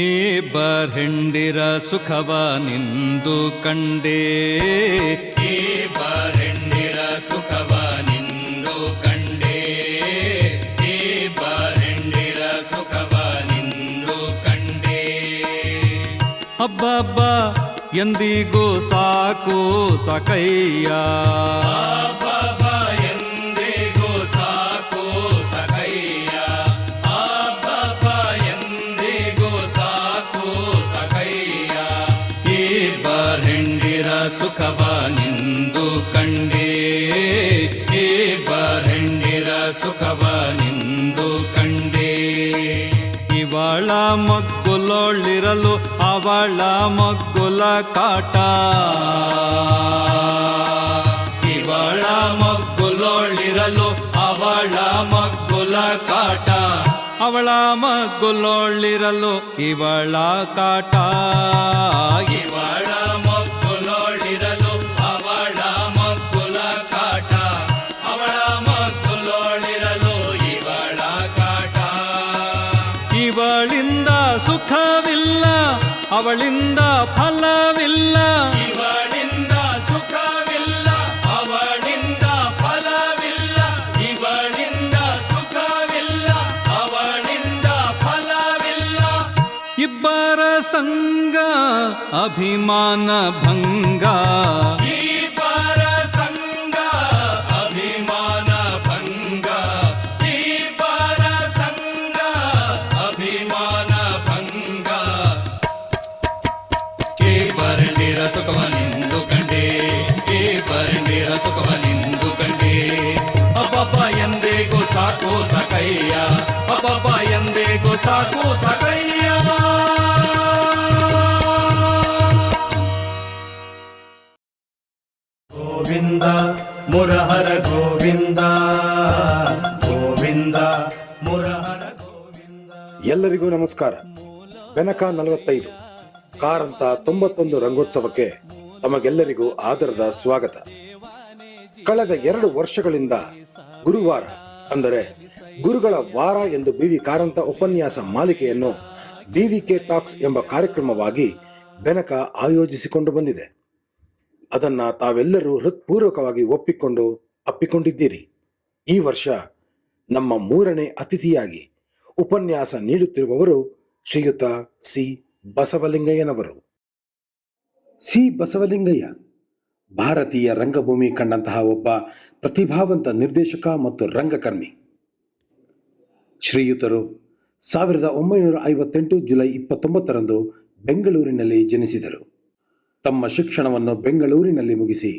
ಈ ಬರ್ಹೆಂಡಿರ ಸುಖವ ನಿಂದು ಕಂಡೇ, ಈ ಬರ್ಹೆಂಡಿರ ಸುಖವ ನಿಂದು ಕಂಡೇ, ಈ ಬರ್ಹೆಂಡಿರ ಸುಖವ ನಿಂದು ಕಂಡೇ. ಹಬ್ಬಬ್ಬ ಎಂದಿಗೂ ಸಾಕು ಸಾಕಯ್ಯ, ಹಬ್ಬಬ್ಬ ಎಂದಿಗೂ ಸಾಕು ಸಾಕಯ್ಯ, ಹಬ್ಬಬ್ಬ ಎಂದಿಗೂ ಸಾಕು ಸಾಕಯ್ಯ. ಈ ಬರ್ಹೆಂಡಿರ ಸುಖವ ನಿಂದು ಕಂಡೇ, ಈ ಬರ್ಹೆಂಡಿರ ಸುಖವ ನಿಂದು ಕಂಡೇ. ಇವಳ ಮಗ್ಗುಲೊಳ್ಳಿರಲು ಅವಳ ಮಗ್ಗುಲ ಕಾಟ, ಇವಳ ಮಗ್ಗುಲೊಳ್ಳಿರಲು ಅವಳ ಮಗ್ಗುಲ ಕಾಟ, ಅವಳ ಮಗ್ಗುಲೊಳ್ಳಿರಲು ಇವಳ ಕಾಟ, ಇವಳ ಮಗ್ಗುಲೊಳ್ಳಿರಲು ಅವಳ ಮಗ್ಗುಲ ಕಾಟ, ಅವಳ ಮಗ್ಗುಲೊಳ್ಳಿರಲು ಇವಳ ಕಾಟ. ಇವಳಿಂದ ಸುಖವಿಲ್ಲ ಅವಳಿಂದ ಫಲವಿಲ್ಲ, ಇವಳಿಂದ ಸುಖವಿಲ್ಲ ಅವಳಿಂದ ಫಲವಿಲ್ಲ, ಇವಳಿಂದ ಸುಖವಿಲ್ಲ ಅವಳಿಂದ ಫಲವಿಲ್ಲ. ಇಬ್ಬರ ಸಂಗ ಅಭಿಮಾನ ಭಂಗ, ಇಬ್ಬರ ಸಂಗ ಅಭಿಮಾನ ಭಂಗ, ಇಬ್ಬರ ಸಂಗ ಅಭಿಮಾನ ಭಂಗ. ಈ ಬರ್ಹೆಂಡಿರ ಸುಖವ ನಿಂದು ಕಂಡೇ, ಈ ಬರ್ಹೆಂಡಿರ ಸುಖವ ನಿಂದು ಕಂಡೇ. ಅಬ್ಬಬ್ಬ ಎಂದಿಗೂ ಸಾಕು ಸಾಕಯ್ಯ, ಅಬ್ಬಬ್ಬ ಎಂದಿಗೂ ಸಾಕು ಸಾಕಯ್ಯ. ಗೋವಿಂದ ಮುರಹರ ಗೋವಿಂದ, ಗೋವಿಂದ ಮುರಹರ ಗೋವಿಂದ. ಎಲ್ಲರಿಗೂ ನಮಸ್ಕಾರ. ಬೆನಕ 45 ಕಾರಂತ 91 ರಂಗೋತ್ಸವಕ್ಕೆ ತಮಗೆಲ್ಲರಿಗೂ ಆದರದ ಸ್ವಾಗತ. ಕಳೆದ 2 ವರ್ಷಗಳಿಂದ ಗುರುವಾರ ಅಂದರೆ ಗುರುಗಳ ವಾರ ಎಂದು BV ಕಾರಂತ ಉಪನ್ಯಾಸ ಮಾಲಿಕೆಯನ್ನು BVK ಟಾಕ್ಸ್ ಎಂಬ ಕಾರ್ಯಕ್ರಮವಾಗಿ ಬೆನಕ ಆಯೋಜಿಸಿಕೊಂಡು ಬಂದಿದೆ. ಅದನ್ನ ತಾವೆಲ್ಲರೂ ಹೃತ್ಪೂರ್ವಕವಾಗಿ ಒಪ್ಪಿಕೊಂಡು ಅಪ್ಪಿಕೊಂಡಿದ್ದೀರಿ. ಈ ವರ್ಷ ನಮ್ಮ 3ನೇ ಅತಿಥಿಯಾಗಿ ಉಪನ್ಯಾಸ ನೀಡುತ್ತಿರುವವರು ಶ್ರೀಯುತ ಸಿ ಬಸವಲಿಂಗಯ್ಯನವರು. ಸಿ ಬಸವಲಿಂಗಯ್ಯ ಭಾರತೀಯ ರಂಗಭೂಮಿ ಕಂಡಂತಹ ಒಬ್ಬ ಪ್ರತಿಭಾವಂತ ನಿರ್ದೇಶಕ ಮತ್ತು ರಂಗಕರ್ಮಿ. ಶ್ರೀಯುತರು 1958 ಜುಲೈ 29ರಂದು ಬೆಂಗಳೂರಿನಲ್ಲಿ ಜನಿಸಿದರು. ತಮ್ಮ ಶಿಕ್ಷಣವನ್ನು ಬೆಂಗಳೂರಿನಲ್ಲಿ ಮುಗಿಸಿ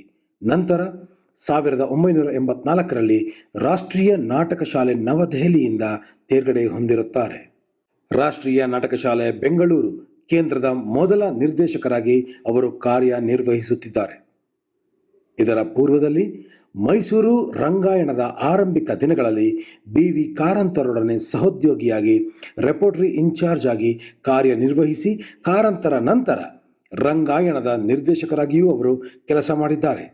ನಂತರ 1984ರಲ್ಲಿ ರಾಷ್ಟ್ರೀಯ ನಾಟಕ ಶಾಲೆ ನವದೆಹಲಿಯಿಂದ ತೇರ್ಗಡೆ ಹೊಂದಿರುತ್ತಾರೆ. ರಾಷ್ಟ್ರೀಯ ನಾಟಕ ಶಾಲೆ ಬೆಂಗಳೂರು ಕೇಂದ್ರದ ಮೊದಲ ನಿರ್ದೇಶಕರಾಗಿ ಅವರು ಕಾರ್ಯನಿರ್ವಹಿಸುತ್ತಿದ್ದಾರೆ. ಇದರ ಪೂರ್ವದಲ್ಲಿ ಮೈಸೂರು ರಂಗಾಯಣದ ಆರಂಭಿಕ ದಿನಗಳಲ್ಲಿ BV ಕಾರಂತರೊಡನೆ ಸಹೋದ್ಯೋಗಿಯಾಗಿ ರೆಪೋರ್ಟರಿ ಇನ್ಚಾರ್ಜ್ ಆಗಿ ಕಾರ್ಯನಿರ್ವಹಿಸಿ ಕಾರಂತರ ನಂತರ ರಂಗಾಯಣದ ನಿರ್ದೇಶಕರಾಗಿಯೂ ಅವರು ಕೆಲಸ ಮಾಡಿದ್ದಾರೆ.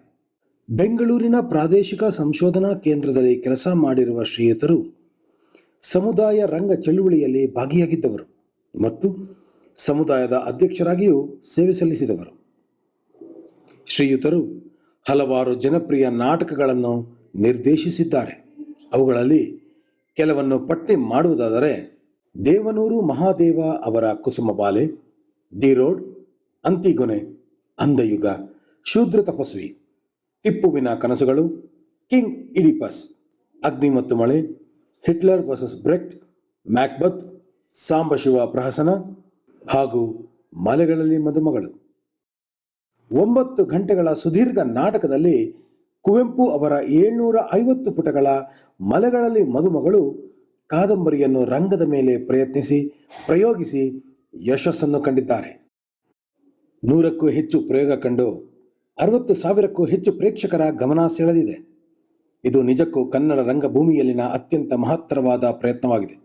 ಬೆಂಗಳೂರಿನ ಪ್ರಾದೇಶಿಕ ಸಂಶೋಧನಾ ಕೇಂದ್ರದಲ್ಲಿ ಕೆಲಸ ಮಾಡಿರುವ ಶ್ರೀಯುತರು ಸಮುದಾಯ ರಂಗ ಚಳುವಳಿಯಲ್ಲಿ ಭಾಗಿಯಾಗಿದ್ದವರು ಮತ್ತು ಸಮುದಾಯದ ಅಧ್ಯಕ್ಷರಾಗಿಯೂ ಸೇವೆ ಸಲ್ಲಿಸಿದವರು. ಶ್ರೀಯುತರು ಹಲವಾರು ಜನಪ್ರಿಯ ನಾಟಕಗಳನ್ನು ನಿರ್ದೇಶಿಸಿದ್ದಾರೆ. ಅವುಗಳಲ್ಲಿ ಕೆಲವನ್ನು ಪಟ್ಟಿ ಮಾಡುವುದಾದರೆ ದೇವನೂರು ಮಹಾದೇವ ಅವರ ಕುಸುಮಬಾಲೆ, ದಿ ರೋಡ್, ಅಂತಿಗೊನೆ, ಅಂಧಯುಗ, ಶೂದ್ರ ತಪಸ್ವಿ, ಟಿಪ್ಪುವಿನ ಕನಸುಗಳು, ಕಿಂಗ್ ಇಡಿಪಸ್, ಅಗ್ನಿ ಮತ್ತು ಮಳೆ, ಹಿಟ್ಲರ್ ವರ್ಸಸ್ ಬ್ರೆಕ್ಟ್, ಮ್ಯಾಕ್ಬತ್, ಸಾಂಬಶಿವ ಪ್ರಹಸನ ಹಾಗೂ ಮಲೆಗಳಲ್ಲಿ ಮದುಮಗಳು. 9 ಗಂಟೆಗಳ ಸುದೀರ್ಘ ನಾಟಕದಲ್ಲಿ ಕುವೆಂಪು ಅವರ 750 ಪುಟಗಳ ಮಲೆಗಳಲ್ಲಿ ಮದುಮಗಳು ಕಾದಂಬರಿಯನ್ನು ರಂಗದ ಮೇಲೆ ಪ್ರಯೋಗಿಸಿ ಯಶಸ್ಸನ್ನು ಕಂಡಿದ್ದಾರೆ. 100ಕ್ಕೂ ಹೆಚ್ಚು ಪ್ರಯೋಗ ಕಂಡು 60,000ಕ್ಕೂ ಹೆಚ್ಚು ಪ್ರೇಕ್ಷಕರ ಗಮನ ಸೆಳೆದಿದೆ. ಇದು ನಿಜಕ್ಕೂ ಕನ್ನಡ ರಂಗಭೂಮಿಯಲ್ಲಿನ ಅತ್ಯಂತ ಮಹತ್ತರವಾದ ಪ್ರಯತ್ನವಾಗಿದೆ.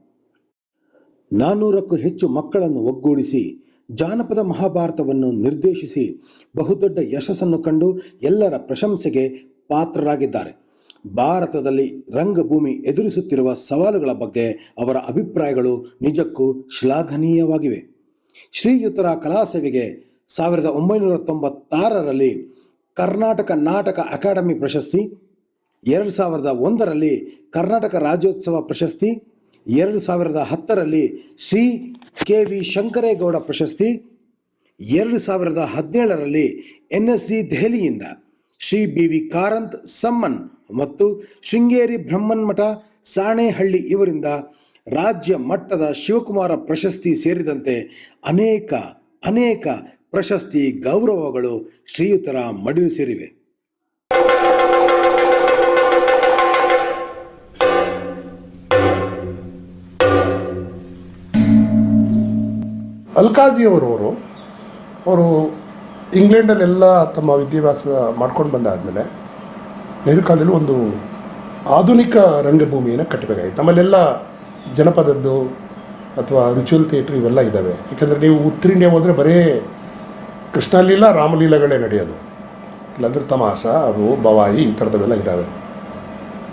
400ಕ್ಕೂ ಹೆಚ್ಚು ಮಕ್ಕಳನ್ನು ಒಗ್ಗೂಡಿಸಿ ಜಾನಪದ ಮಹಾಭಾರತವನ್ನು ನಿರ್ದೇಶಿಸಿ ಬಹುದೊಡ್ಡ ಯಶಸ್ಸನ್ನು ಕಂಡು ಎಲ್ಲರ ಪ್ರಶಂಸೆಗೆ ಪಾತ್ರರಾಗಿದ್ದಾರೆ. ಭಾರತದಲ್ಲಿ ರಂಗಭೂಮಿ ಎದುರಿಸುತ್ತಿರುವ ಸವಾಲುಗಳ ಬಗ್ಗೆ ಅವರ ಅಭಿಪ್ರಾಯಗಳು ನಿಜಕ್ಕೂ ಶ್ಲಾಘನೀಯವಾಗಿವೆ. ಶ್ರೀಯುತರ ಕಲಾಸೇವೆಗೆ 1996ರಲ್ಲಿ ಕರ್ನಾಟಕ ನಾಟಕ ಅಕಾಡೆಮಿ ಪ್ರಶಸ್ತಿ, 2001ರಲ್ಲಿ ಕರ್ನಾಟಕ ರಾಜ್ಯೋತ್ಸವ ಪ್ರಶಸ್ತಿ, 2010ರಲ್ಲಿ ಶ್ರೀ ಕೆ.ವಿ. ಶಂಕರೇಗೌಡ ಪ್ರಶಸ್ತಿ, 2017ರಲ್ಲಿ NSG ದೆಹಲಿಯಿಂದ ಶ್ರೀ ಬಿ.ವಿ. ಕಾರಂತ್ ಸಮ್ಮನ್ ಮತ್ತು ಶೃಂಗೇರಿ ಬ್ರಹ್ಮನ್ಮಠ ಸಾಣೇಹಳ್ಳಿ ಇವರಿಂದ ರಾಜ್ಯ ಮಟ್ಟದ ಶಿವಕುಮಾರ ಪ್ರಶಸ್ತಿ ಸೇರಿದಂತೆ ಅನೇಕ ಪ್ರಶಸ್ತಿ ಗೌರವಗಳು ಶ್ರೀಯುತರ ಮಡಿಲು ಸೇರಿವೆ. ಅಲ್ಕಾಜಿಯವರು ಇಂಗ್ಲೆಂಡಲ್ಲೆಲ್ಲ ತಮ್ಮ ವಿದ್ಯಾಭ್ಯಾಸ ಮಾಡ್ಕೊಂಡು ಬಂದಾದಮೇಲೆ ನೆಹರು ಕಾಲದಲ್ಲಿ ಒಂದು ಆಧುನಿಕ ರಂಗಭೂಮಿಯನ್ನು ಕಟ್ಟಬೇಕಾಗಿತ್ತು. ನಮ್ಮಲ್ಲೆಲ್ಲ ಜನಪದದ್ದು ಅಥವಾ ರಿಚುವಲ್ ಥಿಯೇಟ್ರ್ ಇವೆಲ್ಲ ಇದ್ದಾವೆ. ಯಾಕೆಂದರೆ ನೀವು ಉತ್ತರ ಇಂಡಿಯಾ ಹೋದರೆ ಬರೀ ಕೃಷ್ಣಲೀಲಾ ರಾಮಲೀಲಾಗಳೇ ನಡೆಯೋದು, ಇಲ್ಲಾಂದರೆ ತಮಾಷಾ ಅವು ಬವಾಯಿ ಈ ಥರದವೆಲ್ಲ ಇದ್ದಾವೆ.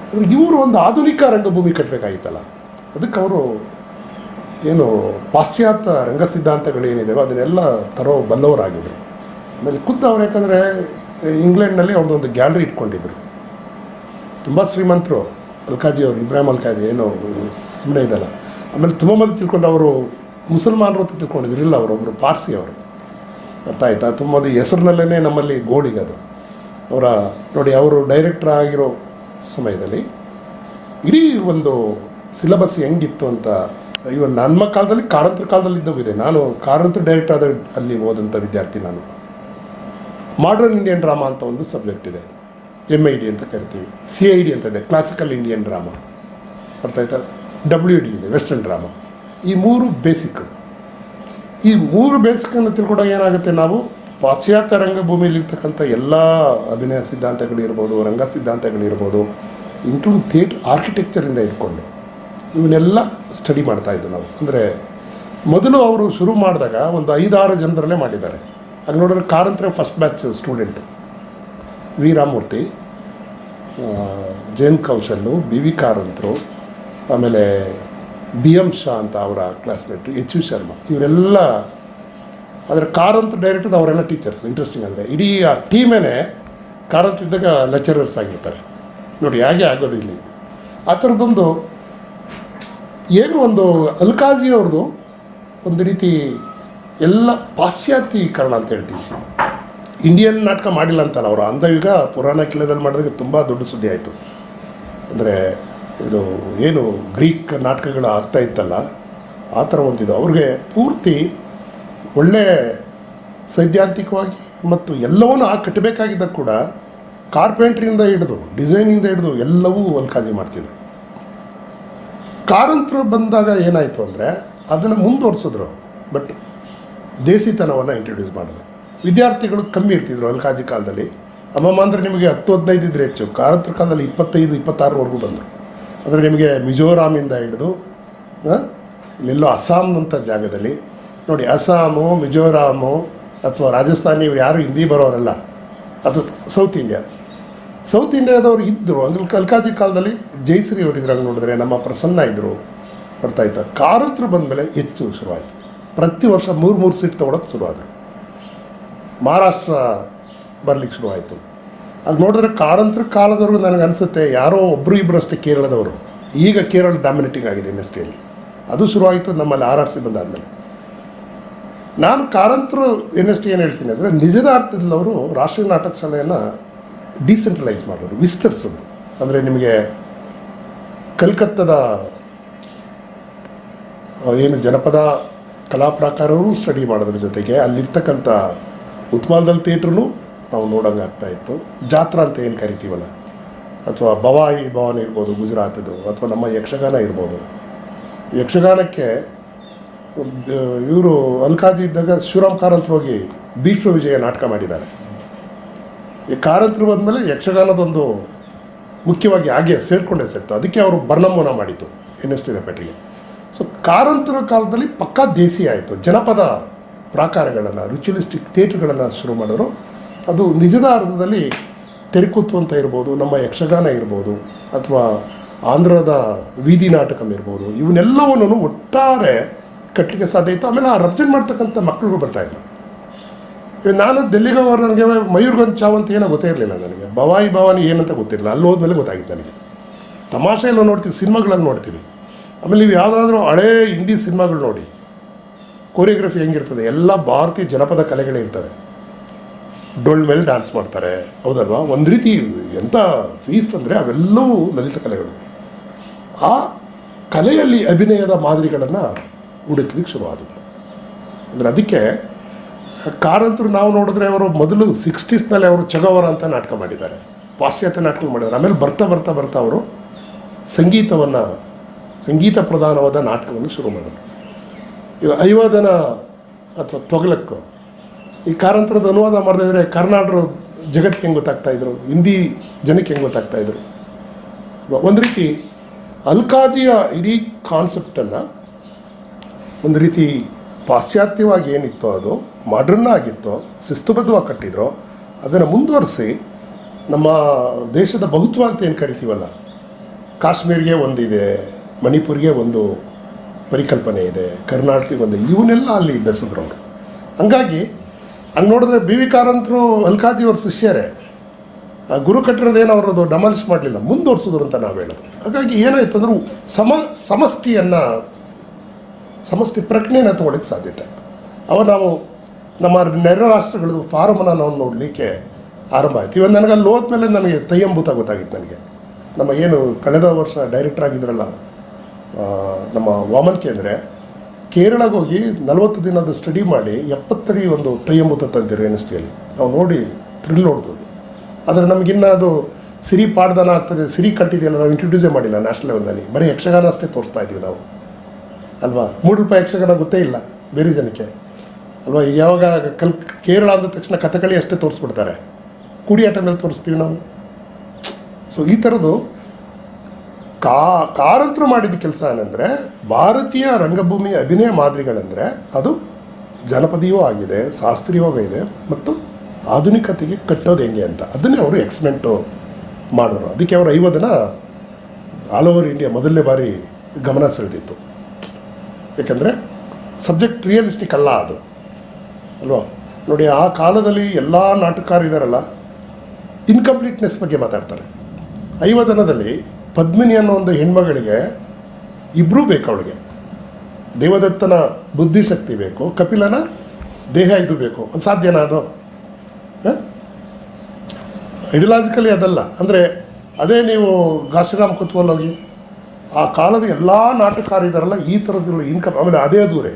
ಅಂದರೆ ಇವರು ಒಂದು ಆಧುನಿಕ ರಂಗಭೂಮಿ ಕಟ್ಟಬೇಕಾಗಿತ್ತಲ್ಲ, ಅದಕ್ಕೆ ಅವರು ಏನು ಪಾಶ್ಚಾತ್ಯ ರಂಗ ಸಿದ್ಧಾಂತಗಳೇನಿದ್ದಾವೆ ಅದನ್ನೆಲ್ಲ ತರೋ ಬಲ್ಲವರಾಗಿದ್ದರು. ಆಮೇಲೆ ಖುದ್ದು ಅವ್ರು ಯಾಕಂದರೆ ಇಂಗ್ಲೆಂಡ್ನಲ್ಲಿ ಅವ್ರದ್ದೊಂದು ಗ್ಯಾಲರಿ ಇಟ್ಕೊಂಡಿದ್ರು. ತುಂಬ ಶ್ರೀಮಂತರು ಅಲ್ಕಾಜಿ ಅವರು, ಇಬ್ರಾಹಿಂ ಅಲ್ಕಾಜಿ ಏನು ಸುಮ್ಮನೆ ಇದಲ್ಲ. ಆಮೇಲೆ ತುಂಬ ಮಂದಿ ತಿಳ್ಕೊಂಡು ಅವರು ಮುಸಲ್ಮಾನರು ಅಂತ ತಿಳ್ಕೊಂಡಿದ್ರು. ಇಲ್ಲ, ಅವರೊಬ್ಬರು ಪಾರ್ಸಿ ಅವರು, ಅರ್ಥ ಆಯ್ತಾ. ತುಂಬ ಹೆಸರಿನಲ್ಲೇ ನಮ್ಮಲ್ಲಿ ಗೋಳಿಗದು ಅವರ ನೋಡಿ. ಅವರು ಡೈರೆಕ್ಟರ್ ಆಗಿರೋ ಸಮಯದಲ್ಲಿ ಇಡೀ ಒಂದು ಸಿಲೆಬಸ್ ಹೆಂಗಿತ್ತು ಅಂತ, ಇವನ್ ನಮ್ಮ ಕಾಲದಲ್ಲಿ ಕಾರಂತರ ಕಾಲದಲ್ಲಿ ಇದ್ದವಿದೆ. ನಾನು ಕಾರಂತರ ಡೈರೆಕ್ಟರ್ ಆದ ಅಲ್ಲಿ ಓದಂಥ ವಿದ್ಯಾರ್ಥಿ. ನಾನು ಮಾಡರ್ನ್ ಇಂಡಿಯನ್ ಡ್ರಾಮಾ ಅಂತ ಒಂದು ಸಬ್ಜೆಕ್ಟ್ ಇದೆ, MID ಅಂತ ಕರಿತೀವಿ, CID ಅಂತ ಇದೆ, ಕ್ಲಾಸಿಕಲ್ ಇಂಡಿಯನ್ ಡ್ರಾಮಾ, ಅರ್ಥ ಆಯ್ತಾ. WD ಇದೆ, ವೆಸ್ಟರ್ನ್ ಡ್ರಾಮಾ. ಈ ಮೂರು ಬೇಸಿಕ್. ಈ ಮೂರು ಬೇಸಿಕನ್ನು ತಿಳ್ಕೊಂಡಾಗ ಏನಾಗುತ್ತೆ, ನಾವು ಪಾಶ್ಚಾತ್ಯ ರಂಗಭೂಮಿಯಲ್ಲಿರ್ತಕ್ಕಂಥ ಎಲ್ಲ ಅಭಿನಯ ಸಿದ್ಧಾಂತಗಳಿರ್ಬೋದು, ರಂಗ ಸಿದ್ಧಾಂತಗಳಿರ್ಬೋದು, ಇನ್ಕ್ಲೂಡಿಂಗ್ ಥಿಯೇಟ್ರ್ ಆರ್ಕಿಟೆಕ್ಚರಿಂದ ಇಟ್ಕೊಂಡು ಇವನ್ನೆಲ್ಲ ಸ್ಟಡಿ ಮಾಡ್ತಾಯಿದ್ದು ನಾವು. ಅಂದರೆ ಮೊದಲು ಅವರು ಶುರು ಮಾಡಿದಾಗ ಒಂದು 5-6 ಜನರಲ್ಲೇ ಮಾಡಿದ್ದಾರೆ. ಹಾಗೆ ನೋಡಿದ್ರೆ ಕಾರಂತರ first batch student V Ramamurthy, Jayanth Kaushal, BV ಕಾರಂತರು, ಆಮೇಲೆ BM ಶಾ ಅಂತ ಅವರ ಕ್ಲಾಸ್ಮೇಟು, HV ಶರ್ಮಾ, ಇವರೆಲ್ಲ. ಆದರೆ ಕಾರಂತ ಡೈರೆಕ್ಟರ್ ಅವರೆಲ್ಲ ಟೀಚರ್ಸ್. ಇಂಟ್ರೆಸ್ಟಿಂಗ್ ಅಂದರೆ ಇಡೀ ಆ ಟೀಮೇ ಕಾರಂತ ಇದ್ದಾಗ ಲೆಕ್ಚರರ್ಸ್ ಆಗಿರ್ತಾರೆ ನೋಡಿ. ಹೇಗೆ ಆಗೋದಿಲ್ಲ ಇದು. ಆ ಥರದ್ದೊಂದು ಏನು ಒಂದು ಅಲ್ಕಾಜಿ ಅವ್ರದ್ದು ಒಂದು ರೀತಿ ಎಲ್ಲ ಪಾಶ್ಚಾತ್ಯೀಕರಣ ಅಂತ ಹೇಳ್ತೀವಿ. ಇಂಡಿಯನ್ ನಾಟಕ ಮಾಡಿಲ್ಲ ಅಂತಲ್ಲ ಅವರು, ಅಂದಯುಗ ಪುರಾಣ ಕಿಲೆದಲ್ಲಿ ಮಾಡಿದಾಗ ತುಂಬ ದೊಡ್ಡ ಸುದ್ದಿ ಆಯಿತು. ಅಂದರೆ ಇದು ಏನು ಗ್ರೀಕ್ ನಾಟಕಗಳು ಆಗ್ತಾ ಇತ್ತಲ್ಲ, ಆ ಥರ ಒಂದಿದು ಅವ್ರಿಗೆ ಪೂರ್ತಿ ಒಳ್ಳೆ ಸೈದ್ಧಾಂತಿಕವಾಗಿ ಮತ್ತು ಎಲ್ಲವನ್ನೂ ಕಟ್ಟಬೇಕಾಗಿದ್ದಾಗ ಕೂಡ ಕಾರ್ಪೆಂಟ್ರಿಂದ ಹಿಡಿದು ಡಿಸೈನಿಂದ ಹಿಡಿದು ಎಲ್ಲವೂ ಅಲ್ಕಾಜಿ ಮಾಡ್ತಿದ್ರು. ಕಾರಂತರು ಬಂದಾಗ ಏನಾಯಿತು ಅಂದರೆ ಅದನ್ನು ಮುಂದುವರ್ಸಿದ್ರು, ಬಟ್ ದೇಸಿತನವನ್ನು ಇಂಟ್ರೊಡ್ಯೂಸ್ ಮಾಡಿದ್ರು. ವಿದ್ಯಾರ್ಥಿಗಳು ಕಮ್ಮಿ ಇರ್ತಿದ್ರು ಅಲ್ಕಾಜಿ ಕಾಲದಲ್ಲಿ. ಅಮ್ಮಮ್ಮ ಅಂದರೆ ನಿಮಗೆ 10-15 ಇದ್ರೆ ಹೆಚ್ಚು. ಕಾರಂತರ ಕಾಲದಲ್ಲಿ 25-26ವರೆಗೂ ಬಂದರು. ಅಂದರೆ ನಿಮಗೆ ಮಿಜೋರಾಮಿಂದ ಹಿಡಿದು ಇಲ್ಲೆಲ್ಲೋ ಅಸ್ಸಾಂ ಅಂತ ಜಾಗದಲ್ಲಿ ನೋಡಿ, ಅಸ್ಸಾಮು, ಮಿಜೋರಾಮು ಅಥವಾ ರಾಜಸ್ಥಾನಿ, ಇವ್ರು ಯಾರು ಹಿಂದಿ ಬರೋರಲ್ಲ, ಅದು ಸೌತ್ ಇಂಡಿಯಾದವರು ಇದ್ದರು. ಅಲ್ಕಾಜಿ ಕಾಲದಲ್ಲಿ ಜಯಶ್ರೀ ಅವರು ಇದ್ರಾಗ ನೋಡಿದ್ರೆ ನಮ್ಮ ಪ್ರಸನ್ನ ಇದ್ದರು, ಬರ್ತಾಯಿತ್ತು. ಕಾರಂತರು ಬಂದಮೇಲೆ ಹೆಚ್ಚು ಶುರುವಾಯಿತು. ಪ್ರತಿ ವರ್ಷ 3 ಸೀಟ್ ತೊಗೊಳಕ್ಕೆ ಶುರುವಾದರು. ಮಹಾರಾಷ್ಟ್ರ ಬರಲಿಕ್ಕೆ ಶುರುವಾಯಿತು. ಆಗ ನೋಡಿದ್ರೆ ಕಾರಂತರ ಕಾಲದವ್ರಿಗೆ ನನಗೆ ಅನಿಸುತ್ತೆ ಯಾರೋ ಒಬ್ಬರು ಇಬ್ಬರು ಅಷ್ಟೇ ಕೇರಳದವರು. ಈಗ ಕೇರಳ ಡಾಮಿನೇಟಿಂಗ್ ಆಗಿದೆ ಇಂಡಸ್ಟ್ರಿಯಲ್ಲಿ. ಅದು ಶುರುವಾಯಿತು ನಮ್ಮಲ್ಲಿ RRC ಬಂದಾದಮೇಲೆ. ನಾನು ಕಾರಂತರು NST ಏನು ಹೇಳ್ತೀನಿ ಅಂದರೆ, ನಿಜದ ಅರ್ಥದಲ್ಲಿ ಅವರು ರಾಷ್ಟ್ರೀಯ ನಾಟಕ ಶಾಲೆಯನ್ನು ಡಿಸೆಂಟ್ರಲೈಸ್ ಮಾಡಿದ್ರು, ವಿಸ್ತರಿಸಿದ್ರು. ಅಂದರೆ ನಿಮಗೆ ಕಲ್ಕತ್ತಾದ ಏನು ಜನಪದ ಕಲಾ ಪ್ರಾಕಾರರು ಸ್ಟಡಿ ಮಾಡೋದ್ರ ಜೊತೆಗೆ ಅಲ್ಲಿರ್ತಕ್ಕಂಥ ಉತ್ಮಾಲದಲ್ಲಿ ಥಿಯೇಟ್ರೂ ನಾವು ನೋಡೋಂಗೆ ಆಗ್ತಾಯಿತ್ತು. ಜಾತ್ರಾ ಅಂತ ಏನು ಕರಿತೀವಲ್ಲ, ಅಥವಾ ಭವಾಯಿ ಭವನ ಇರ್ಬೋದು ಗುಜರಾತದು, ಅಥವಾ ನಮ್ಮ ಯಕ್ಷಗಾನ ಇರ್ಬೋದು. ಯಕ್ಷಗಾನಕ್ಕೆ ಇವರು ಅಲ್ಕಾಜಿ ಇದ್ದಾಗ ಶಿವರಾಮ್ ಕಾರಂತರು ಹೋಗಿ ಭೀಷ್ಮ ವಿಜಯ ನಾಟಕ ಮಾಡಿದ್ದಾರೆ. ಈ ಕಾರಂತರು ಬಂದಮೇಲೆ ಯಕ್ಷಗಾನದೊಂದು ಮುಖ್ಯವಾಗಿ ಹಾಗೆ ಸೇರಿಕೊಂಡೇ ಸೇರ್ತು. ಅದಕ್ಕೆ ಅವರು ಬರ್ನಮ್ಮನ ಮಾಡಿತು NST ರೆಪೆಟ್ರಿಗೆ. ಸೊ ಕಾರಂತರ ಕಾಲದಲ್ಲಿ ಪಕ್ಕಾ ದೇಸಿ ಆಯಿತು. ಜನಪದ ಪ್ರಾಕಾರಗಳನ್ನು, ರಿಚುವಲಿಸ್ಟಿಕ್ ಥಿಯೇಟ್ರ್ಗಳನ್ನು ಶುರು ಮಾಡಿದ್ರು. ಅದು ನಿಜದ ಅರ್ಥದಲ್ಲಿ ತೆರೆಕೂತು ಅಂತ ಇರ್ಬೋದು, ನಮ್ಮ ಯಕ್ಷಗಾನ ಇರ್ಬೋದು, ಅಥವಾ ಆಂಧ್ರದ ವೀದಿ ನಾಟಕ ಇರ್ಬೋದು. ಇವನ್ನೆಲ್ಲವನ್ನು ಒಟ್ಟಾರೆ ಕಟ್ಟಲಿಕ್ಕೆ ಸಾಧ್ಯ ಇತ್ತು. ಆಮೇಲೆ ಆ ರೆಪ್ರೆಸೆಂಟ್ ಮಾಡ್ತಕ್ಕಂಥ ಮಕ್ಕಳಿಗೂ ಬರ್ತಾಯಿದ್ರು. ನಾನು ಡೆಲ್ಲಿಗೆ ಹೋಗೋರು ನನಗೆ ಮಯೂರ್ಗಂಜ್ ಚಾವ್ ಅಂತ ಏನೋ ಗೊತ್ತೇ ಇರಲಿಲ್ಲ ನನಗೆ. ಭವಾಯಿ ಭವಾನಿ ಏನಂತ ಗೊತ್ತಿರಲಿಲ್ಲ. ಅಲ್ಲಿ ಹೋದ್ಮೇಲೆ ಗೊತ್ತಾಗಿತ್ತು ನನಗೆ. ತಮಾಷೆ ಎಲ್ಲ ನೋಡ್ತೀವಿ, ಸಿನಿಮಾಗಳಲ್ಲಿ ನೋಡ್ತೀವಿ. ಆಮೇಲೆ ನೀವು ಯಾವುದಾದ್ರೂ ಹಳೇ ಹಿಂದಿ ಸಿನಿಮಾಗಳು ನೋಡಿ, ಕೊರಿಯೋಗ್ರಫಿ ಹೆಂಗಿರ್ತದೆ, ಎಲ್ಲ ಭಾರತೀಯ ಜನಪದ ಕಲೆಗಳೇ ಇರ್ತವೆ. ಡೊಳ್ಳು ಮೇಲೆ ಡ್ಯಾನ್ಸ್ ಮಾಡ್ತಾರೆ, ಹೌದಲ್ವಾ? ಒಂದು ರೀತಿ ಎಂಥ ಫೀಸ್ಟ್ ಅಂದರೆ ಅವೆಲ್ಲವೂ ಲಲಿತ ಕಲೆಗಳು. ಆ ಕಲೆಯಲ್ಲಿ ಅಭಿನಯದ ಮಾದರಿಗಳನ್ನು ಹುಡುಕ್ಲಿಕ್ಕೆ ಶುರುವಾದವು. ಅಂದರೆ ಅದಕ್ಕೆ ಕಾರಂತರು ನಾವು ನೋಡಿದ್ರೆ ಅವರು ಮೊದಲು 60ಸ್ನಲ್ಲಿ ಅವರು ಚಗವರ ಅಂತ ನಾಟಕ ಮಾಡಿದ್ದಾರೆ, ಪಾಶ್ಚಾತ್ಯ ನಾಟಕ ಮಾಡಿದ್ದಾರೆ. ಆಮೇಲೆ ಬರ್ತಾ ಬರ್ತಾ ಬರ್ತಾ ಅವರು ಸಂಗೀತ ಪ್ರಧಾನವಾದ ನಾಟಕವನ್ನು ಶುರು ಮಾಡಿದರು. ಈಗ ಐವಾದನ ಅಥವಾ ತೊಗಲಕ್ಕು ಈ ಕಾರಂತರದ ಅನುವಾದ ಮಾಡಿದ್ರೆ ಕರ್ನಾಟಕ ಜಗತ್ತಿಗೆ ಹೆಂಗೆ ಗೊತ್ತಾಗ್ತಾಯಿದ್ರು, ಹಿಂದಿ ಜನಕ್ಕೆ ಹೆಂಗೆ ಗೊತ್ತಾಗ್ತಾಯಿದ್ರು. ಒಂದು ರೀತಿ ಅಲ್ಕಾಜಿಯ ಇಡೀ ಕಾನ್ಸೆಪ್ಟನ್ನು ಒಂದು ರೀತಿ ಪಾಶ್ಚಾತ್ಯವಾಗಿ ಏನಿತ್ತೋ ಅದು ಮಾಡ್ರನ್ ಆಗಿತ್ತೋ, ಶಿಸ್ತುಬದ್ಧವಾಗಿ ಕಟ್ಟಿದ್ರು, ಅದನ್ನು ಮುಂದುವರಿಸಿ ನಮ್ಮ ದೇಶದ ಬಹುತ್ವ ಅಂತ ಏನು ಕರಿತೀವಲ್ಲ, ಕಾಶ್ಮೀರಿಗೆ ಒಂದಿದೆ, ಮಣಿಪುರಿಗೆ ಒಂದು ಪರಿಕಲ್ಪನೆ ಇದೆ, ಕರ್ನಾಟಕಕ್ಕೆ ಒಂದು, ಇವನ್ನೆಲ್ಲ ಅಲ್ಲಿ ಬೆಸೆದ್ರು ಅವರು. ಹಂಗಾಗಿ ಹಂಗೆ ನೋಡಿದ್ರೆ ಬಿ ವಿ ಕಾರಂತರು ಅಲ್ಕಾಜಿ ಅವ್ರ ಶಿಷ್ಯರೇ. ಆ ಗುರು ಕಟ್ಟಿರೋದೇನು ಅವರದು ಡಮಾಲಿಷ್ ಮಾಡಲಿಲ್ಲ, ಮುಂದುವರ್ಸಿದ್ರು ಅಂತ ನಾವು ಹೇಳೋದು. ಹಾಗಾಗಿ ಏನಾಯ್ತು ಅಂದ್ರೆ ಸಮಷ್ಟಿ ಪ್ರಜ್ಞೆಯನ್ನು ತೊಗೊಳಕ್ಕೆ ಸಾಧ್ಯತೆ ಆಯಿತು. ಅವ ನಾವು ನಮ್ಮ ನೆರೆ ರಾಷ್ಟ್ರಗಳದ್ದು ಫಾರಮನ್ನು ನಾವು ನೋಡಲಿಕ್ಕೆ ಆರಂಭ ಆಯಿತು. ಇವತ್ತು ನನಗೆ ಅಲ್ಲಿ ಹೋದ್ಮೇಲೆ ನನಗೆ ತಯ್ಯಂಭೂತ ಗೊತ್ತಾಗಿತ್ತು. ನನಗೆ ನಮ್ಮ ಏನು ಕಳೆದ ವರ್ಷ ಡೈರೆಕ್ಟರ್ ಆಗಿದ್ರಲ್ಲ ನಮ್ಮ ವಾಮನ್ ಕೇಂದ್ರ, ಕೇರಳಗೆ ಹೋಗಿ 40 ದಿನದ ಸ್ಟಡಿ ಮಾಡಿ 70 ಅಡಿ ಒಂದು ತಯ್ಯಂಭೂತ ತಂದಿರು ಯೂನಿವರ್ಸಿಟಿಯಲ್ಲಿ. ನಾವು ನೋಡಿ ಥ್ರಿಲ್ ನೋಡ್ಬೋದು. ಆದರೆ ನಮಗಿನ್ನ ಅದು ಸಿರಿ ಪಾಡ್ದಾನ ಆಗ್ತದೆ, ಸಿರಿ ಕಟ್ಟಿದೆಯಲ್ಲ, ನಾವು ಇಂಟ್ರೊಡ್ಯೂಸೇ ಮಾಡಿಲ್ಲ ನ್ಯಾಷನಲ್ ಲೆವೆಲ್ನಲ್ಲಿ. ಬರೀ ಯಕ್ಷಗಾನ ಅಷ್ಟೇ ತೋರಿಸ್ತಾ ಇದ್ದೀವಿ ನಾವು, ಅಲ್ವಾ? 3 ರೂಪಾಯಿ ಯಕ್ಷಗಾನ ಗೊತ್ತೇ ಇಲ್ಲ ಬೇರೆ ಜನಕ್ಕೆ, ಅಲ್ವಾ? ಈಗ ಯಾವಾಗ ಕೇರಳ ಅಂದ ತಕ್ಷಣ ಕಥಕಳಿ ಅಷ್ಟೇ ತೋರಿಸ್ಬಿಡ್ತಾರೆ, ಕೂಡಿಯಾಟ ಮೇಲೆ ತೋರಿಸ್ತೀವಿ ನಾವು. ಸೊ ಈ ಥರದ್ದು ಕಾರಂತರು ಮಾಡಿದ ಕೆಲಸ ಏನಂದರೆ, ಭಾರತೀಯ ರಂಗಭೂಮಿ ಅಭಿನಯ ಮಾದರಿಗಳಂದರೆ ಅದು ಜನಪದೀಯವೂ ಆಗಿದೆ, ಶಾಸ್ತ್ರೀಯವೂ ಇದೆ, ಮತ್ತು ಆಧುನಿಕತೆಗೆ ಕಟ್ಟೋದು ಹೆಂಗೆ ಅಂತ ಅದನ್ನೇ ಅವರು ಎಕ್ಸ್ಪೆರಿಮೆಂಟು ಮಾಡಿದ್ರು. ಅದಕ್ಕೆ ಅವರು 50 ಆಲ್ ಓವರ್ ಇಂಡಿಯಾ ಮೊದಲನೇ ಬಾರಿ ಗಮನ ಸೆಳೆದಿತ್ತು. ಏಕೆಂದರೆ ಸಬ್ಜೆಕ್ಟ್ ರಿಯಲಿಸ್ಟಿಕ್ ಅಲ್ಲ ಅದು, ಅಲ್ವಾ? ನೋಡಿ, ಆ ಕಾಲದಲ್ಲಿ ಎಲ್ಲ ನಾಟಕಕಾರಿದಾರಲ್ಲ ಇನ್ಕಂಪ್ಲೀಟ್ನೆಸ್ ಬಗ್ಗೆ ಮಾತಾಡ್ತಾರೆ. 50 ಪದ್ಮಿನಿ ಅನ್ನೋ ಒಂದು ಹೆಣ್ಮಗಳಿಗೆ ಇಬ್ಬರೂ ಬೇಕು. ಅವಳಿಗೆ ದೇವದತ್ತನ ಬುದ್ಧಿಶಕ್ತಿ ಬೇಕು, ಕಪಿಲನ ದೇಹ ಇದು ಬೇಕು. ಅದು ಸಾಧ್ಯನಾ? ಅದು ಐಡಿಯಾಲಜಿಕಲಿ ಅದಲ್ಲ. ಅಂದರೆ ಅದೇ ನೀವು ಘಾಸಿರಾಮ್ ಕುತ್ವಲ್ ಹೋಗಿ ಆ ಕಾಲದ ಎಲ್ಲ ನಾಟಕಕಾರಿದಾರಲ್ಲ ಈ ಥರದ್ದು ಆಮೇಲೆ ಅದೇ ದೂರೇ.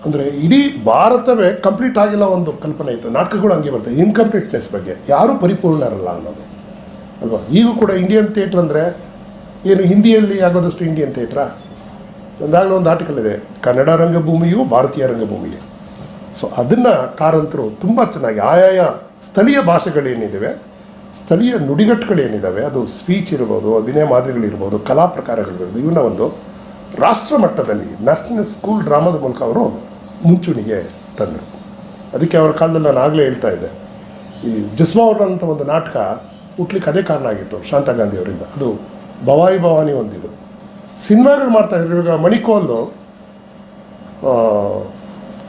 ಅಂದರೆ ಇಡೀ ಭಾರತವೇ ಕಂಪ್ಲೀಟ್ ಆಗಿಲ್ಲ ಒಂದು ಕಲ್ಪನೆ ಇತ್ತು. ನಾಟಕಗಳು ಹಂಗೆ ಬರ್ತವೆ, ಇನ್ಕಂಪ್ಲೀಟ್ನೆಸ್ ಬಗ್ಗೆ. ಯಾರೂ ಪರಿಪೂರ್ಣರಲ್ಲ ಅನ್ನೋದು, ಅಲ್ವಾ? ಈಗೂ ಕೂಡ ಇಂಡಿಯನ್ ಥಿಯೇಟ್ರ್ ಅಂದರೆ ಏನು ಹಿಂದಿಯಲ್ಲಿ ಆಗೋದಷ್ಟು ಇಂಡಿಯನ್ ಥಿಯೇಟ್ರಾ? ಒಂದಾಗಲೂ ಒಂದು ಆರ್ಟಿಕಲ್ ಇದೆ, ಕನ್ನಡ ರಂಗಭೂಮಿಯು ಭಾರತೀಯ ರಂಗಭೂಮಿಯು. ಸೊ ಅದನ್ನು ಕಾರಂತರು ತುಂಬ ಚೆನ್ನಾಗಿ ಆಯಾಯ ಸ್ಥಳೀಯ ಭಾಷೆಗಳೇನಿದ್ದಾವೆ, ಸ್ಥಳೀಯ ನುಡಿಗಟ್ಟುಗಳೇನಿದ್ದಾವೆ, ಅದು ಸ್ಪೀಚ್ ಇರ್ಬೋದು, ಅಭಿನಯ ಮಾದರಿಗಳಿರ್ಬೋದು, ಕಲಾ ಪ್ರಕಾರಗಳಿರ್ಬೋದು, ಇವನ್ನ ಒಂದು ರಾಷ್ಟ್ರ ಮಟ್ಟದಲ್ಲಿ ನ್ಯಾಷನಲ್ ಸ್ಕೂಲ್ ಡ್ರಾಮಾದ ಮೂಲಕ ಅವರು ಮುಂಚೂಣಿಗೆ ತಂದರು. ಅದಕ್ಕೆ ಅವರ ಕಾಲದಲ್ಲಿ ನಾನು ಆಗಲೇ ಹೇಳ್ತಾ ಇದ್ದೆ, ಈ ಜಸ್ವಾವರ್ ಅಂತ ಒಂದು ನಾಟಕ ಹುಟ್ಲಿಕ್ಕೆ ಅದೇ ಕಾರಣ ಆಗಿತ್ತು, ಶಾಂತ ಗಾಂಧಿ ಅವರಿಂದ. ಅದು ಭವಾಯಿ ಭವಾನಿ ಒಂದಿದು ಸಿನಿಮಾಗಳು ಮಾಡ್ತಾಯಿದ್ರು. ಇವಾಗ ಮಣಿಕೋಲು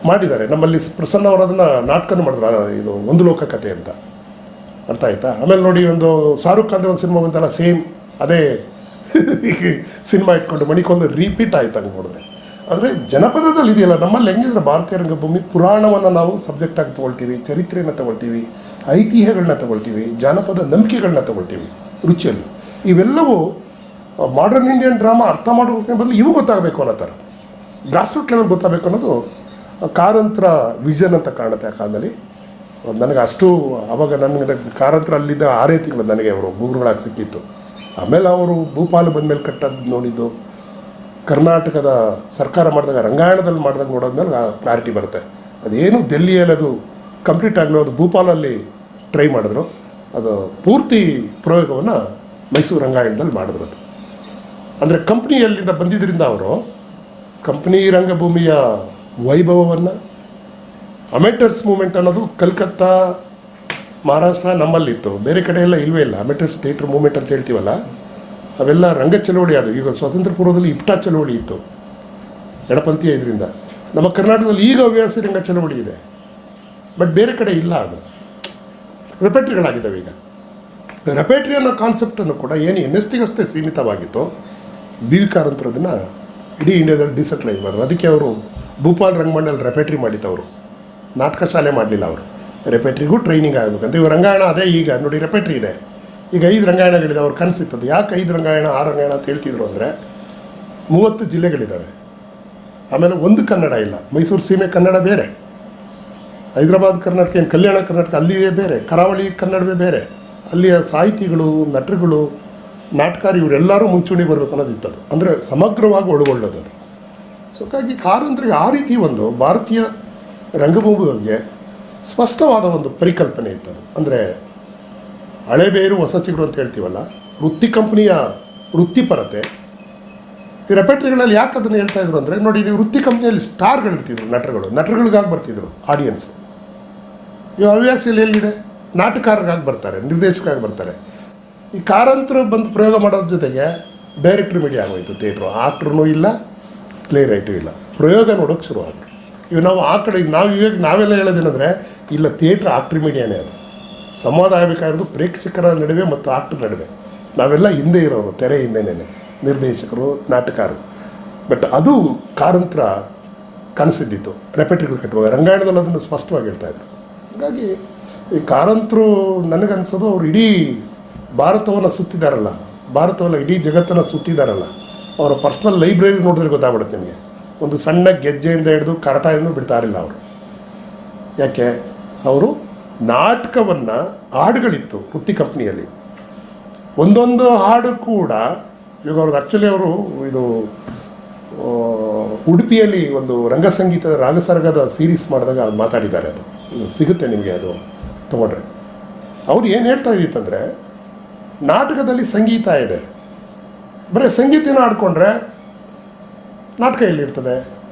ಮಾಡಿದ್ದಾರೆ ನಮ್ಮಲ್ಲಿ, ಪ್ರಸನ್ನ ಅವರು ಅದನ್ನು ನಾಟಕನೂ ಮಾಡಿದ್ರು, ಇದು ಒಂದು ಲೋಕ ಕಥೆ ಅಂತ. ಅರ್ಥ ಆಯ್ತಾ? ಆಮೇಲೆ ನೋಡಿ, ಒಂದು ಶಾರುಖ್ ಖಾನ್ದು ಒಂದು ಸಿನಿಮಾ ಬಂತಲ್ಲ, ಸೇಮ್ ಅದೇ ಸಿನಿಮಾ ಇಟ್ಕೊಂಡು ಮಣಿಕೋಲು ರಿಪೀಟ್ ಆಯ್ತು ಹಂಗೆ ನೋಡಿದ್ರೆ. ಆದರೆ ಜನಪದದಲ್ಲಿ ಇದೆಯಲ್ಲ, ನಮ್ಮಲ್ಲಿ ಹೆಂಗಿದ್ರೆ ಭಾರತೀಯ ರಂಗಭೂಮಿ ಪುರಾಣವನ್ನು ನಾವು ಸಬ್ಜೆಕ್ಟಾಗಿ ತೊಗೊಳ್ತೀವಿ, ಚರಿತ್ರೆಯನ್ನು ತೊಗೊಳ್ತೀವಿ, ಐತಿಹ್ಯಗಳನ್ನ ತೊಗೊಳ್ತೀವಿ, ಜಾನಪದ ನಂಬಿಕೆಗಳನ್ನ ತೊಗೊಳ್ತೀವಿ ರುಚಿಯಲ್ಲಿ. ಇವೆಲ್ಲವೂ ಮಾಡರ್ನ್ ಇಂಡಿಯನ್ ಡ್ರಾಮಾ ಅರ್ಥ ಮಾಡೋದಕ್ಕೆ ಬದಲು ಇವು ಗೊತ್ತಾಗಬೇಕು ಅನ್ನೋ ಥರ ಗ್ರಾಸ್ ರೂಟ್ ಲೆವೆಲ್ ಗೊತ್ತಾಗಬೇಕು ಅನ್ನೋದು ಕಾರಂತರ ವಿಷನ್ ಅಂತ ಕಾಣುತ್ತೆ ಆ ಕಾಲದಲ್ಲಿ. ನನಗೆ ಅಷ್ಟು ಆವಾಗ ನನಗೆ ಕಾರಂತರ ಅಲ್ಲಿದ್ದ 6 ತಿಂಗಳು ನನಗೆ ಅವರು ಗುರುಗಳಾಗಿ ಸಿಕ್ಕಿತ್ತು. ಆಮೇಲೆ ಅವರು ಭೂಪಾಲ ಬಂದಮೇಲೆ ಕಟ್ಟೋದು ನೋಡಿದ್ದು, ಕರ್ನಾಟಕದ ಸರ್ಕಾರ ಮಾಡಿದಾಗ ರಂಗಾಯಣದಲ್ಲಿ ಮಾಡಿದಾಗ ನೋಡೋದ್ಮೇಲೆ ಕ್ಲಾರಿಟಿ ಬರುತ್ತೆ. ಅದೇನು ದಿಲ್ಲಿಯಲ್ಲಿ ಅದು ಕಂಪ್ಲೀಟ್ ಆಗಲಿ, ಅದು ಭೂಪಾಲಲ್ಲಿ ಟ್ರೈ ಮಾಡಿದ್ರು, ಅದು ಪೂರ್ತಿ ಪ್ರಯೋಗವನ್ನು ಮೈಸೂರು ರಂಗಾಯಣದಲ್ಲಿ ಮಾಡಿದ್ರು. ಅದು ಅಂದರೆ ಕಂಪ್ನಿಯಲ್ಲಿಂದ ಬಂದಿದ್ದರಿಂದ ಅವರು ಕಂಪ್ನಿ ರಂಗಭೂಮಿಯ ವೈಭವವನ್ನು, ಅಮೆಟರ್ಸ್ ಮೂಮೆಂಟ್ ಅನ್ನೋದು ಕಲ್ಕತ್ತಾ, ಮಹಾರಾಷ್ಟ್ರ ನಮ್ಮಲ್ಲಿತ್ತು, ಬೇರೆ ಕಡೆ ಎಲ್ಲ ಇಲ್ವೇ ಇಲ್ಲ. ಅಮೆಟರ್ಸ್ ಥಿಯೇಟ್ರ್ ಮೂಮೆಂಟ್ ಅಂತ ಹೇಳ್ತೀವಲ್ಲ, ಅವೆಲ್ಲ ರಂಗ ಚಳವಳಿ. ಅದು ಈಗ ಸ್ವಾತಂತ್ರ್ಯ ಪೂರ್ವದಲ್ಲಿ ಇಪ್ಟಾ ಚಳವಳಿ ಇತ್ತು, ಎಡಪಂಥೀಯ ಇದರಿಂದ. ನಮ್ಮ ಕರ್ನಾಟಕದಲ್ಲಿ ಈಗ ಹವ್ಯಾಸಿ ರಂಗ ಚಳವಳಿ ಇದೆ, ಬಟ್ ಬೇರೆ ಕಡೆ ಇಲ್ಲ. ಅದು ರೆಪೆಟ್ರಿಗಳಾಗಿದ್ದಾವೆ ಈಗ. ರೆಪೆಟ್ರಿ ಅನ್ನೋ ಕಾನ್ಸೆಪ್ಟನ್ನು ಕೂಡ ಏನು ಎನ್ ಎಸ್ ಟಿಗಷ್ಟೇ ಸೀಮಿತವಾಗಿತ್ತು, ಬಿ ವಿ ಕಾರಂತರು ಅದನ್ನು ಇಡೀ ಇಂಡಿಯಾದಲ್ಲಿ ಡಿಸೆಂಟ್ರಲೈಸ್ ಮಾಡಿದ್ರು. ಅದಕ್ಕೆ ಅವರು ಭೂಪಾಲ್ ರಂಗಮಂಡಲ್ ರೆಪೆಟ್ರಿ ಮಾಡಿದ್ದವರು, ನಾಟಕ ಶಾಲೆ ಮಾಡಲಿಲ್ಲ ಅವರು. ರೆಪೆಟ್ರಿಗೂ ಟ್ರೈನಿಂಗ್ ಆಗಬೇಕಂತ ಇವರು ರಂಗಾಯಣ ಅದೇ ಈಗ ನೋಡಿ ರೆಪೆಟ್ರಿ ಇದೆ. ಈಗ 5 ರಂಗಾಯಣಗಳಿದೆ. ಅವ್ರು ಕನಸಿತ್ತದು ಯಾಕೆ 5 ರಂಗಾಯಣ 6 ರಂಗಾಯಣ ಅಂತ ಹೇಳ್ತಿದ್ರು ಅಂದರೆ 30 ಜಿಲ್ಲೆಗಳಿದ್ದಾವೆ. ಆಮೇಲೆ ಒಂದು ಕನ್ನಡ ಇಲ್ಲ. ಮೈಸೂರು ಸೀಮೆ ಕನ್ನಡ ಬೇರೆ, ಹೈದರಾಬಾದ್ ಕರ್ನಾಟಕ ಏನು ಕಲ್ಯಾಣ ಕರ್ನಾಟಕ ಅಲ್ಲಿಯೇ ಬೇರೆ, ಕರಾವಳಿ ಕನ್ನಡವೇ ಬೇರೆ. ಅಲ್ಲಿಯ ಸಾಹಿತಿಗಳು, ನಟರುಗಳು, ನಾಟಕಾರಿ ಇವರೆಲ್ಲರೂ ಮುಂಚೂಣಿ ಬರಬೇಕು ಅನ್ನೋದಿತ್ತದು. ಅಂದರೆ ಸಮಗ್ರವಾಗಿ ಒಳಗೊಳ್ಳೋದು ಅದು. ಸೊ ಹಾಗಾಗಿ ಕಾರಂತರಿಗೆ ಆ ರೀತಿ ಒಂದು ಭಾರತೀಯ ರಂಗಭೂಮಿ ಬಗ್ಗೆ ಸ್ಪಷ್ಟವಾದ ಒಂದು ಪರಿಕಲ್ಪನೆ ಇತ್ತದು. ಅಂದರೆ ಹಳೆ ಬೇರು ಹೊಸ ಚಿಗುರು ಅಂತ ಹೇಳ್ತೀವಲ್ಲ, ವೃತ್ತಿ ಕಂಪ್ನಿಯ ವೃತ್ತಿಪರತೆ. ಈ ರೆಪೆಟ್ರಿಗಳಲ್ಲಿ ಯಾಕೆ ಅದನ್ನು ಹೇಳ್ತಾ ಇದ್ರು ಅಂದರೆ ನೋಡಿ, ನೀವು ವೃತ್ತಿ ಕಂಪ್ನಿಯಲ್ಲಿ ಸ್ಟಾರ್ಗಳು ಇರ್ತಿದ್ರು, ನಟರುಗಳಿಗಾಗಿ ಬರ್ತಿದ್ರು ಆಡಿಯನ್ಸ್. ಈ ಹವ್ಯಾಸಿಯಲ್ಲಿ ಎಲ್ಲಿದೆ? ನಾಟಕಕಾರರಿಗಾಗಿ ಬರ್ತಾರೆ, ನಿರ್ದೇಶಕರಾಗಿ ಬರ್ತಾರೆ. ಈ ಕಾರಂತರು ಬಂದು ಪ್ರಯೋಗ ಮಾಡೋದ್ರ ಜೊತೆಗೆ ಡೈರೆಕ್ಟ್ರ್ ಮೀಡಿಯಾ ಆಗೋಯ್ತು. ಥಿಯೇಟ್ರು ಆಕ್ಟ್ರೂ ಇಲ್ಲ, ಪ್ಲೇ ರೈಟು ಇಲ್ಲ, ಪ್ರಯೋಗ ನೋಡೋಕ್ಕೆ ಶುರು ಆದರು. ಇವು ನಾವು ಆ ಕಡೆ ನಾವೆಲ್ಲ ಹೇಳೋದೇನೆಂದರೆ ಇಲ್ಲ, ಥಿಯೇಟ್ರ್ ಆಕ್ಟ್ರ್ ಮೀಡಿಯಾನೇ. ಅದು ಸಂವಾದ ಆಗಬೇಕಾಗಿರೋದು ಪ್ರೇಕ್ಷಕರ ನಡುವೆ ಮತ್ತು ಆಕ್ಟ್ರ್ ನಡುವೆ. ನಾವೆಲ್ಲ ಹಿಂದೆ ಇರೋರು, ತೆರೆ ಹಿಂದೆನೇ ನಿರ್ದೇಶಕರು, ನಾಟಕರು. ಬಟ್ ಅದು ಕಾರಂತರ ಕನಸಿದ್ದಿತ್ತು ರೆಪೆಟ್ರಿಗಳು ಕಟ್ಟುವಾಗ. ರಂಗಾಯಣದಲ್ಲಿ ಅದನ್ನು ಸ್ಪಷ್ಟವಾಗಿ ಹೇಳ್ತಾಯಿದ್ರು. ಹಾಗಾಗಿ ಈ ಕಾರಂತರು ನನಗನ್ಸೋದು ಅವ್ರು ಇಡೀ ಭಾರತವನ್ನು ಸುತ್ತಿದಾರಲ್ಲ, ಭಾರತವಲ್ಲ ಇಡೀ ಜಗತ್ತನ್ನು ಸುತ್ತಿದಾರಲ್ಲ. ಅವರ ಪರ್ಸ್ನಲ್ ಲೈಬ್ರರಿ ನೋಡಿದ್ರೆ ಗೊತ್ತಾಗ್ಬಿಡುತ್ತೆ ನಿಮಗೆ. ಒಂದು ಸಣ್ಣ ಗೆಜ್ಜೆಯಿಂದ ಹಿಡಿದು ಕರಟಾಯನ್ನು ಬಿಡ್ತಾ ಇರಲಿಲ್ಲ ಅವರು. ಯಾಕೆ? ಅವರು ನಾಟಕವನ್ನು, ಹಾಡುಗಳಿತ್ತು ವೃತ್ತಿ ಕಂಪ್ನಿಯಲ್ಲಿ. ಒಂದೊಂದು ಹಾಡು ಕೂಡ ಇವಾಗ ಅವ್ರದ್ದು ಆ್ಯಕ್ಚುಲಿ ಅವರು ಇದು ಉಡುಪಿಯಲ್ಲಿ ಒಂದು ರಂಗಸಂಗೀತದ ರಾಗಸರ್ಗದ ಸೀರೀಸ್ ಮಾಡಿದಾಗ ಅದು ಮಾತಾಡಿದ್ದಾರೆ. ಅದು ಸಿಗುತ್ತೆ ನಿಮಗೆ, ಅದು ತೊಗೊಂಡ್ರೆ. ಅವ್ರು ಏನು ಹೇಳ್ತಾ ಇದ್ದಿತ್ತಂದರೆ, ನಾಟಕದಲ್ಲಿ ಸಂಗೀತ ಇದೆ, ಬರೀ ಸಂಗೀತನ ಆಡ್ಕೊಂಡ್ರೆ ನಾಟಕ ಎಲ್ಲಿರ್ತದೆ,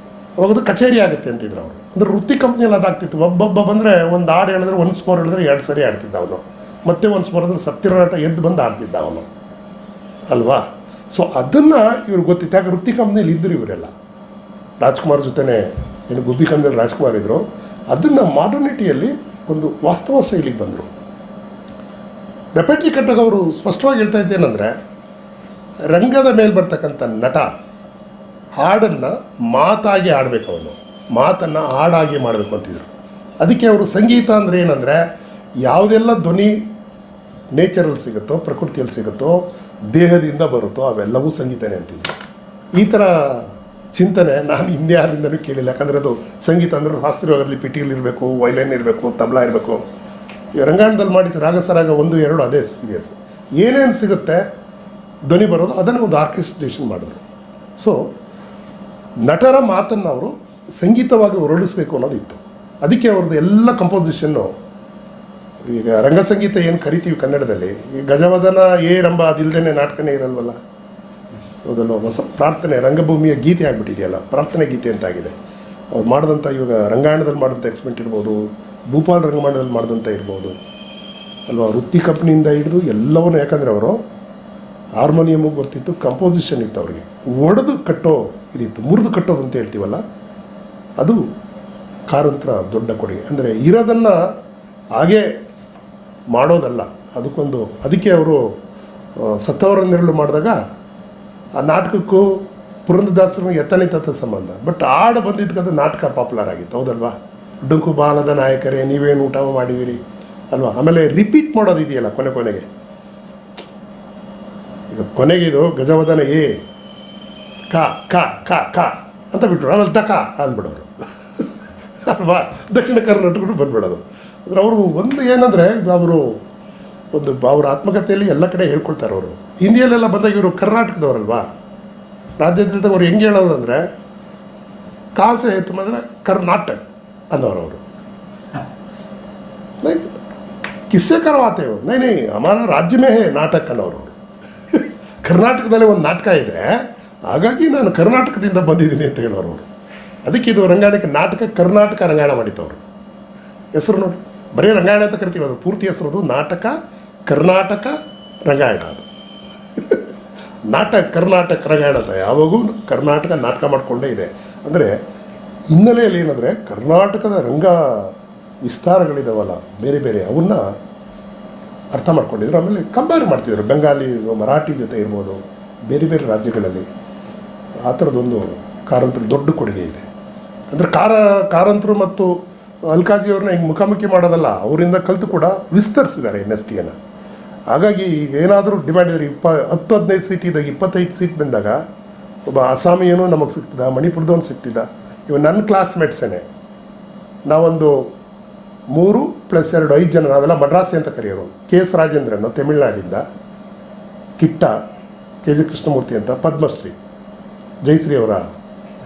ಅವಾಗದು ಕಚೇರಿ ಆಗುತ್ತೆ ಅಂತಿದ್ರು ಅವರು. ಅಂದರೆ ವೃತ್ತಿ ಕಂಪ್ನಿಯಲ್ಲಿ ಅದಾಗ್ತಿತ್ತು. ಒಬ್ಬೊಬ್ಬ ಬಂದರೆ ಒಂದು ಹಾಡು ಹೇಳಿದ್ರೆ ಒನ್ಸ್ ಮೋರ್ ಹೇಳಿದ್ರೆ 2 ಸರಿ ಆಡ್ತಿದ್ದ ಅವನು, ಮತ್ತೆ ಒನ್ಸ್ ಮೋರ್ ಅಂದರೆ ಸತ್ಯನಾಟ ಎದ್ದು ಬಂದು ಆಡ್ತಿದ್ದ ಅವನು ಅಲ್ವಾ. ಸೊ ಅದನ್ನು ಇವ್ರಿಗೆ ಗೊತ್ತಿತ್ತು. ಯಾಕೆ ವೃತ್ತಿ ಕಂಪ್ನಿಯಲ್ಲಿ ಇದ್ದರು ಇವರೆಲ್ಲ. ರಾಜ್ಕುಮಾರ್ ಜೊತೆನೇ ಏನು ಗುಬ್ಬಿ ಕಂಪ್ನಿಯಲ್ಲಿ ರಾಜ್ಕುಮಾರ್ ಇದ್ದರು. ಅದನ್ನು ಮಾಡರ್ನಿಟಿಯಲ್ಲಿ ಒಂದು ವಾಸ್ತವ ಶೈಲಿಗೆ ಬಂದರು. ರೆಪೆಟ್ರಿ ಕಟ್ಟಾಗ ಅವರು ಸ್ಪಷ್ಟವಾಗಿ ಹೇಳ್ತಾ ಇದ್ದೇನೆಂದರೆ, ರಂಗದ ಮೇಲೆ ಬರ್ತಕ್ಕಂಥ ನಟ ಹಾಡನ್ನು ಮಾತಾಗಿ ಆಡಬೇಕು, ಅವನು ಮಾತನ್ನು ಹಾಡಾಗಿ ಮಾಡಬೇಕು ಅಂತಿದ್ರು. ಅದಕ್ಕೆ ಅವರು ಸಂಗೀತ ಅಂದರೆ ಏನಂದರೆ, ಯಾವುದೆಲ್ಲ ಧ್ವನಿ ನೇಚರಲ್ಲಿ ಸಿಗುತ್ತೋ, ಪ್ರಕೃತಿಯಲ್ಲಿ ಸಿಗುತ್ತೋ, ದೇಹದಿಂದ ಬರುತ್ತೋ ಅವೆಲ್ಲವೂ ಸಂಗೀತನೇ ಅಂತಿದ್ರು. ಈ ಥರ ಚಿಂತನೆ ನಾನು ಇನ್ಯಾರಿಂದನೂ ಕೇಳಿಲ್ಲ. ಯಾಕಂದರೆ ಅದು ಸಂಗೀತ ಅಂದರೆ ಶಾಸ್ತ್ರೀಯವಾಗಲಿ ಪಿಟೀಲಿರಬೇಕು, ವೈಲಿನ್ ಇರಬೇಕು, ತಬಲಾ ಇರಬೇಕು. ಈ ರಂಗಾಯಣದಲ್ಲಿ ಮಾಡಿದ್ದು ರಾಗಸರಾಗ 1, 2 ಅದೇ ಸೀರಿಯಸ್. ಏನೇನು ಸಿಗುತ್ತೆ ಧ್ವನಿ ಬರೋದು ಅದನ್ನು ಒಂದು ಆರ್ಕೆಸ್ಟ್ರೇಷನ್ ಮಾಡಿದ್ರು. ಸೊ ನಟರ ಮಾತನ್ನು ಅವರು ಸಂಗೀತವಾಗಿ ಹೊರಡಿಸ್ಬೇಕು ಅನ್ನೋದಿತ್ತು. ಅದಕ್ಕೆ ಅವ್ರದ್ದು ಎಲ್ಲ ಕಂಪೋಸಿಷನ್ನು, ಈಗ ರಂಗಸಂಗೀತ ಏನು ಕರಿತೀವಿ ಕನ್ನಡದಲ್ಲಿ, ಈ ಗಜವದನ ರಂಭ ಅದಿಲ್ಲದೇ ನಾಟಕನೇ ಇರಲ್ವಲ್ಲ. ಹೌದಲ್ಲ, ಹೊಸ ಪ್ರಾರ್ಥನೆ ರಂಗಭೂಮಿಯ ಗೀತೆ ಆಗಿಬಿಟ್ಟಿದೆಯಲ್ಲ, ಪ್ರಾರ್ಥನೆ ಗೀತೆ ಅಂತಾಗಿದೆ. ಅವ್ರು ಮಾಡಿದಂಥ ಇವಾಗ ರಂಗಾಯಣದಲ್ಲಿ ಮಾಡಿದಂಥ ಎಕ್ಸ್ಪೆಂಟ್ ಇರ್ಬೋದು, ಭೂಪಾಲ್ ರಂಗಮಂಡಲದಲ್ಲಿ ಮಾಡಿದಂಥ ಇರ್ಬೋದು ಅಲ್ವಾ, ವೃತ್ತಿ ಕಂಪ್ನಿಯಿಂದ ಹಿಡಿದು ಎಲ್ಲವನ್ನೂ. ಯಾಕಂದರೆ ಅವರು ಹಾರ್ಮೋನಿಯಮು ಗೊತ್ತಿತ್ತು, ಕಂಪೋಸಿಷನ್ ಇತ್ತು ಅವರಿಗೆ, ಒಡೆದು ಕಟ್ಟೋ ಇದಿತ್ತು, ಮುರಿದು ಕಟ್ಟೋದು ಅಂತ ಹೇಳ್ತೀವಲ್ಲ, ಅದು ಕಾರಂತರ ದೊಡ್ಡ ಕೊಡುಗೆ. ಅಂದರೆ ಇರೋದನ್ನು ಹಾಗೇ ಮಾಡೋದಲ್ಲ, ಅದಕ್ಕೆ ಅವರು ಸತ್ತವರ ನೆರಳು ಮಾಡಿದಾಗ ಆ ನಾಟಕಕ್ಕೂ ಪುರಂದರದಾಸರು ಎತ್ತಣಿತ ಸಂಬಂಧ. ಬಟ್ ಹಾಡು ಬಂದಿದ್ದಕ್ಕಂತ ನಾಟಕ ಪಾಪ್ಯುಲರ್ ಆಗಿತ್ತು, ಹೌದಲ್ವಾ. ಡುಂಕು ಬಾಲದ ನಾಯಕರೇ ನೀವೇನು ಊಟ ಮಾಡಿವಿರಿ ಅಲ್ವಾ. ಆಮೇಲೆ ರಿಪೀಟ್ ಮಾಡೋದಿದೆಯಲ್ಲ ಕೊನೆಗೆ, ಈಗ ಕೊನೆಗೆ ಇದು ಗಜವದನ ಕಾ ಕಾ ಕಾ ಕಾ ಅಂತ ಬಿಟ್ರು, ಆಮೇಲೆ ತಕ ಅಂದ್ಬಿಡೋರು ಅಲ್ವಾ. ದಕ್ಷಿಣ ಕರ್ನಾಟಕರು ಬಂದ್ಬಿಡೋದು. ಅಂದರೆ ಅವರು ಒಂದು ಏನಂದರೆ, ಅವರು ಅವ್ರ ಆತ್ಮಕಥೆಯಲ್ಲಿ ಎಲ್ಲ ಕಡೆ ಹೇಳ್ಕೊಳ್ತಾರೆ. ಅವರು ಹಿಂದಿಯಲ್ಲೆಲ್ಲ ಬಂದಾಗ ಇವರು ಕರ್ನಾಟಕದವರಲ್ವಾ, ರಾಜ್ಯದಲ್ಲಿ ಅವ್ರು ಹೆಂಗೆ ಹೇಳೋದು ಅಂದರೆ, ಕಾಸೆ ಹೆತ್ತು ಅಂದರೆ ಕರ್ನಾಟಕ ಅನ್ನೋರವರು. ಕಿಸ್ಸೆ ಕರವಾತೆ ನೈ ಹಮಾರಾ ರಾಜ್ಯ ಮೇ ಹೇ ನಾಟಕ ಅನ್ನೋರು. ಕರ್ನಾಟಕದಲ್ಲಿ ಒಂದು ನಾಟಕ ಇದೆ, ಹಾಗಾಗಿ ನಾನು ಕರ್ನಾಟಕದಿಂದ ಬಂದಿದ್ದೀನಿ ಅಂತ ಹೇಳೋರು ಅವರು. ಅದಕ್ಕೆ ಇದು ರಂಗಾಯಣಕ್ಕೆ ನಾಟಕ ಕರ್ನಾಟಕ ರಂಗಾಯಣ ಮಾಡಿತ್ತವರು. ಹೆಸರು ನೋಡಿ, ಬರೀ ರಂಗಾಯಣ ಅಂತ ಕರಿತೀವಿ, ಅದು ಪೂರ್ತಿ ಹೆಸರದು ನಾಟಕ ಕರ್ನಾಟಕ ರಂಗಾಯಣ. ಅದು ನಾಟಕ ಕರ್ನಾಟಕ ರಂಗಾಯಣ ಅಂತ ಯಾವಾಗೂ ಕರ್ನಾಟಕ ನಾಟಕ ಮಾಡಿಕೊಂಡೇ ಇದೆ. ಅಂದರೆ ಹಿನ್ನೆಲೆಯಲ್ಲಿ ಏನಂದರೆ ಕರ್ನಾಟಕದ ರಂಗ ವಿಸ್ತಾರಗಳಿದಾವಲ್ಲ ಬೇರೆ ಬೇರೆ ಅವನ್ನ ಅರ್ಥ ಮಾಡ್ಕೊಂಡಿದ್ರು. ಆಮೇಲೆ ಕಂಪೇರ್ ಮಾಡ್ತಿದ್ರು ಬೆಂಗಾಲಿ ಮರಾಠಿ ಜೊತೆ ಇರ್ಬೋದು, ಬೇರೆ ಬೇರೆ ರಾಜ್ಯಗಳಲ್ಲಿ ಆ ಥರದೊಂದು ಕಾರಂತರ ದೊಡ್ಡ ಕೊಡುಗೆ ಇದೆ. ಅಂದರೆ ಕಾರಂತರು ಮತ್ತು ಅಲ್ಕಾಜಿಯವ್ರನ್ನ ಹಿಂಗೆ ಮುಖಾಮುಖಿ ಮಾಡೋದಲ್ಲ, ಅವರಿಂದ ಕಲಿತು ಕೂಡ ವಿಸ್ತರಿಸಿದ್ದಾರೆ NSTಯನ್ನು. ಹಾಗಾಗಿ ಈಗ ಏನಾದರೂ ಡಿಮ್ಯಾಂಡ್ ಇದ್ದರೆ 10-15 ಸೀಟ್ ಇದ್ದಾಗ 25 ಸೀಟ್ ಬಂದಾಗ ಒಬ್ಬ ಅಸ್ಸಾಮಿಯೂ ನಮಗೆ ಸಿಗ್ತಿದ್ದ, ಮಣಿಪುರದವನು ಸಿಗ್ತಿದ್ದ. ಇವ ನನ್ನ ಕ್ಲಾಸ್ಮೇಟ್ಸೇನೆ ನಾವೊಂದು 3+2 5 ಜನ, ನಾವೆಲ್ಲ ಮಡ್ರಾಸಿ ಅಂತ ಕರೆಯೋರು. KS ರಾಜೇಂದ್ರನ್ ತಮಿಳ್ನಾಡಿಂದ, ಕಿಟ್ಟ, KG ಕೃಷ್ಣಮೂರ್ತಿ ಅಂತ ಪದ್ಮಶ್ರೀ ಜಯಶ್ರೀ ಅವರ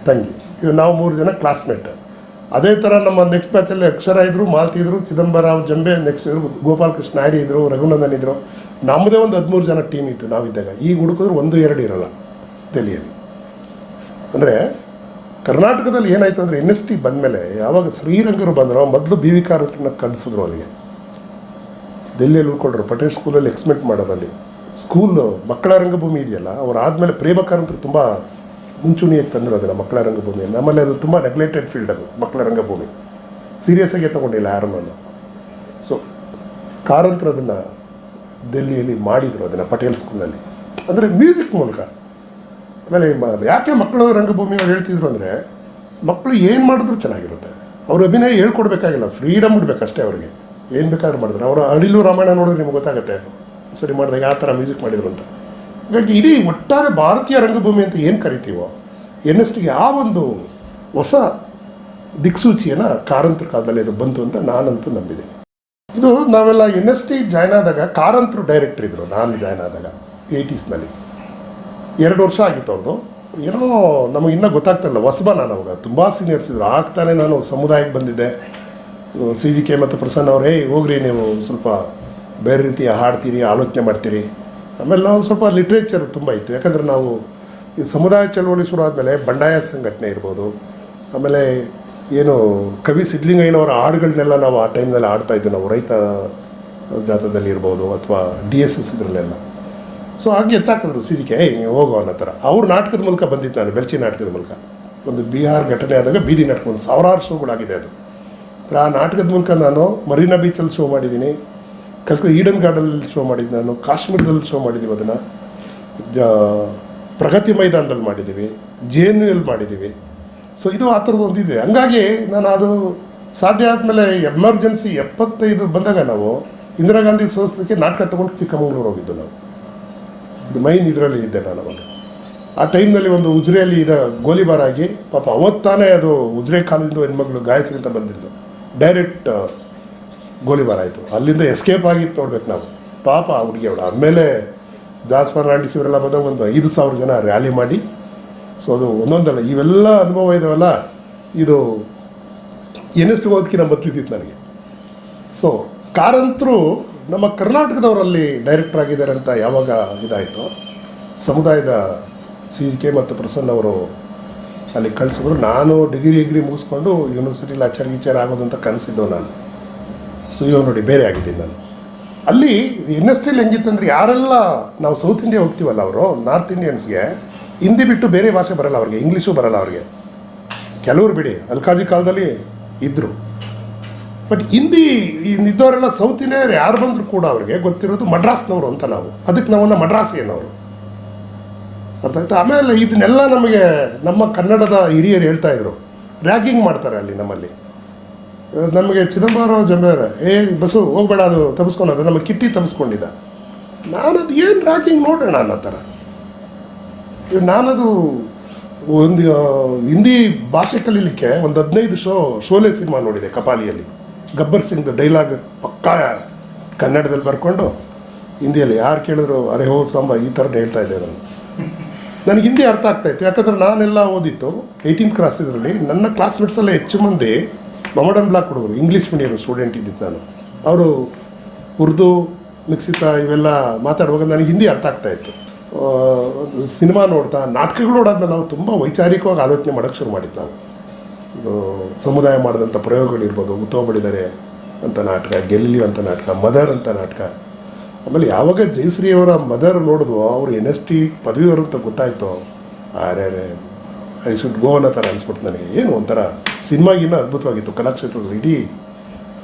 ತಂಗಿ, ಇವು ನಾವು 3 ಜನ ಕ್ಲಾಸ್ಮೇಟ್. ಅದೇ ಥರ ನಮ್ಮ ನೆಕ್ಸ್ಟ್ ಬ್ಯಾಚಲ್ಲಿ ಅಕ್ಷರ ಇದ್ದರು, ಮಾಲ್ತಿ ಇದ್ದರು, ಚಿದಂಬರಾವ್ ಜಂಬೆ, ನೆಕ್ಸ್ಟ್ ಇದ್ರು ಗೋಪಾಲಕೃಷ್ಣ ನಾಯ್ಡು ಇದ್ದರು, ರಘುನಂದನ್ ಇದ್ದರು. ನಮ್ಮದೇ ಒಂದು 13 ಜನ ಟೀಮ್ ಇತ್ತು ನಾವಿದ್ದಾಗ. ಈಗ ಹುಡುಕಿದ್ರು 1-2 ಇರಲ್ಲ ದೆಹಲಿಯಲ್ಲಿ. ಅಂದರೆ ಕರ್ನಾಟಕದಲ್ಲಿ ಏನಾಯ್ತು ಅಂದರೆ NST ಬಂದಮೇಲೆ ಯಾವಾಗ ಶ್ರೀರಂಗರು ಬಂದರು, ಮೊದಲು BV ಕಾರಂತರನ್ನ ಕಲಿಸಿದ್ರು ಅಲ್ಲಿಗೆ. ದೆಹಲಿಯಲ್ಲಿ ಉಳ್ಕೊಂಡ್ರು, ಪಟೇಲ್ ಸ್ಕೂಲಲ್ಲಿ ಎಕ್ಸ್ಪೆಕ್ಟ್ ಮಾಡೋರಲ್ಲಿ. ಸ್ಕೂಲು ಮಕ್ಕಳ ರಂಗಭೂಮಿ ಇದೆಯಲ್ಲ, ಅವ್ರು ಆದಮೇಲೆ ಪ್ರೇಮ ಕಾರಂತರು ತುಂಬ ಮುಂಚೂಣಿಯಾಗಿ ತಂದರು ಅದನ್ನು ಮಕ್ಕಳ ರಂಗಭೂಮಿಯನ್ನು. ನಮ್ಮಲ್ಲಿ ಅದು ತುಂಬ ನೆಗ್ಲೆಕ್ಟೆಡ್ ಫೀಲ್ಡ್, ಅದು ಮಕ್ಕಳ ರಂಗಭೂಮಿ ಸೀರಿಯಸ್ ಆಗಿ ತೊಗೊಂಡಿಲ್ಲ ಯಾರನ್ನೂ. ಸೊ ಕಾರಂತರು ಅದನ್ನು ದೆಹಲಿಯಲ್ಲಿ ಮಾಡಿದರು, ಅದನ್ನು ಪಟೇಲ್ ಸ್ಕೂಲಲ್ಲಿ, ಅಂದರೆ ಮ್ಯೂಸಿಕ್ ಮೂಲಕ. ಆಮೇಲೆ ಯಾಕೆ ಮಕ್ಕಳು ರಂಗಭೂಮಿ ಅವ್ರು ಹೇಳ್ತಿದ್ರು ಅಂದರೆ, ಮಕ್ಕಳು ಏನು ಮಾಡಿದ್ರು ಚೆನ್ನಾಗಿರುತ್ತೆ. ಅವ್ರ ಅಭಿನಯ ಹೇಳ್ಕೊಡ್ಬೇಕಾಗಿಲ್ಲ, ಫ್ರೀಡಮ್ ಇಡಬೇಕಷ್ಟೇ ಅವ್ರಿಗೆ, ಏನು ಬೇಕಾದ್ರೂ ಮಾಡಿದ್ರು. ಅವರ ಅಡಿಲು ರಾಮಾಯಣ ನೋಡಿದ್ರೆ ನಿಮ್ಗೆ ಗೊತ್ತಾಗುತ್ತೆ ಸರಿ ಮಾಡಿದಾಗ ಯಾವ ಥರ ಮ್ಯೂಸಿಕ್ ಮಾಡಿದ್ರು ಅಂತ. ಹಾಗಾಗಿ ಇಡೀ ಒಟ್ಟಾರೆ ಭಾರತೀಯ ರಂಗಭೂಮಿ ಅಂತ ಏನು ಕರಿತೀವೋ NSTಗೆ ಆ ಒಂದು ಹೊಸ ದಿಕ್ಸೂಚಿಯನ್ನು ಕಾರಂತರ ಕಾಲದಲ್ಲಿ ಅದು ಬಂತು ಅಂತ ನಾನಂತೂ ನಂಬಿದೆ. ಇದು ನಾವೆಲ್ಲ NST ಜಾಯ್ನ್ ಆದಾಗ ಕಾರಂತರು ಡೈರೆಕ್ಟರ್ ಇದ್ದರು. ನಾನು ಜಾಯ್ನ್ ಆದಾಗ 80ಸ್ನಲ್ಲಿ 2 ವರ್ಷ ಆಗಿತ್ತು ಅವ್ರದ್ದು. ಏನೋ ನಮಗೆ ಇನ್ನೂ ಗೊತ್ತಾಗ್ತಾಯಿಲ್ಲ, ಹೊಸಬ ನಾನು ಅವಾಗ. ತುಂಬ ಸೀನಿಯರ್ಸ್ ಇದ್ದರು. ಆಗ್ತಾನೆ ನಾನು ಸಮುದಾಯಕ್ಕೆ ಬಂದಿದ್ದೆ. CGK ಮತ್ತು ಪ್ರಸನ್ನ ಅವ್ರು, ಹೋಗ್ರಿ ನೀವು ಸ್ವಲ್ಪ ಬೇರೆ ರೀತಿಯ ಹಾಡ್ತೀರಿ, ಆಲೋಚನೆ ಮಾಡ್ತೀರಿ. ಆಮೇಲೆ ನಾವು ಸ್ವಲ್ಪ ಲಿಟ್ರೇಚರ್ ತುಂಬ ಇತ್ತು, ಯಾಕಂದರೆ ನಾವು ಈ ಸಮುದಾಯ ಚಳವಳಿ ಶುರು ಆದಮೇಲೆ ಬಂಡಾಯ ಸಂಘಟನೆ ಇರ್ಬೋದು, ಆಮೇಲೆ ಏನು ಕವಿ ಸಿದ್ಧಲಿಂಗಯ್ಯನವರ ಹಾಡುಗಳನ್ನೆಲ್ಲ ನಾವು ಆ ಟೈಮ್ನಲ್ಲಿ ಆಡ್ತಾಯಿದ್ವಿ ನಾವು, ರೈತ ಜಾಥಾದಲ್ಲಿ ಇರ್ಬೋದು ಅಥವಾ DSS ಇದರಲ್ಲೆಲ್ಲ. ಸೊ ಹಾಗೆ ಎತ್ತಾಕಿದ್ರು CGK, ನೀವು ಹೋಗೋ ಅನ್ನೋ ಥರ. ಅವ್ರ ನಾಟಕದ ಮೂಲಕ ಬಂದಿದ್ದು ನಾನು, ಬೆಲ್ಚಿ ನಾಟಕದ ಮೂಲಕ. ಒಂದು ಬಿಹಾರ್ ಘಟನೆ ಆದಾಗ ಬೀದಿ ನಾಟಕ ಒಂದು 1000 ಶೋಗಳಾಗಿದೆ ಅದು. ಆ ನಾಟಕದ ಮೂಲಕ ನಾನು ಮರೀನಾ ಬೀಚಲ್ಲಿ ಶೋ ಮಾಡಿದ್ದೀನಿ, ಈಡನ್ ಗಾರ್ಡನಲ್ಲಿ ಶೋ ಮಾಡಿದ್ದು, ನಾನು ಕಾಶ್ಮೀರದಲ್ಲಿ ಶೋ ಮಾಡಿದ್ದೀವಿ, ಅದನ್ನು ಪ್ರಗತಿ ಮೈದಾನದಲ್ಲಿ ಮಾಡಿದ್ದೀವಿ, JNUಯಲ್ಲಿ ಮಾಡಿದ್ದೀವಿ. ಸೊ ಇದು ಆ ಥರದ್ದು ಒಂದಿದೆ. ಹಂಗಾಗಿ ನಾನು ಅದು ಸಾಧ್ಯ ಆದಮೇಲೆ ಎಮರ್ಜೆನ್ಸಿ 75 ಬಂದಾಗ ನಾವು ಇಂದಿರಾ ಗಾಂಧಿ ಸೋಲಿಸಲಿಕ್ಕೆ ನಾಟಕ ತೊಗೊಂಡು ಚಿಕ್ಕಮಗಳೂರು ಹೋಗಿದ್ದು ನಾವು. ಇದು ಮೈನ್ ಇದರಲ್ಲಿ ಇದ್ದೆ ನಾನು ಅವಾಗ. ಆ ಟೈಮ್ನಲ್ಲಿ ಒಂದು ಉಜ್ರೆಯಲ್ಲಿ ಗೋಲಿಬಾರ್ ಆಗಿ, ಪಾಪ ಅವತ್ತಾನೇ ಅದು ಉಜ್ರೆ ಕಾಲದಿಂದ ಹೆಣ್ಮಗಳು ಗಾಯತ್ರಿ ಅಂತ ಬಂದಿದ್ದು, ಡೈರೆಕ್ಟ್ ಗೋಲಿಬಾರ್ ಆಯಿತು. ಅಲ್ಲಿಂದ ಎಸ್ಕೇಪ್ ಆಗಿತ್ತು ನೋಡ್ಬೇಕು ನಾವು. ಪಾಪ ಹುಡುಗಿ ಅವಳು. ಆಮೇಲೆ ಜಾಸ್ ಫರ್ನಾಂಡಿಸ್ ಇವರೆಲ್ಲ ಬಂದಾಗ ಒಂದು 5,000 ಜನ ರ್ಯಾಲಿ ಮಾಡಿ. ಸೊ ಅದು ಒಂದೊಂದಲ್ಲ, ಇವೆಲ್ಲ ಅನುಭವ ಇದಾವಲ್ಲ, ಇದು NSTಗೆ ಓದಕ್ಕಿಂತ ಮೊದಲಿದ್ದಿತ್ತು ನನಗೆ. ಸೊ ಕಾರಂತರು ನಮ್ಮ ಕರ್ನಾಟಕದವರಲ್ಲಿ ಡೈರೆಕ್ಟರ್ ಆಗಿದ್ದಾರೆ ಅಂತ ಯಾವಾಗ ಇದಾಯಿತು, ಸಮುದಾಯದ CGK ಮತ್ತು ಪ್ರಸನ್ನ ಅವರು ಅಲ್ಲಿ ಕಳಿಸಿದ್ರು. ನಾನು ಡಿಗ್ರಿ ಮುಗಿಸ್ಕೊಂಡು ಯೂನಿವರ್ಸಿಟಿಲಿ ಆಚಾರ ಆಗೋದಂತ ಕನಸಿದ್ದವು ನಾನು. ಸೊ ಇವಾಗ ನೋಡಿ ಬೇರೆ ಆಗಿದ್ದೀನಿ ನಾನು. ಅಲ್ಲಿ NSTಲಿ ಹೆಂಗಿತ್ತಂದ್ರೆ, ಯಾರೆಲ್ಲ ನಾವು ಸೌತ್ ಇಂಡಿಯಾ ಹೋಗ್ತೀವಲ್ಲ, ಅವರು ನಾರ್ತ್ ಇಂಡಿಯನ್ಸ್ಗೆ ಹಿಂದಿ ಬಿಟ್ಟು ಬೇರೆ ಭಾಷೆ ಬರಲ್ಲ ಅವ್ರಿಗೆ, ಇಂಗ್ಲೀಷು ಬರಲ್ಲ ಅವ್ರಿಗೆ. ಕೆಲವರು ಬಿಡಿ, ಅಲ್ಕಾಜಿ ಕಾಲದಲ್ಲಿ ಇದ್ದರು. ಬಟ್ ಹಿಂದಿ ಇದ್ದವರೆಲ್ಲ ಸೌತ್ ಇಂಡಿಯಾ ಯಾರು ಬಂದರೂ ಕೂಡ ಅವ್ರಿಗೆ ಗೊತ್ತಿರೋದು ಮಡ್ರಾಸ್ನವರು ಅಂತ ನಾವು. ಅದಕ್ಕೆ ನಾವನ್ನ ಮಡ್ರಾಸಿಯನ್ನವರು, ಅರ್ಥ ಆಯ್ತು. ಆಮೇಲೆ ಇದನ್ನೆಲ್ಲ ನಮಗೆ ನಮ್ಮ ಕನ್ನಡದ ಹಿರಿಯರು ಹೇಳ್ತಾಯಿದ್ರು, ರ್ಯಾಗಿಂಗ್ ಮಾಡ್ತಾರೆ ಅಲ್ಲಿ ನಮ್ಮಲ್ಲಿ. ನಮಗೆ ಚಿದಂಬರಾವ್ ಜಂಬೇರ, ಬಸ್ಸು ಹೋಗ್ಬೇಡ, ಅದು ತಪ್ಪಿಸ್ಕೊಳೋದು, ನಮ್ಮ ಕಿಟ್ಟಿ ತಪ್ಪಿಸ್ಕೊಂಡಿದ್ದ. ನಾನದು ಏನು ರ್ಯಾಗಿಂಗ್ ನೋಡೋಣ ಅನ್ನೋ ಥರ. ನಾನದು ಒಂದು ಹಿಂದಿ ಭಾಷೆ ಕಲೀಲಿಕ್ಕೆ ಒಂದು 15 ಶೋಲೆ ಸಿನಿಮಾ ನೋಡಿದೆ ಕಪಾಲಿಯಲ್ಲಿ. ಗಬ್ಬರ್ ಸಿಂಗ್ದು ಡೈಲಾಗ್ ಪಕ್ಕಾ ಕನ್ನಡದಲ್ಲಿ ಬರ್ಕೊಂಡು ಹಿಂದಿಯಲ್ಲಿ ಯಾರು ಕೇಳಿದ್ರು ಅರೆ ಹೋ ಸಾಂಬ ಈ ಥರನೇ ಹೇಳ್ತಾ ಇದ್ದೆ ನಾನು. ನನಗೆ ಹಿಂದಿ ಅರ್ಥ ಆಗ್ತಾಯಿತ್ತು, ಯಾಕಂದರೆ ನಾನೆಲ್ಲ ಓದಿತ್ತು 18th ಕ್ಲಾಸ್. ಇದರಲ್ಲಿ ನನ್ನ ಕ್ಲಾಸ್ಮೇಟ್ಸಲ್ಲೇ ಹೆಚ್ಚು ಮಂದಿ ಮಮಡನ್ ಬ್ಲಾಕ್ ಹುಡುಗರು, ಇಂಗ್ಲೀಷ್ ಮೀಡಿಯಮ್ ಸ್ಟೂಡೆಂಟ್ ಇದ್ದಿತ್ತು ನಾನು. ಅವರು ಉರ್ದು ಮಿಕ್ಸಿತ ಇವೆಲ್ಲ ಮಾತಾಡುವಾಗ ನನಗೆ ಹಿಂದಿ ಅರ್ಥ ಆಗ್ತಾಯಿತ್ತು. ಸಿನಿಮಾ ನೋಡ್ತಾ, ನಾಟಕಗಳು ನೋಡಾದ್ಮೇಲೆ ನಾವು ತುಂಬ ವೈಚಾರಿಕವಾಗಿ ಆಲೋಚನೆ ಮಾಡೋಕ್ಕೆ ಶುರು ಮಾಡಿದ್ದು ನಾವು. ಇದು ಸಮುದಾಯ ಮಾಡಿದಂಥ ಪ್ರಯೋಗಗಳಿರ್ಬೋದು, ಉತ್ತೋಬಡಿದರೆ ಅಂತ ನಾಟಕ, ಗೆಲ್ಲಿ ಅಂತ ನಾಟಕ, ಮದರ್ ಅಂತ ನಾಟಕ. ಆಮೇಲೆ ಯಾವಾಗ ಜಯಶ್ರೀಯವರ ಮದರ್ ನೋಡಿದ್ವೋ, ಅವರು NST ಪದವೀಧರು ಅಂತ ಗೊತ್ತಾಯಿತು, ಅರೆ ಐ ಶುಡ್ ಗೋ ಅನ್ನೋ ಥರ ಅನಿಸ್ಬಿಟ್ಟು ನನಗೆ. ಏನು ಒಂಥರ ಸಿನಿಮಾಗಿನ್ನ ಅದ್ಭುತವಾಗಿತ್ತು. ಕಲಾಕ್ಷೇತ್ರದ ಇಡೀ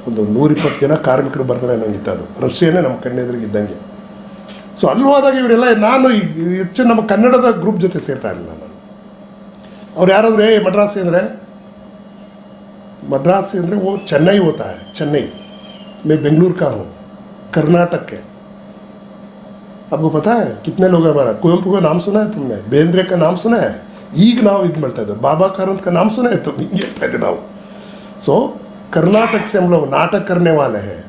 ಒಂದು 120 ಜನ ಕಾರ್ಮಿಕರು ಬರ್ತಾರೆ ನನಗಿತ್ತು. ಅದು ರಷ್ಯಾನೇ ನಮ್ಮ ಕಣ್ಣೆದುರಿಗೆ ಇದ್ದಂಗೆ. ಸೊ ಅಲ್ಲಿ ಹೋದಾಗ ಇವರೆಲ್ಲ ನಾನು ಹೆಚ್ಚು ನಮ್ಮ ಕನ್ನಡದ ಗ್ರೂಪ್ ಜೊತೆ ಸೇರ್ತಾ ಇರಲಿಲ್ಲ ನಾನು. ಅವ್ರು ಯಾರಾದರೆ ಮಡ್ರಾಸಿ ಅಂದರೆ वो चेन्नई होता है, चेन्नई मैं बेंगलुरु का हूँ, कर्नाटक के। आपको पता है कितने लोग हैं हमारा? कुवेंपु का नाम सुना है तुमने? बेंद्रे का नाम सुना है? ಈಗ ನಾವು ಇದು ಮಾಡ್ತಾ ಇದ್ದೋ बाबा कारंत का नाम सुना है? तो ಹಿಂಗೆ ಹೇಳ್ತಾ ಇದ್ದೆ ನಾವು. सो कर्नाटक से हम लोग नाटक करने वाले हैं,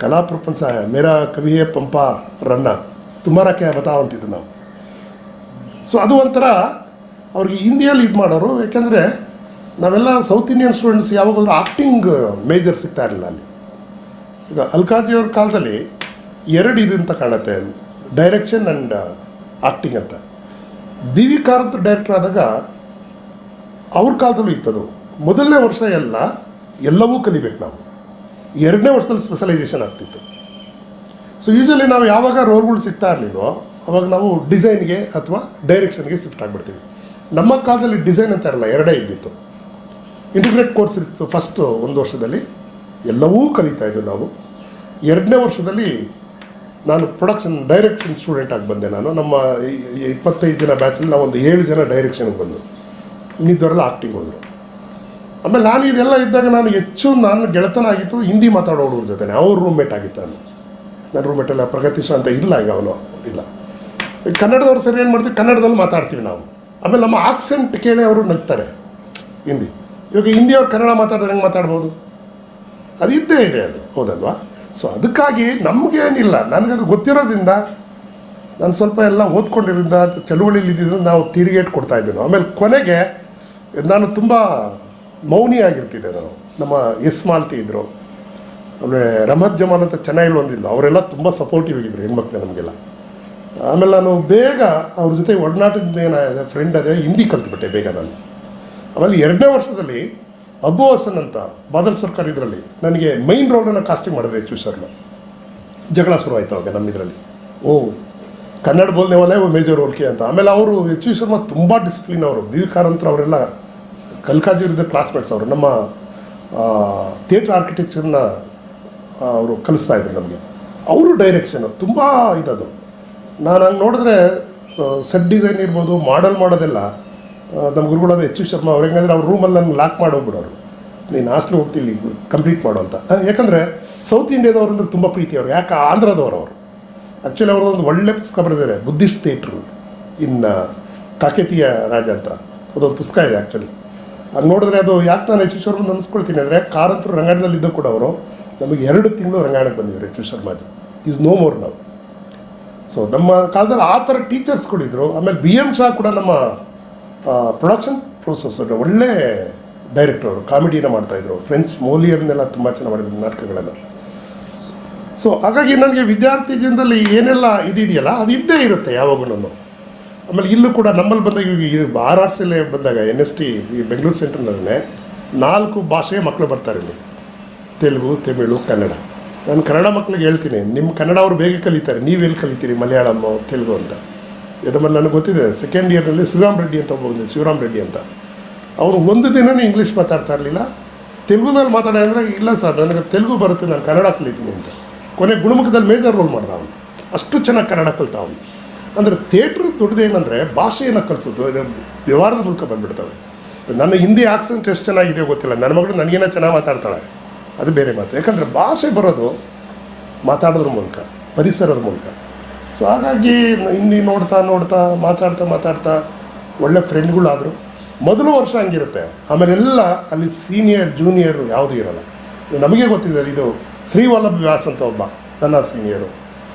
कला प्रपंच है, मेरा कवि है पंपा रन्ना, तुम्हारा क्या बताओ ಅಂತಿದ್ದು ನಾವು. ಸೊ ಅದು ಒಂಥರ ಅವ್ರಿಗೆ ಹಿಂದಿಯಲ್ಲಿ ಇದು ಮಾಡೋರು. ಯಾಕೆಂದರೆ ನಾವೆಲ್ಲ ಸೌತ್ ಇಂಡಿಯನ್ ಸ್ಟೂಡೆಂಟ್ಸ್ ಯಾವಾಗಾದ್ರೂ ಆ್ಯಕ್ಟಿಂಗ್ ಮೇಜರ್ ಸಿಗ್ತಾ ಇರಲಿಲ್ಲ ಅಲ್ಲಿ. ಈಗ ಅಲ್ಕಾಜಿಯವ್ರ ಕಾಲದಲ್ಲಿ 2 ಇದು ಅಂತ ಕಾಣುತ್ತೆ, ಡೈರೆಕ್ಷನ್ ಆ್ಯಂಡ್ ಆ್ಯಕ್ಟಿಂಗ್ ಅಂತ. ಬಿ ವಿ ಕಾರಂತ್ ಡೈರೆಕ್ಟರ್ ಆದಾಗ ಅವ್ರ ಕಾಲದಲ್ಲೂ ಇತ್ತದು. ಮೊದಲನೇ ವರ್ಷ ಎಲ್ಲವೂ ಕಲಿಬೇಕು ನಾವು, 2ನೇ ವರ್ಷದಲ್ಲಿ ಸ್ಪೆಷಲೈಸೇಷನ್ ಆಗ್ತಿತ್ತು. ಸೊ ಯೂಶಲಿ ನಾವು ಯಾವಾಗ ರೋಲ್ಗಳು ಸಿಗ್ತಾ ಇರಲಿಲ್ವೋ ಅವಾಗ ನಾವು ಡಿಸೈನ್ಗೆ ಅಥವಾ ಡೈರೆಕ್ಷನ್ಗೆ ಶಿಫ್ಟ್ ಆಗಿಬಿಡ್ತೀವಿ. ನಮ್ಮ ಕಾಲದಲ್ಲಿ ಡಿಸೈನ್ ಅಂತ ಇರಲ್ಲ, 2 ಇದ್ದಿತ್ತು. ಇಂಟಿಗ್ರೇಟ್ ಕೋರ್ಸ್ ಇರ್ತಿತ್ತು. ಫಸ್ಟು 1 ವರ್ಷದಲ್ಲಿ ಎಲ್ಲವೂ ಕಲಿತಾ ಇದ್ದು ನಾವು. 2ನೇ ವರ್ಷದಲ್ಲಿ ನಾನು ಪ್ರೊಡಕ್ಷನ್ ಡೈರೆಕ್ಷನ್ ಸ್ಟೂಡೆಂಟ್ ಆಗಿ ಬಂದೆ. ನಾನು ನಮ್ಮ 25 ಜನ ಬ್ಯಾಚಲ್ಲಿ ನಾವು ಒಂದು 7 ಜನ ಡೈರೆಕ್ಷನ್ಗೆ ಬಂದು, ಇನ್ನಿದ್ದವರೆಲ್ಲ ಆ್ಯಕ್ಟಿಂಗ್ ಹೋದರು. ಆಮೇಲೆ ನಾನು ಇದೆಲ್ಲ ಇದ್ದಾಗ ನಾನು ಗೆಳೆತನ ಆಗಿತ್ತು ಹಿಂದಿ ಮಾತಾಡೋ ಹುಡುಗ್ರ ಜೊತೆ. ಅವ್ರ ರೂಮ್ಮೇಟ್ ಆಗಿತ್ತು ನನ್ನ ರೂಮ್ಮೇಟೆಲ್ಲ ಪ್ರಗತೀಶ ಅಂತ ಇಲ್ಲ, ಈಗ ಅವನು ಇಲ್ಲ. ಕನ್ನಡದವ್ರು ಸರಿ ಏನು ಮಾಡ್ತೀವಿ, ಕನ್ನಡದಲ್ಲಿ ಮಾತಾಡ್ತೀವಿ ನಾವು. ಆಮೇಲೆ ನಮ್ಮ ಆಕ್ಸೆಂಟ್ ಕೇಳಿ ಅವರು ನಗ್ತಾರೆ ಹಿಂದಿ. ಇವಾಗ ಹಿಂದಿಯವ್ರು ಕನ್ನಡ ಮಾತಾಡಿದ್ರೆ ಹೆಂಗೆ ಮಾತಾಡ್ಬೋದು? ಅದು ಇದ್ದೇ ಇದೆ, ಅದು ಹೌದಲ್ವಾ? ಸೊ ಅದಕ್ಕಾಗಿ ನಮಗೇನಿಲ್ಲ, ನನಗದು ಗೊತ್ತಿರೋದ್ರಿಂದ ನಾನು ಸ್ವಲ್ಪ ಎಲ್ಲ ಓದ್ಕೊಂಡಿರೋದ್ರಿಂದ ಚಳುವಳಿಲಿ ಇದ್ದಿದ್ದು ನಾವು ತಿರುಗೇಟ್ ಕೊಡ್ತಾಯಿದ್ದೆ ನಾವು. ಆಮೇಲೆ ಕೊನೆಗೆ ನಾನು ತುಂಬ ಮೌನಿ ಆಗಿರ್ತಿದ್ದೆ ನಾನು. ನಮ್ಮ ಎಸ್ ಮಾಲ್ತಿ ಇದ್ದರು, ಆಮೇಲೆ ರಮತ್ ಜಮಾನ್ ಅಂತ ಚೆನ್ನಾಗಿ ಒಂದಿಲ್ಲ, ಅವರೆಲ್ಲ ತುಂಬ ಸಪೋರ್ಟಿವ್ ಆಗಿದ್ರು ಹೆಣ್ಮಕ್ಳು ನಮಗೆಲ್ಲ. ಆಮೇಲೆ ನಾನು ಬೇಗ ಅವ್ರ ಜೊತೆ ಒಡನಾಟದಿಂದ ಏನಾಗಿದೆ, ಫ್ರೆಂಡ್ ಅದೇ, ಹಿಂದಿ ಕಲ್ತ್ಬಿಟ್ಟೆ ಬೇಗ ನಾನು. ಆಮೇಲೆ 2ನೇ ವರ್ಷದಲ್ಲಿ ಅಬು ಹಸನ್ ಅಂತ ಬಾದಲ್ ಸರ್ಕಾರ್ ಇದರಲ್ಲಿ ನನಗೆ ಮೈನ್ ರೋಲನ್ನು ಕಾಸ್ಟಿಂಗ್ ಮಾಡಿದ್ರು ಎಚ್ ವಿ ಶರ್ಮ. ಜಗಳ ಶುರುವಾಯಿತು ಅವಾಗ ನಮ್ಮ ಇದರಲ್ಲಿ. ಕನ್ನಡ ಬೋಲ್ನೆ ವಾಲೆ ಮೇಜರ್ ರೋಲ್ಕೆ ಅಂತ. ಆಮೇಲೆ ಅವರು ಎಚ್ ವಿ ಶರ್ಮ ತುಂಬ ಡಿಸಿಪ್ಲಿನ್ ಅವರು. ಬಿ ವಿ ಕಾರಂತ್ರ ಅವರೆಲ್ಲ ಕಲ್ಕಾಜಿ ಇದ್ದ ಕ್ಲಾಸ್ಮೇಟ್ಸ್ ಅವರು. ನಮ್ಮ ಥಿಯೇಟ್ರ್ ಆರ್ಕಿಟೆಕ್ಚರ್ನ ಅವರು ಕಲಿಸ್ತಾಯಿದ್ರು ನಮಗೆ. ಅವರು ಡೈರೆಕ್ಷನು ತುಂಬ ಇದದು. ನಾನು ಹಂಗೆ ನೋಡಿದ್ರೆ ಸೆಟ್ ಡಿಸೈನ್ ಇರ್ಬೋದು, ಮಾಡಲ್ ಮಾಡೋದೆಲ್ಲ ನಮ್ಮ ಗುರುಗಳಾದ ಎಚ್ ವಿ ಶರ್ಮಾ ಅವ್ರು ಹೆಂಗಂದ್ರೆ ಅವ್ರ ರೂಮಲ್ಲಿ ನನಗೆ ಲಾಕ್ ಮಾಡೋಗ್ಬಿಡೋರು, ನೀನು ಹಾಸ್ಟ್ಲ್ ಹೋಗ್ತಿಲ್ಲಿ ಕಂಪ್ಲೀಟ್ ಮಾಡು ಅಂತ. ಯಾಕಂದರೆ ಸೌತ್ ಇಂಡಿಯಾದವ್ರು ಅಂದರೆ ತುಂಬ ಪ್ರೀತಿ ಅವರು. ಯಾಕೆ ಆಂಧ್ರದವ್ರು ಅವರು. ಆ್ಯಕ್ಚುಲಿ ಅವರು ಒಂದು ಒಳ್ಳೆ ಪುಸ್ತಕ ಬರೆದಿದ್ದಾರೆ, ಬುದ್ಧಿಸ್ಟ್ ಥಿಯೇಟ್ರು ಇನ್ನು ಕಾಕೇತಿಯ ರಾಜ ಅಂತ. ಅದೊಂದು ಪುಸ್ತಕ ಇದೆ ಆ್ಯಕ್ಚುಲಿ. ಅದು ನೋಡಿದ್ರೆ ಅದು ಯಾಕೆ ನಾನು ಎಚ್ ವಿ ಶರ್ಮಾ ಅನ್ಸ್ಕೊಳ್ತೀನಿ ಅಂದರೆ, ಕಾರಂತರು ರಂಗಾಯಣದಲ್ಲಿದ್ದ ಕೂಡ ಅವರು ನಮಗೆ 2 ತಿಂಗಳು ರಂಗಾಯಣಕ್ಕೆ ಬಂದಿದ್ದಾರೆ H V Sharmaji. Is no more ನಾವು. ಸೊ ನಮ್ಮ ಕಾಲದಲ್ಲಿ ಆ ಥರ ಟೀಚರ್ಸ್ಗಳಿದ್ರು. ಆಮೇಲೆ ಬಿ ಎಮ್ ಶಾ ಕೂಡ ನಮ್ಮ ಪ್ರೊಡಕ್ಷನ್ ಪ್ರೋಸೆಸ್ ಒಳ್ಳೆ ಡೈರೆಕ್ಟರ್ ಅವರು. ಕಾಮಿಡಿನ ಮಾಡ್ತಾಯಿದ್ರು. ಫ್ರೆಂಚ್ ಮೋಲಿಯರ್ನೆಲ್ಲ ತುಂಬ ಚೆನ್ನಾಗಿ ಮಾಡಿದ್ರು ನಾಟಕಗಳನ್ನು. ಸೊ ಹಾಗಾಗಿ ನನಗೆ ವಿದ್ಯಾರ್ಥಿ ಜೀವನದಲ್ಲಿ ಏನೆಲ್ಲ ಇದೆಯಲ್ಲ ಅದು ಇದ್ದೇ ಇರುತ್ತೆ ಯಾವಾಗೂ. ಆಮೇಲೆ ಇಲ್ಲೂ ಕೂಡ ನಮ್ಮಲ್ಲಿ ಬಂದಾಗ ಈಗ RRC ಬಂದಾಗ NST ಈ ಬೆಂಗಳೂರು ಸೆಂಟ್ರ್ನಲ್ಲೇ 4 ಭಾಷೆಯ ಮಕ್ಕಳು ಬರ್ತಾರೆ ಇಲ್ಲಿ, ತೆಲುಗು, ತಮಿಳು, ಕನ್ನಡ. ನಾನು ಕನ್ನಡ ಮಕ್ಕಳಿಗೆ ಹೇಳ್ತೀನಿ, ನಿಮ್ಮ ಕನ್ನಡ ಅವರು ಬೇಗ ಕಲಿತಾರೆ, ನೀವೆಲ್ಲಿ ಕಲಿತೀರಿ ಮಲಯಾಳಮ್ಮು, ತೆಲುಗು ಅಂತ. ನಮ್ಮಲ್ಲಿ ನನಗೆ ಗೊತ್ತಿದೆ, ಸೆಕೆಂಡ್ ಇಯರ್ನಲ್ಲಿ ಶಿವರಾಮ್ ರೆಡ್ಡಿ ಅಂತ ಬಂದಿದೆ, ಶಿವರಾಮ್ ರೆಡ್ಡಿ ಅಂತ. ಅವನು ಒಂದು ದಿನವೂ ಇಂಗ್ಲೀಷ್ ಮಾತಾಡ್ತಾ ಇರಲಿಲ್ಲ. ತೆಲುಗುದಲ್ಲಿ ಮಾತಾಡೋ ಅಂದರೆ, ಇಲ್ಲ ಸರ್ ನನಗೆ ತೆಲುಗು ಬರುತ್ತೆ, ನಾನು ಕನ್ನಡ ಕಲಿತೀನಿ ಅಂತ. ಕೊನೆ ಗುಣಮುಖದಲ್ಲಿ ಮೇಜರ್ ರೋಲ್ ಮಾಡ್ದ ಅವನು. ಅಷ್ಟು ಚೆನ್ನಾಗಿ ಕನ್ನಡ ಕಲಿತ ಅವನು. ಅಂದರೆ ಥಿಯೇಟ್ರ್ ದೊಡ್ಡದೇನೆಂದರೆ ಭಾಷೆಯನ್ನು ಕಲಿಸೋದು, ವ್ಯವಹಾರದ ಮೂಲಕ ಬಂದುಬಿಡ್ತವೆ. ನನ್ನ ಹಿಂದಿ ಆಕ್ಸೆಂಟ್ ಎಷ್ಟು ಚೆನ್ನಾಗಿದೆಯೋ ಗೊತ್ತಿಲ್ಲ, ನನ್ನ ಮಗಳು ನನಗೇನೋ ಚೆನ್ನಾಗಿ ಮಾತಾಡ್ತಾಳೆ, ಅದು ಬೇರೆ ಮಾತು. ಯಾಕಂದರೆ ಭಾಷೆ ಬರೋದು ಮಾತಾಡೋದ್ರ ಮೂಲಕ, ಪರಿಸರದ ಮೂಲಕ. ಸೊ ಹಾಗಾಗಿ ಹಿಂದಿ ನೋಡ್ತಾ ಮಾತಾಡ್ತಾ ಒಳ್ಳೆ ಫ್ರೆಂಡ್ಗಳಾದರು. ಮೊದಲು ವರ್ಷ ಹಂಗಿರುತ್ತೆ. ಆಮೇಲೆ ಎಲ್ಲ ಅಲ್ಲಿ ಸೀನಿಯರ್ ಜೂನಿಯರು ಯಾವುದೂ ಇರೋಲ್ಲ. ನಮಗೆ ಗೊತ್ತಿದೆ, ಇದು ಶ್ರೀವಲ್ಲಭ ವ್ಯಾಸ್ ಅಂತ ಒಬ್ಬ ನನ್ನ ಸೀನಿಯರು,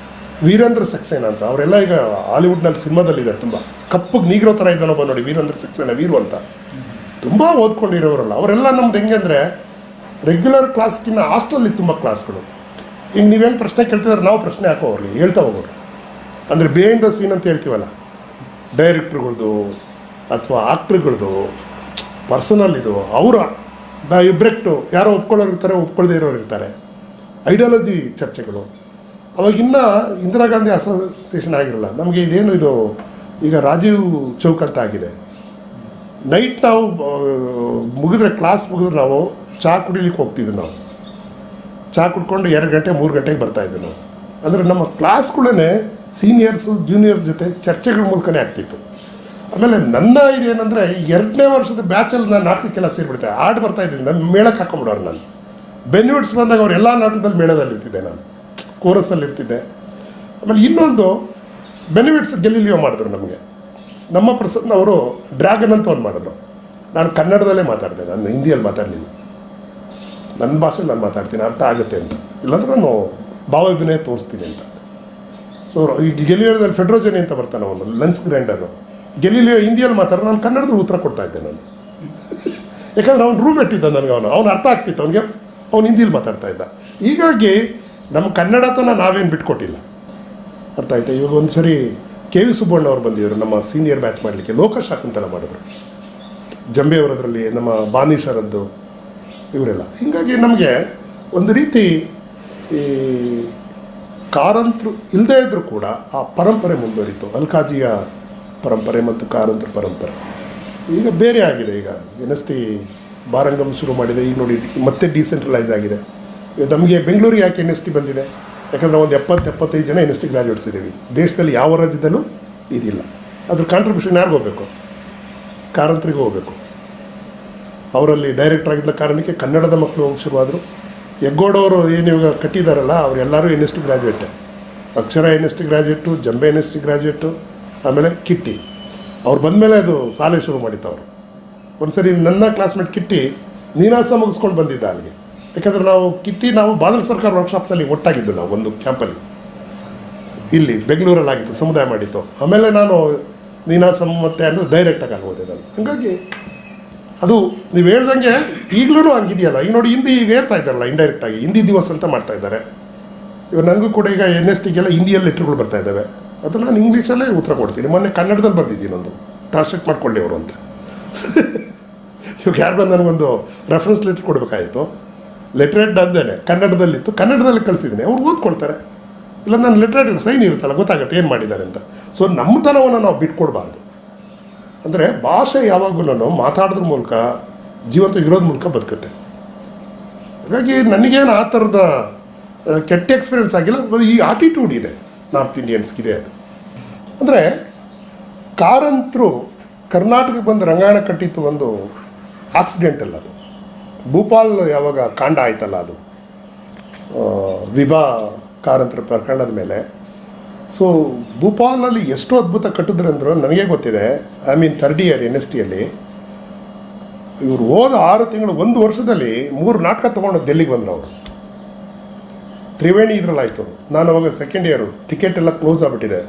ವೀರೇಂದ್ರ ಸಕ್ಸೇನಾ ಅಂತ. ಅವರೆಲ್ಲ ಈಗ ಹಾಲಿವುಡ್ನಲ್ಲಿ ಸಿನಿಮಾದಲ್ಲಿದ್ದಾರೆ. ತುಂಬ ಕಪ್ಪಗೆ ನೀಗ್ರೋ ಥರ ಇದ್ದಾನೊಬ್ಬ ನೋಡಿ, ವೀರೇಂದ್ರ ಸಕ್ಸೇನಾ, ವೀರು ಅಂತ. ತುಂಬ ಓದ್ಕೊಂಡಿರೋರಲ್ಲ ಅವರೆಲ್ಲ. ನಮ್ದು ಹೆಂಗೆ ಅಂದರೆ ರೆಗ್ಯುಲರ್ ಕ್ಲಾಸ್ಗಿನ್ನ ಹಾಸ್ಟೆಲಲ್ಲಿ ತುಂಬ ಕ್ಲಾಸ್ಗಳು. ಈಗ ನೀವೇನು ಪ್ರಶ್ನೆ ಕೇಳ್ತಿದ್ರೆ ನಾವು ಪ್ರಶ್ನೆ ಹಾಕೋ ಅವ್ರಿಗೆ ಹೇಳ್ತಾ ಹೋಗೋರು. ಅಂದರೆ ಬಿಹೈಂಡ್ ದ ಸೀನ್ ಅಂತ ಹೇಳ್ತೀವಲ್ಲ, ಡೈರೆಕ್ಟ್ರುಗಳ್ದು ಅಥವಾ ಆಕ್ಟ್ರುಗಳ್ದು ಪರ್ಸನಲ್ ಇದು, ಅವರ ಇಬ್ರೆಕ್ಟು ಯಾರೋ ಒಪ್ಕೊಳ್ಳೋರು ಇರ್ತಾರೆ, ಒಪ್ಕೊಳ್ಳದೇ ಇರೋರು ಇರ್ತಾರೆ. ಐಡಿಯಾಲಜಿ ಚರ್ಚೆಗಳು. ಅವಾಗಿನ್ನ ಇಂದಿರಾ ಗಾಂಧಿ ಅಸೋಸಿಯೇಷನ್ ಆಗಿರಲ್ಲ. ನಮಗೆ ಇದೇನು ಇದು ಈಗ ರಾಜೀವ್ ಚೌಕ್ ಅಂತ ಆಗಿದೆ. ನೈಟ್ ನಾವು ಮುಗಿದ್ರೆ ಕ್ಲಾಸ್ ಮುಗಿದ್ರೆ ನಾವು ಚಹಾ ಕುಡಿಲಿಕ್ಕೆ ಹೋಗ್ತಿದ್ವಿ ನಾವು. ಚಹಾ ಕುಡ್ಕೊಂಡು 2 ಗಂಟೆ 3 ಗಂಟೆಗೆ ಬರ್ತಾಯಿದ್ವಿ ನಾವು. ಅಂದರೆ ನಮ್ಮ ಕ್ಲಾಸ್ಗಳೇ ಸೀನಿಯರ್ಸು ಜೂನಿಯರ್ಸ್ ಜೊತೆ ಚರ್ಚೆಗಳ ಮೂಲಕನೇ ಆಗ್ತಿತ್ತು. ಆಮೇಲೆ ನನ್ನ ಇದೇನೆಂದರೆ 2ನೇ ವರ್ಷದ ಬ್ಯಾಚಲ್ಲಿ ನಾನು ನಾಟಕಕ್ಕೆಲ್ಲ ಸೇರಿಬಿಡ್ತೆ. ಹಾಡು ಬರ್ತಾಯಿದ್ದೀನಿ, ನಾನು ಮೇಳಕ್ಕೆ ಹಾಕೊಂಬಿಡೋರು. ನಾನು ಬೆನಿಫಿಟ್ಸ್ ಬಂದಾಗ ಅವ್ರು ಎಲ್ಲ ನಾಟಕದಲ್ಲಿ ಮೇಳದಲ್ಲಿ ಇರ್ತಿದ್ದೆ, ನಾನು ಕೋರಸಲ್ಲಿ ಇರ್ತಿದ್ದೆ. ಆಮೇಲೆ ಇನ್ನೊಂದು ಬೆನಿಫಿಟ್ಸ್ ಗೆಲಿಲಿಯೋ ಮಾಡಿದ್ರು ನಮಗೆ. ನಮ್ಮ ಪ್ರಸನ್ನ ಅವರು ಡ್ರ್ಯಾಗನ್ ಅಂತ ಒಂದು ಮಾಡಿದ್ರು. ನಾನು ಕನ್ನಡದಲ್ಲೇ ಮಾತಾಡಿದೆ, ನಾನು ಹಿಂದಿಯಲ್ಲಿ ಮಾತಾಡಲಿಲ್ಲ. ನನ್ನ ಭಾಷೆಲಿ ನಾನು ಮಾತಾಡ್ತೀನಿ, ಅರ್ಥ ಆಗುತ್ತೆ ಅಂತ. ಇಲ್ಲಾಂದ್ರೆ ನಾನು ಭಾವಾಭಿನಯ ತೋರಿಸ್ತೀನಿ ಅಂತ. ಸೊ ಈಗ ಗೆಲಿಲಿಯೋದಲ್ಲಿ ಫೆಡ್ರೋಜನಿ ಅಂತ ಬರ್ತಾನೆ ಅವನು, ಲೆನ್ಸ್ ಗ್ರೈಂಡರು. ಗೆಲಿಲಿಯೋ ಹಿಂದಿಯಲ್ಲಿ ಮಾತಾಡೋ, ನಾನು ಕನ್ನಡದಲ್ಲಿ ಉತ್ತರ ಕೊಡ್ತಾ ಇದ್ದೆ ನಾನು. ಯಾಕಂದರೆ ಅವ್ನು ರೂಮ್ ಇಟ್ಟಿದ್ದ ನನಗೆ, ಅವನು ಅರ್ಥ ಆಗ್ತಿತ್ತು ಅವನಿಗೆ, ಅವ್ನು ಹಿಂದಿಯಲ್ಲಿ ಮಾತಾಡ್ತಾ ಇದ್ದ. ಹೀಗಾಗಿ ನಮ್ಮ ಕನ್ನಡತನ ನಾವೇನು ಬಿಟ್ಕೊಟ್ಟಿಲ್ಲ, ಅರ್ಥ ಆಯ್ತಾ. ಇವಾಗ ಒಂದು ಸರಿ KV ಸುಬ್ಬಣ್ಣ ಅವ್ರು ಬಂದಿದ್ದರು ನಮ್ಮ ಸೀನಿಯರ್ ಬ್ಯಾಚ್ ಮಾಡಲಿಕ್ಕೆ, ಲೋಕಶಾಕುಂತಲ ಮಾಡಿದ್ರು. ಜಂಬೆಯವರದ್ರಲ್ಲಿ ನಮ್ಮ ಬಾನೀಶರದ್ದು ಇವರೆಲ್ಲ. ಹೀಗಾಗಿ ನಮಗೆ ಒಂದು ರೀತಿ ಈ ಕಾರಂತರು ಇಲ್ಲದೇ ಇದ್ದರೂ ಕೂಡ ಆ ಪರಂಪರೆ ಮುಂದುವರಿತು. ಅಲ್ಕಾಜಿಯ ಪರಂಪರೆ ಮತ್ತು ಕಾರಂತರ ಪರಂಪರೆ ಈಗ ಬೇರೆ ಆಗಿದೆ. ಈಗ NST ಬಾರಂಗಮ್ ಶುರು ಮಾಡಿದೆ, ಈಗ ನೋಡಿ ಮತ್ತೆ ಡಿಸೆಂಟ್ರಲೈಸ್ ಆಗಿದೆ. ನಮಗೆ ಬೆಂಗಳೂರಿಗೆ ಯಾಕೆ NST ಬಂದಿದೆ? ಯಾಕಂದರೆ ಒಂದು 70-75 ಜನ NST ಗ್ರ್ಯಾಜುಯೇಟ್ಸ್ ಇದ್ದೀವಿ. ದೇಶದಲ್ಲಿ ಯಾವ ರಾಜ್ಯದಲ್ಲೂ ಇದಿಲ್ಲ. ಅದ್ರ ಕಾಂಟ್ರಿಬ್ಯೂಷನ್ ಯಾರಿಗೂ ಹೋಗಬೇಕು? ಕಾರಂತರಿಗೂ ಹೋಗಬೇಕು. ಅವರಲ್ಲಿ ಡೈರೆಕ್ಟರ್ ಆಗಿದ್ದ ಕಾರಣಕ್ಕೆ ಕನ್ನಡದ ಮಕ್ಕಳು ಹೋಗಿ ಶುರುವಾದರು. ಹೆಗ್ಗೋಡವರು ಏನು ಇವಾಗ ಕಟ್ಟಿದಾರಲ್ಲ, ಅವರೆಲ್ಲರೂ NST ಗ್ರ್ಯಾಜುಯೇಟೆ. ಅಕ್ಷರ NST ಗ್ರ್ಯಾಜುಯೇಟು, ಜಂಬೆ NST ಗ್ರ್ಯಾಜುಯೇಟು, ಆಮೇಲೆ ಕಿಟ್ಟಿ ಅವ್ರು ಬಂದಮೇಲೆ ಅದು ಶಾಲೆ ಶುರು ಮಾಡಿತ್ತು ಅವರು. ಒಂದು ಸರಿ ನನ್ನ ಕ್ಲಾಸ್ಮೇಟ್ ಕಿಟ್ಟಿ ನೀನಾಸ ಮುಗಿಸ್ಕೊಂಡು ಬಂದಿದ್ದ ಅಲ್ಲಿಗೆ. ಯಾಕಂದರೆ ನಾವು ಬಾದಲ್ ಸರ್ಕಾರ ವರ್ಕ್ಶಾಪ್ನಲ್ಲಿ ಒಟ್ಟಾಗಿದ್ದು, ನಾವು ಒಂದು ಕ್ಯಾಂಪಲ್ಲಿ ಇಲ್ಲಿ ಬೆಂಗಳೂರಲ್ಲಿ ಆಗಿತ್ತು, ಸಮುದಾಯ ಮಾಡಿತ್ತು. ಆಮೇಲೆ ನಾನು ನೀನಾಸಂ ಮತ್ತೆ ಅನ್ನೋದು ಡೈರೆಕ್ಟಾಗಿ ಆಗೋದೆ ನಾನು. ಹಾಗಾಗಿ ಅದು ನೀವು ಹೇಳ್ದಂಗೆ ಈಗಲೂ ಹಂಗಿದೆಯಲ್ಲ. ಈಗ ನೋಡಿ ಹಿಂದಿ ಈಗ ಹೇಳ್ತಾ ಇದ್ದಾರಲ್ಲ ಇಂಡೈರೆಕ್ಟಾಗಿ, ಹಿಂದಿ ದಿವಸ ಅಂತ ಮಾಡ್ತಾ ಇದ್ದಾರೆ. ಇವಾಗ ನನಗೂ ಕೂಡ ಈಗ NSTಗೆಲ್ಲ ಹಿಂದಿಯಲ್ಲಿ ಲೆಟ್ರ್ಗಳು ಬರ್ತಾ ಇದ್ದಾವೆ. ಅದು ನಾನು ಇಂಗ್ಲೀಷಲ್ಲೇ ಉತ್ತರ ಕೊಡ್ತೀನಿ. ಮೊನ್ನೆ ಕನ್ನಡದಲ್ಲಿ ಬರ್ದಿದ್ದೀನಿ, ಒಂದು ಟ್ರಾನ್ಸ್ಲೇಟ್ ಮಾಡ್ಕೊಳ್ಳಿ ಅವರು ಅಂತ. ಇವಾಗ ಯಾರು ಬಂದು ನನಗೊಂದು ರೆಫರೆನ್ಸ್ ಲೆಟ್ರ್ ಕೊಡಬೇಕಾಯಿತು, ಲೆಟ್ರೇಟ್ ಅಂದೇನೆ ಕನ್ನಡದಲ್ಲಿತ್ತು, ಕನ್ನಡದಲ್ಲಿ ಕಳಿಸಿದ್ದೀನಿ, ಅವ್ರು ಓದ್ಕೊಳ್ತಾರೆ. ಇಲ್ಲ ನಾನು ಲೆಟ್ರೇಟ್ ಸೈನ್ ಇರುತ್ತಲ್ಲ, ಗೊತ್ತಾಗುತ್ತೆ ಏನು ಮಾಡಿದ್ದಾರೆ ಅಂತ. ಸೊ ನಮ್ಮತನವನ್ನು ನಾವು ಬಿಟ್ಕೊಡ್ಬಾರ್ದು. ಅಂದರೆ ಭಾಷೆ ಯಾವಾಗಲೂ ಮಾತಾಡೋದ್ರ ಮೂಲಕ, ಜೀವಂತ ಇರೋದ್ರ ಮೂಲಕ ಬದುಕುತ್ತೆ. ಹಾಗಾಗಿ ನನಗೇನು ಆ ಥರದ ಕೆಟ್ಟ ಎಕ್ಸ್ಪೀರಿಯೆನ್ಸ್ ಆಗಿಲ್ಲ. ಈ ಆಟಿಟ್ಯೂಡ್ ಇದೆ ನಾರ್ತ್ ಇಂಡಿಯನ್ಸ್ಗಿದೆ. ಅದು ಅಂದರೆ ಕಾರಂತರು ಕರ್ನಾಟಕಕ್ಕೆ ಬಂದು ರಂಗಾಯಣ ಕಟ್ಟಿತ್ತು ಒಂದು ಆಕ್ಸಿಡೆಂಟಲ್. ಅದು ಭೂಪಾಲ್ ಯಾವಾಗ ಕಾಂಡ ಆಯ್ತಲ್ಲ, ಅದು ವಿಭಾ ಕಾರಂತರ ಪ್ರಕರಣದ ಮೇಲೆ. ಸೊ ಭೂಪಾಲಲ್ಲಿ ಎಷ್ಟು ಅದ್ಭುತ ಕಟ್ಟಿದ್ರು ಅಂದರು ನನಗೆ ಗೊತ್ತಿದೆ. ಐ ಮೀನ್ 3rd ಇಯರ್ NSTಯಲ್ಲಿ ಇವರು ಹೋದ 6 ತಿಂಗಳು 1 ವರ್ಷದಲ್ಲಿ 3 ನಾಟಕ ತೊಗೊಂಡು ಡೆಲ್ಲಿಗೆ ಬಂದರು ಅವರು. ತ್ರಿವೇಣಿ ಇದರಲ್ಲಾಯಿತು. ನಾನು ಅವಾಗ 2nd ಇಯರು, ಟಿಕೆಟ್ ಎಲ್ಲ ಕ್ಲೋಸ್ ಆಗಿಬಿಟ್ಟಿದೆ.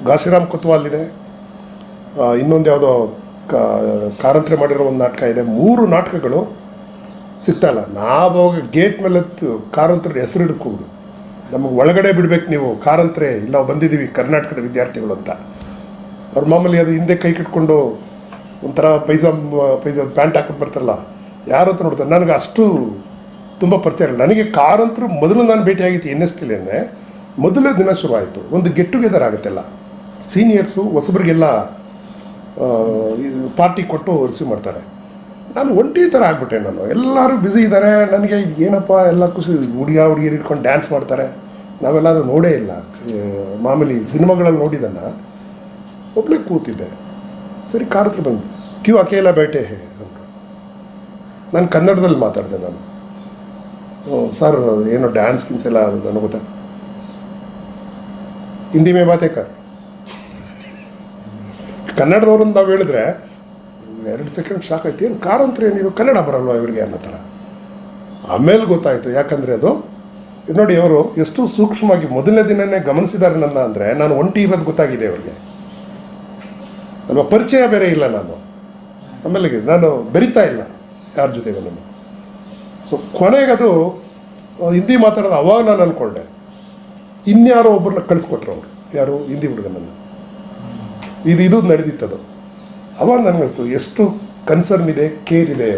ಘಾಶಿರಾಮ್ ಕೊತ್ವಾಲ್ ಇದೆ, ಇನ್ನೊಂದು ಯಾವುದೋ ಕಾರಂತರೆ ಮಾಡಿರೋ ಒಂದು ನಾಟಕ ಇದೆ. 3 ನಾಟಕಗಳು ಸಿಗ್ತಾಯಿಲ್ಲ. ನಾವಾಗ ಗೇಟ್ ಮೇಲೆ ಕಾರಂತರ ಹೆಸರು ಹಿಡ್ಕೋದು, ನಮಗೆ ಒಳಗಡೆ ಬಿಡ್ಬೇಕು ನೀವು ಕಾರಂತರೆ, ಇಲ್ಲಿ ನಾವು ಬಂದಿದ್ದೀವಿ ಕರ್ನಾಟಕದ ವಿದ್ಯಾರ್ಥಿಗಳು ಅಂತ. ಅವ್ರ ಮಾಮೂಲಿ ಅದು ಹಿಂದೆ ಕೈ ಕಟ್ಕೊಂಡು ಒಂಥರ ಪೈಜಾಮ್ ಪ್ಯಾಂಟ್ ಹಾಕೊಂಡು ಬರ್ತಾರಲ್ಲ, ಯಾರು ಅಂತ ನೋಡ್ತಾರೆ. ನನಗೆ ಅಷ್ಟು ತುಂಬ ಪರಿಚಯ ಇಲ್ಲ. ನನಗೆ ಕಾರಂತರು ಮೊದಲು ನಾನು ಭೇಟಿಯಾಗಿತ್ತು NSTಲೇ. ಮೊದಲೇ ದಿನ ಶುರುವಾಯಿತು, ಒಂದು ಗೆಟ್ ಟುಗೆದರ್ ಆಗುತ್ತೆಲ್ಲ, ಸೀನಿಯರ್ಸು ಹೊಸಬ್ರಿಗೆಲ್ಲ ಪಾರ್ಟಿ ಕೊಟ್ಟು ರಿಸೀವ್ ಮಾಡ್ತಾರೆ. ನಾನು ಒಂಟಿ ಥರ ಆಗ್ಬಿಟ್ಟೆ. ನಾನು ಎಲ್ಲರೂ ಬ್ಯುಸಿ ಇದ್ದಾರೆ, ನನಗೆ ಇದು ಏನಪ್ಪ ಎಲ್ಲ ಖುಷಿ. ಹುಡುಗಿಯರು ಇಟ್ಕೊಂಡು ಡ್ಯಾನ್ಸ್ ಮಾಡ್ತಾರೆ, ನಾವೆಲ್ಲ ಅದು ನೋಡೇ ಇಲ್ಲ. ಮಾಮೂಲಿ ಸಿನಿಮಾಗಳಲ್ಲಿ ನೋಡಿದ್ದನ್ನು ಒಬ್ಬಳೇ ಕೂತಿದ್ದೆ. ಸರಿ ಕಾರತ್ರ ಬಂದು ಕ್ಯೂ ಅಕೇಲ ಬೇಟೆ ಹೇ ಅಂದರು. ನಾನು ಕನ್ನಡದಲ್ಲಿ ಮಾತಾಡಿದೆ. ನಾನು ಸರ್ ಏನೋ ಡ್ಯಾನ್ಸ್ ಗಿನ್ಸ್ ಎಲ್ಲ ಅದು ನನಗೆ ಗೊತ್ತಾ, ಹಿಂದಿ ಮೇ ಬಾತೆ ಕರ್. ಕನ್ನಡದವ್ರನ್ನ ನಾವು ಹೇಳಿದ್ರೆ 2 ಸೆಕೆಂಡ್ ಶಾಕ್ ಆಯ್ತು. ಏನು ಕಾರಂತರ ಏನಿದು ಕನ್ನಡ ಬರಲ್ವ ಇವರಿಗೆ ಅನ್ನೋ ಥರ. ಆಮೇಲೆ ಗೊತ್ತಾಯಿತು, ಯಾಕಂದರೆ ಅದು ನೋಡಿ ಅವರು ಎಷ್ಟು ಸೂಕ್ಷ್ಮವಾಗಿ ಮೊದಲನೇ ದಿನವೇ ಗಮನಿಸಿದ್ದಾರೆ ನನ್ನ. ಅಂದರೆ ನಾನು ಒಂಟಿ ಇರೋದು ಗೊತ್ತಾಗಿದೆ ಅವರಿಗೆ, ನಮ್ಮ ಪರಿಚಯ ಬೇರೆ ಇಲ್ಲ. ನಾನು ಆಮೇಲೆ ನಾನು ಬೆರಿತಾ ಇಲ್ಲ ಯಾರ ಜೊತೆಗೂ ನಾನು. ಸೊ ಕೊನೆಗೆ ಅದು ಹಿಂದಿ ಮಾತಾಡೋದು ಅವಾಗ ನಾನು ಅಂದ್ಕೊಂಡೆ, ಇನ್ಯಾರೋ ಒಬ್ಬರನ್ನ ಕಳಿಸ್ಕೊಟ್ರು ಅವರು, ಯಾರು ಹಿಂದಿ ಹುಡುಗನನ್ನು. ಇದು ನಡೆದಿತ್ತದು. ಅವಾಗ ನನಗನ್ನಿಸ್ತು ಎಷ್ಟು ಕನ್ಸರ್ನ್ ಇದೆ, ಕೇರ್ ಇದೆ.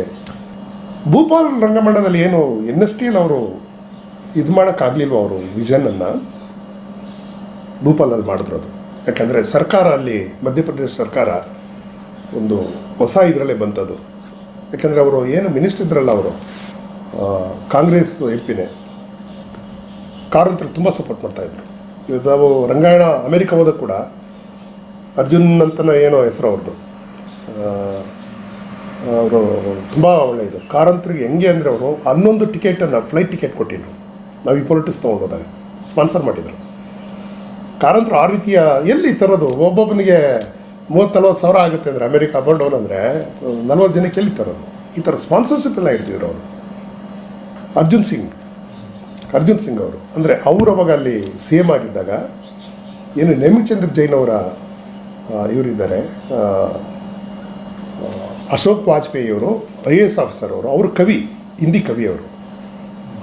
ಭೂಪಾಲ್ ರಂಗಮಂಡಲದಲ್ಲಿ ಏನು NSTಯಲ್ಲಿ ಅವರು ಇದು ಮಾಡೋಕ್ಕಾಗಲಿಲ್ವ, ಅವರು ವಿಷನನ್ನು ಭೂಪಾಲಲ್ಲಿ ಮಾಡಿದ್ರು ಅದು. ಯಾಕಂದರೆ ಸರ್ಕಾರ ಅಲ್ಲಿ ಮಧ್ಯಪ್ರದೇಶ ಸರ್ಕಾರ ಒಂದು ಹೊಸ ಇದರಲ್ಲೇ ಬಂತದ್ದು. ಯಾಕೆಂದರೆ ಅವರು ಏನು ಮಿನಿಸ್ಟರ್ ಇದ್ರಲ್ಲ ಅವರು ಕಾಂಗ್ರೆಸ್ ಎಂ ಪಿನೇ ಕಾರಂತರಿಗೆ ತುಂಬ ಸಪೋರ್ಟ್ ಮಾಡ್ತಾಯಿದ್ರು. ಇವತ್ತು ನಾವು ರಂಗಾಯಣ ಅಮೇರಿಕ ಹೋದಾಗ ಕೂಡ ಅರ್ಜುನ್ ಅಂತಲೇ ಏನೋ ಹೆಸರು ಅವ್ರದ್ದು, ಅವರು ತುಂಬ ಒಳ್ಳೆಯದು. ಕಾರಂತರಿಗೆ ಹೆಂಗೆ ಅಂದರೆ ಅವರು 11 ಟಿಕೆಟನ್ನು ಫ್ಲೈಟ್ ಟಿಕೆಟ್ ಕೊಟ್ಟಿದ್ರು. ನಾವು ಈ ಪೊಲಿಟಿಕ್ಸ್ ತೊಗೊಂಡೋದಾಗ ಸ್ಪಾನ್ಸರ್ ಮಾಡಿದರು. ಕಾರಂತರು ಆ ರೀತಿಯ ಎಲ್ಲಿ ತರೋದು, ಒಬ್ಬೊಬ್ಬನಿಗೆ 30-40 ಸಾವಿರ ಆಗುತ್ತೆ ಅಂದರೆ ಅಮೇರಿಕ ಅಪ್ ಆ್ಯಂಡ್ ಡೌನ್ ಅಂದರೆ 40 ಜನಕ್ಕೆ ಎಲ್ಲಿ ತರೋದು? ಈ ಥರ ಸ್ಪಾನ್ಸರ್ಶಿಪ್ ಎಲ್ಲ ಇಡ್ತಿದ್ರು ಅವರು. ಅರ್ಜುನ್ ಸಿಂಗ್ ಅವರು ಅಂದರೆ ಅವರು ಅವಾಗ ಅಲ್ಲಿ ಸಿ ಎಮ್ ಆಗಿದ್ದಾಗ ಏನು ನೇಮಿಚಂದ್ರ ಜೈನ್ ಅವರ ಇವರಿದ್ದಾರೆ, ಅಶೋಕ್ ವಾಜಪೇಯಿ ಅವರು IAS ಆಫೀಸರ್ ಅವರು ಕವಿ, ಹಿಂದಿ ಕವಿ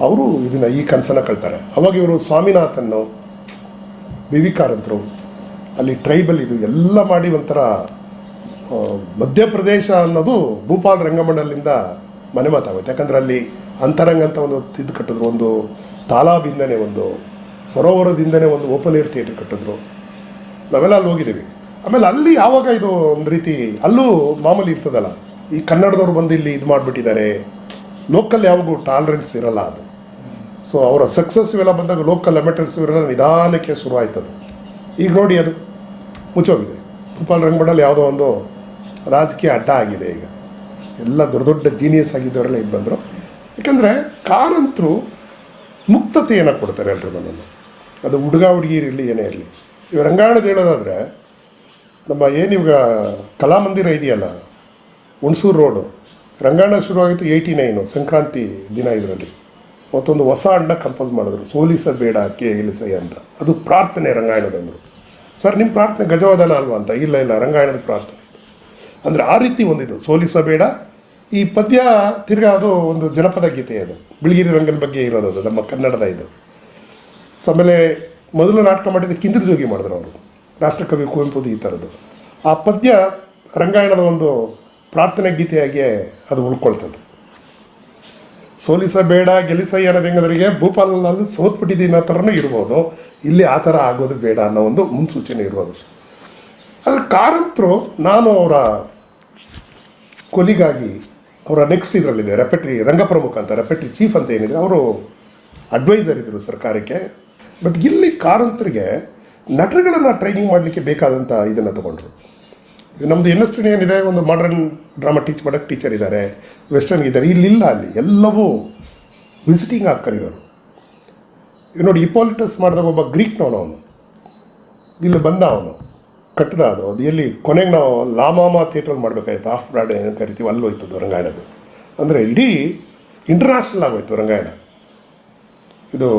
ಅವರು ಇದನ್ನು ಈ ಕನಸನ್ನು ಕಳ್ತಾರೆ. ಅವಾಗ ಇವರು ಸ್ವಾಮಿನಾಥನ್ನು, BV ಕಾರಂತರು ಅಲ್ಲಿ ಟ್ರೈಬಲ್ ಇದು ಎಲ್ಲ ಮಾಡಿ ಒಂಥರ ಮಧ್ಯಪ್ರದೇಶ ಅನ್ನೋದು ಭೂಪಾಲ್ ರಂಗಮಂಡಲಿಂದ ಮನೆ ಮಾತಾಗೋಯ್ತು. ಯಾಕಂದರೆ ಅಲ್ಲಿ ಅಂತರಂಗ ಅಂತ ಒಂದು ಇದು ಕಟ್ಟಿದ್ರು, ಒಂದು ತಾಲಾಬಿಂದನೇ, ಒಂದು ಸರೋವರದಿಂದನೇ ಒಂದು ಓಪನ್ ಏರ್ ಥಿಯೇಟ್ರ್ ಕಟ್ಟಿದ್ರು. ನಾವೆಲ್ಲ ಅಲ್ಲಿ ಹೋಗಿದ್ದೀವಿ. ಆಮೇಲೆ ಅಲ್ಲಿ ಯಾವಾಗ ಇದು ಒಂದು ರೀತಿ ಅಲ್ಲೂ ಮಾಮೂಲಿ ಇರ್ತದಲ್ಲ, ಈ ಕನ್ನಡದವ್ರು ಬಂದು ಇಲ್ಲಿ ಇದು ಮಾಡಿಬಿಟ್ಟಿದ್ದಾರೆ, ಲೋಕಲ್ ಯಾವಾಗೂ ಟಾಲರೆನ್ಸ್ ಇರಲ್ಲ ಅದು. ಸೊ ಅವರ ಸಕ್ಸಸ್ ಇವೆಲ್ಲ ಬಂದಾಗ ಲೋಕಲ್ ಅಮೆಟರ್ಸ್ ಇವರೆಲ್ಲ ನಿಧಾನಕ್ಕೆ ಶುರು ಆಯ್ತದು. ಈಗ ನೋಡಿ ಅದು ಮುಚ್ಚೋಗಿದೆ. ಭೂಪಾಲ್ ರಂಗಮಂಡಲ್ ಯಾವುದೋ ಒಂದು ರಾಜಕೀಯ ಅಡ್ಡ ಆಗಿದೆ. ಈಗ ಎಲ್ಲ ದೊಡ್ಡ ದೊಡ್ಡ ಜೀನಿಯಸ್ ಆಗಿದ್ದವರೆಲ್ಲ ಇದು ಬಂದರು. ಯಾಕಂದರೆ ಕಾರಂತರು ಮುಕ್ತತೆಯನ್ನು ಕೊಡ್ತಾರೆ ಎಲ್ರಿಗೂ. ಅದು ಹುಡುಗ ಹುಡುಗಿರಿರಲಿ ಏನೇ ಇರಲಿ. ಇವಾಗ ರಂಗಾಯಣದ ಹೇಳೋದಾದರೆ ನಮ್ಮ ಏನಿವಾಗ ಕಲಾಮಂದಿರ ಇದೆಯಲ್ಲ ಹುಣಸೂರು ರೋಡು, ರಂಗಾಯಣ ಶುರುವಾಗಿತ್ತು 89 ಸಂಕ್ರಾಂತಿ ದಿನ. ಇದರಲ್ಲಿ ಅವತ್ತೊಂದು ಹೊಸ ಅಡ್ಡ ಕಂಪೋಸ್ ಮಾಡಿದ್ರು, ಸೋಲಿಸಬೇಡ ಕೇಳಿಸಯ್ಯ ಅಂತ. ಅದು ಪ್ರಾರ್ಥನೆ ರಂಗಾಯಣದಂದರು. ಸರ್ ನಿಮ್ಮ ಪ್ರಾರ್ಥನೆ ಗಜವದನ ಅಲ್ವಾ ಅಂತ. ಇಲ್ಲ ರಂಗಾಯಣದ ಪ್ರಾರ್ಥನೆ ಅಂದರೆ ಆ ರೀತಿ ಒಂದಿದು ಸೋಲಿಸಬೇಡ. ಈ ಪದ್ಯ ತಿರ್ಗಾ ಅದು ಒಂದು ಜನಪದ ಗೀತೆ, ಅದು ಬಿಳಿಗಿರಿ ರಂಗನ ಬಗ್ಗೆ ಇರೋದು, ಅದು ನಮ್ಮ ಕನ್ನಡದ ಇದು. ಸೊ ಆಮೇಲೆ ಮೊದಲು ನಾಟಕ ಮಾಡಿದ ಕಿಂದಿರ ಜೋಗಿ ಮಾಡಿದ್ರು ಅವರು, ರಾಷ್ಟ್ರಕವಿ ಕುವೆಂಪುದು ಈ ಥರದ್ದು. ಆ ಪದ್ಯ ರಂಗಾಯಣದ ಒಂದು ಪ್ರಾರ್ಥನೆ ಗೀತೆಯಾಗಿ ಅದು ಉಳ್ಕೊಳ್ತದೆ. ಸೋಲಿಸಬೇಡ ಗೆಲ್ಲಿಸಯ್ಯ ಅನ್ನೋದು ಹೆಂಗದ್ರಿಗೆ ಭೂಪಾಲನಲ್ಲಿ ಸೋತ್ಬಿಟ್ಟಿದ್ದೀನಿ ಅನ್ನೋ ಥರನೂ ಇರ್ಬೋದು, ಇಲ್ಲಿ ಆ ಥರ ಆಗೋದು ಬೇಡ ಅನ್ನೋ ಒಂದು ಮುನ್ಸೂಚನೆ ಇರ್ಬೋದು. ಆದರೆ ಕಾರಂತರು ನಾನು ಅವರ ಕೊಲಿಗಾಗಿ ಅವರ ನೆಕ್ಸ್ಟ್ ಇದರಲ್ಲಿದೆ ರೆಪೆಟ್ರಿ ರಂಗಪ್ರಮುಖ ಅಂತ, ರೆಪೆಟ್ರಿ ಚೀಫ್ ಅಂತ ಏನಿದೆ, ಅವರು ಅಡ್ವೈಸರ್ ಇದ್ದರು ಸರ್ಕಾರಕ್ಕೆ. ಬಟ್ ಇಲ್ಲಿ ಕಾರಂತರಿಗೆ ನಟರುಗಳನ್ನು ಟ್ರೈನಿಂಗ್ ಮಾಡಲಿಕ್ಕೆ ಬೇಕಾದಂಥ ಇದನ್ನು ತೊಗೊಂಡ್ರು. ನಮ್ಮದು NST ಏನಿದೆ, ಒಂದು ಮಾಡರ್ನ್ ಡ್ರಾಮಾ ಟೀಚ್ ಮಾಡೋಕ್ಕೆ ಟೀಚರ್ ಇದ್ದಾರೆ, ವೆಸ್ಟರ್ನ್ ಇದ್ದಾರೆ. ಇಲ್ಲಿಲ್ಲ, ಅಲ್ಲಿ ಎಲ್ಲವೂ ವಿಸಿಟಿಂಗ್ ಆಗಿ ಕರೆಯೋರು. ಈಗ ನೋಡಿ ಹಿಪೋಲಿಟಸ್ ಮಾಡಿದಾಗ ಒಬ್ಬ ಗ್ರೀಕ್ನವನು, ಅವನು ಇಲ್ಲಿ ಬಂದ, ಅವನು ಕಟ್ಟಿದ ಅದು ಎಲ್ಲಿ ಕೊನೆಗೆ ನಾವು ಲಾಮಾಮಾ ಥಿಯೇಟ್ರಲ್ಲಿ ಮಾಡಬೇಕಾಯ್ತು, ಆಫ್ ಬ್ರಾಡ್ ಏನು ಕರಿತೀವಿ, ಅಲ್ಲಿ ಹೋಯ್ತದ್ದು ರಂಗಾಯಣದ್ದು. ಅಂದರೆ ಇಡೀ ಇಂಟರ್ನ್ಯಾಷನಲ್ ಆಗೋಯ್ತು ರಂಗಾಯಣ. ಇದು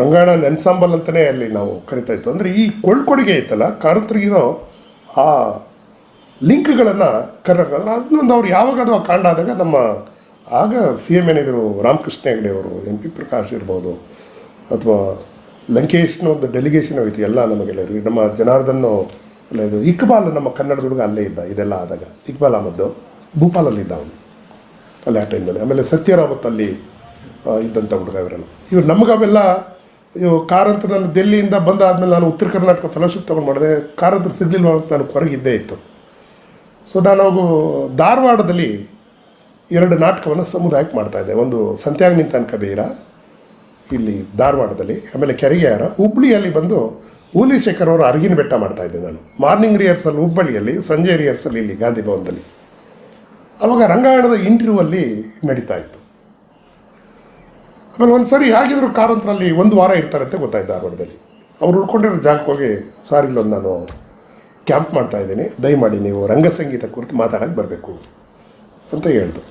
ರಂಗಾಯಣ ಎನ್ಸಾಂಬಲ್ ಅಂತಲೇ ಅಲ್ಲಿ ನಾವು ಕರಿತಾಯಿತ್ತು. ಅಂದರೆ ಈ ಕೊಡುಗೆ ಐತಲ್ಲ ಕಾರಂತರಿಗಿರೋ ಆ ಲಿಂಕ್ಗಳನ್ನು ಕರ್ನಾಟಕ ಅದನ್ನೊಂದು ಅವ್ರು ಯಾವಾಗ ಅದು ಕಾಂಡ ಆದಾಗ ನಮ್ಮ ಆಗ CM ಏನಿದ್ರು ರಾಮಕೃಷ್ಣ ಹೆಗಡೆ ಅವರು, MP ಪ್ರಕಾಶ್ ಇರ್ಬೋದು, ಅಥವಾ ಲಂಕೇಶ್ನ ಒಂದು ಡೆಲಿಗೇಷನ್ ಹೋಯ್ತು ಎಲ್ಲ ನಮಗೆಲ್ಲರಿಗೂ. ನಮ್ಮ ಜನಾರ್ದನ್ನು ಅಲ್ಲ, ಇದು ಇಕ್ಬಾಲ್ ನಮ್ಮ ಕನ್ನಡದ ಹುಡುಗ ಅಲ್ಲೇ ಇದ್ದ ಇದೆಲ್ಲ ಆದಾಗ. ಇಕ್ಬಾಲ್ ಅಹಮದ್ ಭೂಪಾಲಲ್ಲಿದ್ದ ಅವನು ಅಲ್ಲಿ ಆ ಟೈಮಲ್ಲಿ. ಆಮೇಲೆ ಸತ್ಯರಾವತ್ ಅಲ್ಲಿ ಇದ್ದಂಥ ಹುಡುಗ ಇವರೆಲ್ಲ. ಇವ್ರು ನಮಗವೆಲ್ಲ ಇವು ಕಾರಂತ ನಾನು ಡೆಲ್ಲಿಯಿಂದ ಬಂದಾದಮೇಲೆ ನಾನು ಉತ್ತರ ಕರ್ನಾಟಕ ಫೆಲೋಶಿಪ್ ತೊಗೊಂಡು ಮಾಡಿದೆ. ಕಾರಂತರು ಸಿಗಲಿಲ್ಲ ಅಂತ ನಾನು ಹೊರಗಿದ್ದೇ ಇತ್ತು. ಸೊ ನಾನು ಧಾರವಾಡದಲ್ಲಿ 2 ನಾಟಕವನ್ನು ಸಮುದಾಯಕ್ಕೆ ಮಾಡ್ತಾಯಿದ್ದೆ. ಒಂದು ಸಂತ್ಯಾಗ್ ನಿಂತಾನ್ ಕಬೀರ ಇಲ್ಲಿ ಧಾರವಾಡದಲ್ಲಿ, ಆಮೇಲೆ ಕೆರೆಗೆಯಾರ. ಹುಬ್ಬಳ್ಳಿಯಲ್ಲಿ ಬಂದು ಶೇಖರ್ ಅವರು ಅರಗಿನ ಬೆಟ್ಟ ಮಾಡ್ತಾಯಿದ್ದೆ ನಾನು. ಮಾರ್ನಿಂಗ್ ರಿಹರ್ಸಲ್ ಹುಬ್ಬಳ್ಳಿಯಲ್ಲಿ, ಸಂಜೆ ರಿಹರ್ಸಲ್ ಇಲ್ಲಿ ಗಾಂಧಿ ಭವನದಲ್ಲಿ. ಆವಾಗ ರಂಗಾಯಣದ ಇಂಟರ್ವ್ಯೂ ಅಲ್ಲಿ ನಡೀತಾ ಇತ್ತು. ಆಮೇಲೆ ಒಂದು ಸರಿ ಆಗಿದ್ರು ಕಾರಂತರಲ್ಲಿ 1 ವಾರ ಇರ್ತಾರಂತೆ ಗೊತ್ತಾಯ್ತು ಧಾರವಾಡದಲ್ಲಿ. ಅವ್ರು ಉಳ್ಕೊಂಡಿರೋ ಜಾಗಕ್ಕೆ ಹೋಗಿ, ಸಾರ್ ಇಲ್ಲೊಂದು ನಾನು ಕ್ಯಾಂಪ್ ಮಾಡ್ತಾಯಿದ್ದೀನಿ, ದಯಮಾಡಿ ನೀವು ರಂಗಸಂಗೀತ ಕುರಿತು ಮಾತಾಡೋಕ್ಕೆ ಬರಬೇಕು ಅಂತ ಹೇಳ್ದು.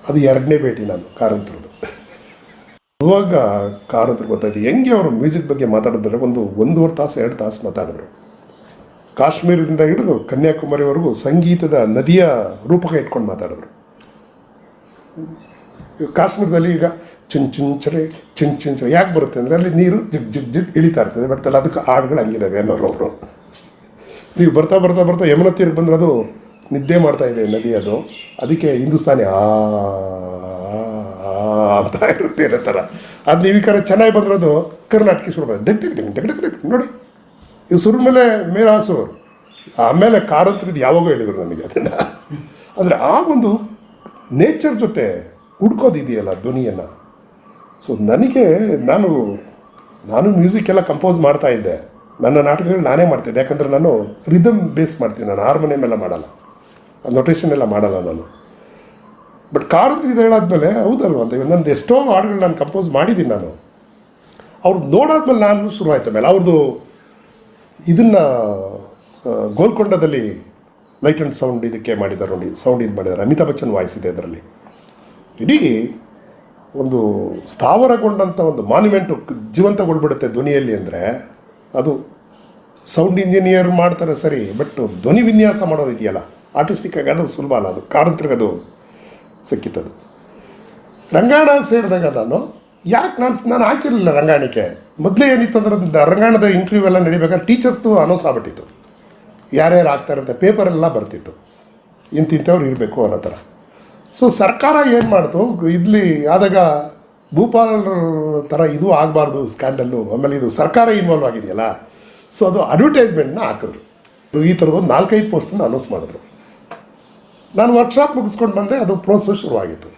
ಅದು 2ನೇ ಭೇಟಿ ನಾನು ಕಾರಂತರದ್ದು. ಅವಾಗ ಕಾರಂತರು ಗೊತ್ತಾಯ್ತು ಹೆಂಗೆ ಅವರು ಮ್ಯೂಸಿಕ್ ಬಗ್ಗೆ ಮಾತಾಡಿದ್ರೆ 1.5 ತಾಸು 2 ತಾಸು ಮಾತಾಡಿದ್ರು. ಕಾಶ್ಮೀರದಿಂದ ಹಿಡಿದು ಕನ್ಯಾಕುಮಾರಿವರೆಗೂ ಸಂಗೀತದ ನದಿಯ ರೂಪಕ ಇಟ್ಕೊಂಡು ಮಾತಾಡಿದ್ರು. ಕಾಶ್ಮೀರದಲ್ಲಿ ಈಗ ಚುಂಚುಂಚರೆ ಯಾಕೆ ಬರುತ್ತೆ ಅಂದರೆ ಅಲ್ಲಿ ನೀರು ಜಿಗ್ ಜಿಗ್ ಜಿಗ್ ಇಳಿತಾ ಇರ್ತದೆ. ಬಟ್ ಅಲ್ಲ ಅದಕ್ಕೆ ಹಾಡುಗಳು ಹಂಗಿದ್ದಾವೆ ಅನ್ನೋರು. ನೀವು ಬರ್ತಾ ಬರ್ತಾ ಬರ್ತಾ ಯಮುನಾ ತೀರಕ್ಕೆ ಬಂದರೆ ಅದು ನಿದ್ದೆ ಮಾಡ್ತಾ ಇದೆ ನದಿ, ಅದು ಅದಕ್ಕೆ ಹಿಂದೂಸ್ತಾನಿ ಅಂತ ಇರುತ್ತೆ ಅನ್ನೋ ಥರ. ಅದು ನೀವು ಈ ಕಡೆ ಚೆನ್ನಾಗಿ ಬಂದ್ರೆ ಅದು ಕರ್ನಾಟಕ ಶುರು ಮಾಡಿದೆ ಡಗ್ ನೋಡಿ. ಇದು ಸುರ ಮೇಲೆ ಮೇರಾ ಸುರ್. ಆಮೇಲೆ ಕಾರಂತರಿದ್ದು ಯಾವಾಗೋ ಹೇಳಿದರು ನನಗೆ ಅದನ್ನು. ಅಂದರೆ ಆ ಒಂದು ನೇಚರ್ ಜೊತೆ ಹುಡ್ಕೋದಿದೆಯಲ್ಲ ಧ್ವನಿಯನ್ನು. ಸೊ ನನಗೆ ನಾನು ಮ್ಯೂಸಿಕ್ ಎಲ್ಲ ಕಂಪೋಸ್ ಮಾಡ್ತಾ ಇದ್ದೆ. ನನ್ನ ನಾಟಕಗಳು ನಾನೇ ಮಾಡ್ತಿದ್ದೆ, ಯಾಕಂದರೆ ನಾನು ರಿದಮ್ ಬೇಸ್ ಮಾಡ್ತೀನಿ, ನಾನು ಹಾರ್ಮೋನಿಯಮ್ ಎಲ್ಲ ಮಾಡಲ್ಲ, ನೊಟೇಷನ್ ಎಲ್ಲ ಮಾಡಲ್ಲ ನಾನು. ಬಟ್ ಕಾರಂತರ ಇದು ಹೇಳಾದ್ಮೇಲೆ ಹೌದಲ್ವ ಅಂತ ನಂದು ಎಷ್ಟೋ ಹಾಡುಗಳು ನಾನು ಕಂಪೋಸ್ ಮಾಡಿದ್ದೀನಿ ನಾನು. ಅವ್ರು ನೋಡಾದ್ಮೇಲೆ ನಾನು ಶುರುವಾಯ್ತು. ಆಮೇಲೆ ಅವ್ರದ್ದು ಇದನ್ನು ಗೋಲ್ಕೊಂಡದಲ್ಲಿ ಲೈಟ್ ಆ್ಯಂಡ್ ಸೌಂಡ್ ಇದಕ್ಕೆ ಮಾಡಿದ್ದಾರೆ ನೋಡಿ, ಸೌಂಡ್ ಇದು ಮಾಡಿದ್ದಾರೆ, ಅಮಿತಾಬ್ ಬಚ್ಚನ್ ವಾಯ್ಸ್ ಇದೆ ಅದರಲ್ಲಿ. ಇಡೀ ಒಂದು ಸ್ಥಾವರಗೊಂಡಂಥ ಒಂದು ಮಾನ್ಯುಮೆಂಟು ಜೀವಂತಗೊಳ್ಬಿಡುತ್ತೆ ಧ್ವನಿಯಲ್ಲಿ. ಅಂದರೆ ಅದು ಸೌಂಡ್ ಇಂಜಿನಿಯರ್ ಮಾಡ್ತಾರೆ ಸರಿ, ಬಟ್ ಧ್ವನಿ ವಿನ್ಯಾಸ ಮಾಡೋದು ಇದೆಯಲ್ಲ ಆರ್ಟಿಸ್ಟಿಕ್ಕಾಗಿ ಅದು ಸುಲಭ ಅಲ್ಲ, ಅದು ಕಾರಂತರಿಗೆ ಅದು ಸಿಕ್ಕಿತ್ತದು. ರಂಗಾಯಣ ಸೇರಿದಾಗ ಯಾಕೆ ನಾನು ಹಾಕಿರಲಿಲ್ಲ ರಂಗಾಯಣಕ್ಕೆ. ಮೊದಲೇ ಏನಿತ್ತಂದ್ರೆ ರಂಗಾಯಣದ ಇಂಟರ್ವ್ಯೂ ಎಲ್ಲ ನಡಿಬೇಕಾದ್ರೆ ಟೀಚರ್ಸ್ದು ಅನೌನ್ಸ್ ಆಗ್ಬಿಟ್ಟಿತ್ತು, ಯಾರ್ಯಾರು ಆಗ್ತಾರೆ ಅಂತ ಪೇಪರೆಲ್ಲ ಬರ್ತಿತ್ತು, ಇಂಥವ್ರು ಇರಬೇಕು ಅನ್ನೋ ಥರ. ಸೊ ಸರ್ಕಾರ ಏನು ಮಾಡ್ತು, ಇಲ್ಲಿ ಆದಾಗ ಭೂಪಾಲ್ ಥರ ಇದು ಆಗಬಾರ್ದು ಸ್ಕ್ಯಾಂಡಲ್ಲು, ಆಮೇಲೆ ಇದು ಸರ್ಕಾರ ಇನ್ವಾಲ್ವ್ ಆಗಿದೆಯಲ್ಲ, ಸೊ ಅದು ಅಡ್ವರ್ಟೈಸ್ಮೆಂಟ್ನ ಹಾಕಿದ್ರು. ಈ ಥರದ್ದು 4-5 ಪೋಸ್ಟನ್ನು ಅನೌನ್ಸ್ ಮಾಡಿದ್ರು. ನಾನು ವರ್ಕ್ಶಾಪ್ ಮುಗಿಸ್ಕೊಂಡು ಬಂದೆ, ಅದು ಪ್ರೋಸೆಸ್ ಶುರುವಾಗಿತ್ತು.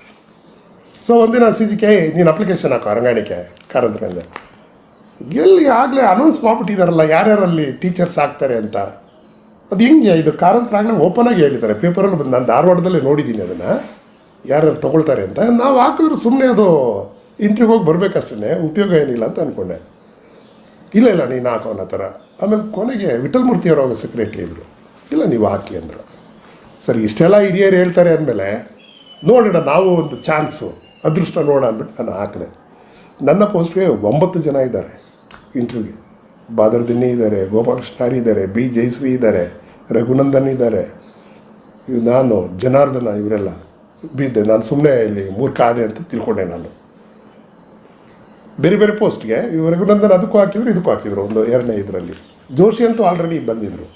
ಸೊ ಒಂದಿನ CGK ನೀನು ಅಪ್ಲಿಕೇಶನ್ ಹಾಕೋ ರಂಗಾಯಣಕ್ಕೆ ಕಾರಂತರಿಂದ. ಎಲ್ಲಿ ಆಗಲೇ ಅನೌನ್ಸ್ ಮಾಡಿಬಿಟ್ಟಿದ್ದಾರಲ್ಲ ಯಾರ್ಯಾರಲ್ಲಿ ಟೀಚರ್ಸ್ ಆಗ್ತಾರೆ ಅಂತ. ಅದು ಹೆಂಗೆ ಇದು ಕಾರಂತರಾಗಲೇ ಓಪನ್ ಆಗಿ ಹೇಳಿದ್ದಾರೆ ಪೇಪರಲ್ಲಿ ಬಂದು, ನಾನು ಧಾರವಾಡದಲ್ಲೇ ನೋಡಿದ್ದೀನಿ ಅದನ್ನು, ಯಾರ್ಯಾರು ತೊಗೊಳ್ತಾರೆ ಅಂತ. ನಾವು ಹಾಕಿದ್ರು ಸುಮ್ಮನೆ ಅದು ಇಂಟ್ರ್ಯೂಗೆ ಹೋಗಿ ಬರಬೇಕಷ್ಟೇ, ಉಪಯೋಗ ಏನಿಲ್ಲ ಅಂತ ಅಂದ್ಕೊಂಡೆ. ಇಲ್ಲ ನೀನು ಹಾಕೋ ಅನ್ನೋ ಥರ. ಆಮೇಲೆ ಕೊನೆಗೆ ವಿಠಲ್ ಮೂರ್ತಿಯವರು ಸೆಕ್ರೆಟ್ರಿ ಇದ್ದರು, ಇಲ್ಲ ನೀವು ಹಾಕಿ ಅಂದರು. ಸರಿ ಇಷ್ಟೆಲ್ಲ ಹಿರಿಯರು ಹೇಳ್ತಾರೆ ಅಂದಮೇಲೆ ನೋಡೋಣ ನಾವು ಒಂದು ಚಾನ್ಸು, ಅದೃಷ್ಟ ನೋಡೋಣ ಅಂದ್ಬಿಟ್ಟು ನಾನು ಹಾಕಿದೆ. ನನ್ನ ಪೋಸ್ಟ್ಗೆ 9 ಜನ ಇದ್ದಾರೆ ಇಂಟರ್ವ್ಯೂಗೆ. ಬಾದರ್ದಿನ್ನಿ ಇದ್ದಾರೆ, ಗೋಪಾಲಕೃಷ್ಣಾರಿ ಇದ್ದಾರೆ, B ಜಯಶ್ರೀ ಇದ್ದಾರೆ, ರಘುನಂದನ್ ಇದ್ದಾರೆ, ನಾನು ಜನಾರ್ದನ, ಇವರೆಲ್ಲ ಬಿದ್ದೆ. ನಾನು ಸುಮ್ಮನೆ ಇಲ್ಲಿ ಮೂರ್ಖ ಆದೆ ಅಂತ ತಿಳ್ಕೊಂಡೆ ನಾನು. ಬೇರೆ ಬೇರೆ ಪೋಸ್ಟ್ಗೆ ರಘುನಂದನ್ ಅದಕ್ಕೂ ಹಾಕಿದ್ರು ಇದಕ್ಕೂ ಹಾಕಿದ್ರು, ಒಂದು 2ನೇ ಇದರಲ್ಲಿ. ಜೋಶಿ ಅಂತೂ ಆಲ್ರೆಡಿ ಬಂದಿದ್ದರು.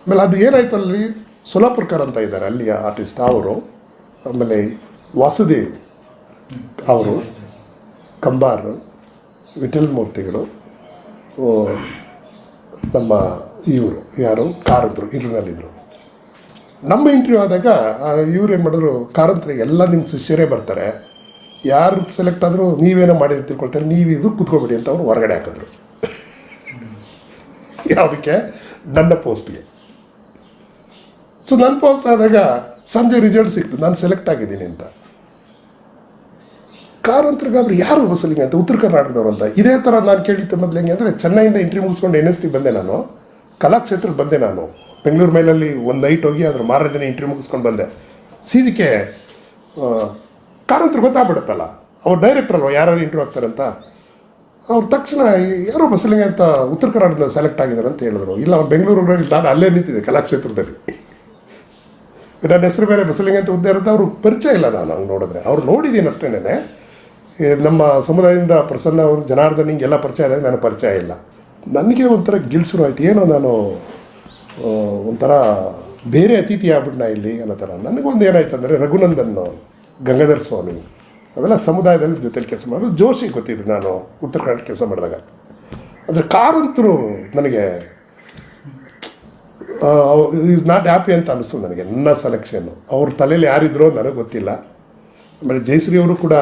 ಆಮೇಲೆ ಅದು ಏನಾಯ್ತು, ಅಲ್ಲಿ ಸೋಲಾಪುರ್ಕರ್ ಅಂತ ಇದ್ದಾರೆ ಅಲ್ಲಿಯ ಆರ್ಟಿಸ್ಟ್ ಅವರು, ಆಮೇಲೆ ವಾಸುದೇವ್ ಅವರು, ಕಂಬಾರ್, ವಿಠಲ್ ಮೂರ್ತಿಗಳು, ನಮ್ಮ ಇವರು ಯಾರು ಕಾರಂತರು ಇಂಟರ್ನಲ್ಲಿದ್ದರು. ನಮ್ಮ ಇಂಟರ್ವ್ಯೂ ಆದಾಗ ಇವ್ರು ಏನು ಮಾಡಿದ್ರು, ಕಾರಂತರಿಗೆ ಎಲ್ಲ ನಿಮ್ಮ ಶಿಷ್ಯರೇ ಬರ್ತಾರೆ, ಯಾರು ಸೆಲೆಕ್ಟ್ ಆದರೂ ನೀವೇನೋ ಮಾಡಿ ತಿಳ್ಕೊಳ್ತಾರೆ, ನೀವು ಇದು ಕೂತ್ಕೊಬೇಡಿ ಅಂತ ಅವರು ಹೊರಗಡೆ ಹಾಕಿದ್ರು. ಯಾವುದಕ್ಕೆ? ನನ್ನ ಪೋಸ್ಟ್ಗೆ. ಸೊ ನನ್ನ ಪೋಸ್ಟ್ ಆದಾಗ ಸಂಜೆ ರಿಸಲ್ಟ್ ಸಿಕ್ತು, ನಾನು ಸೆಲೆಕ್ಟ್ ಆಗಿದ್ದೀನಿ ಅಂತ. ಕಾರಂತರಿಗಾದ್ರೆ ಯಾರು ಬಸಲಿಂಗ ಅಂತ, ಉತ್ತರ ಕರ್ನಾಟಕದವ್ರು ಅಂತ. ಇದೇ ಥರ ನಾನು ಕೇಳಿದ್ದ ಮೊದಲು ಹೆಂಗೆ ಅಂದರೆ, ಚೆನ್ನೈಯಿಂದ ಇಂಟರ್ವ್ಯೂ ಮುಗಿಸ್ಕೊಂಡು NST ಬಂದೆ ನಾನು, ಕಲಾಕ್ಷೇತ್ರಕ್ಕೆ ಬಂದೆ ನಾನು. ಬೆಂಗಳೂರು ಮೇಲಲ್ಲಿ ಒಂದು ನೈಟ್ ಹೋಗಿ ಅದ್ರ ಮಾರನೇ ದಿನ ಇಂಟರ್ವ್ಯೂ ಮುಗಿಸ್ಕೊಂಡು ಬಂದೆ. CGK ಕಾರಂತರು ಗೊತ್ತಾಗ್ಬಿಡುತ್ತಲ್ಲ, ಅವ್ರು ಡೈರೆಕ್ಟರ್ ಅಲ್ವ ಯಾರು ಇಂಟರ್ವ್ಯೂ ಆಗ್ತಾರೆ ಅಂತ. ಅವ್ರು ತಕ್ಷಣ ಯಾರೋ ಬಸಲಿಂಗ ಅಂತ ಉತ್ತರ ಕರ್ನಾಟಕದಿಂದ ಸೆಲೆಕ್ಟ್ ಆಗಿದ್ದಾರೆ ಅಂತ ಹೇಳಿದ್ರು. ಇಲ್ಲ ಅವ್ರು ಬೆಂಗಳೂರು, ನಾನು ಅಲ್ಲೇ ನಿಂತಿದ್ದೆ ಕಲಾಕ್ಷೇತ್ರದಲ್ಲಿ. ನನ್ನ ಹೆಸರು ಬೇರೆ ಬಸಲಿಂಗ ಅಂತ ಹುದ್ದೆ ಇರುತ್ತೆ. ಅವರು ಪರಿಚಯ ಇಲ್ಲ ನಾನು ಹಂಗೆ ನೋಡಿದ್ರೆ, ಅವ್ರು ನೋಡಿದ್ದೀನಿ ಅಷ್ಟೇನೆ. ನಮ್ಮ ಸಮುದಾಯದಿಂದ ಪ್ರಸನ್ನ ಅವರು, ಜನಾರ್ದನ್, ಹಿಂಗೆಲ್ಲ ಪರಿಚಯ ಇದೆ, ನನಗೆ ಪರಿಚಯ ಇಲ್ಲ. ನನಗೆ ಒಂಥರ ಗಿಲ್ ಶುರು ಆಯ್ತು, ಏನೋ ನಾನು ಒಂಥರ ಬೇರೆ ಅತಿಥಿ ಆಗ್ಬಿಟ್ನ ಇಲ್ಲಿ ಅನ್ನೋ ಥರ. ನನಗೊಂದು ಏನಾಯ್ತು ಅಂದರೆ, ರಘುನಂದನ್, ಗಂಗಾಧರ ಸ್ವಾಮಿ ಅವೆಲ್ಲ ಸಮುದಾಯದಲ್ಲಿ ಜೊತೆಲಿ ಕೆಲಸ ಮಾಡೋದು. ಜೋಶಿ ಗೊತ್ತಿದ್ದು ನಾನು ಉತ್ತರ ಕನ್ನಡ ಕೆಲಸ ಮಾಡಿದಾಗ. ಅಂದರೆ ಕಾರಂತರು ನನಗೆ ಈಸ್ ನಾಟ್ ಹ್ಯಾಪಿ ಅಂತ ಅನ್ನಿಸ್ತು ನನಗೆ, ನನ್ನ ಸೆಲೆಕ್ಷನ್ನು. ಅವ್ರ ತಲೆಯಲ್ಲಿ ಯಾರಿದ್ರೋ ನನಗೆ ಗೊತ್ತಿಲ್ಲ. ಆಮೇಲೆ ಜಯಶ್ರೀ ಅವರು ಕೂಡ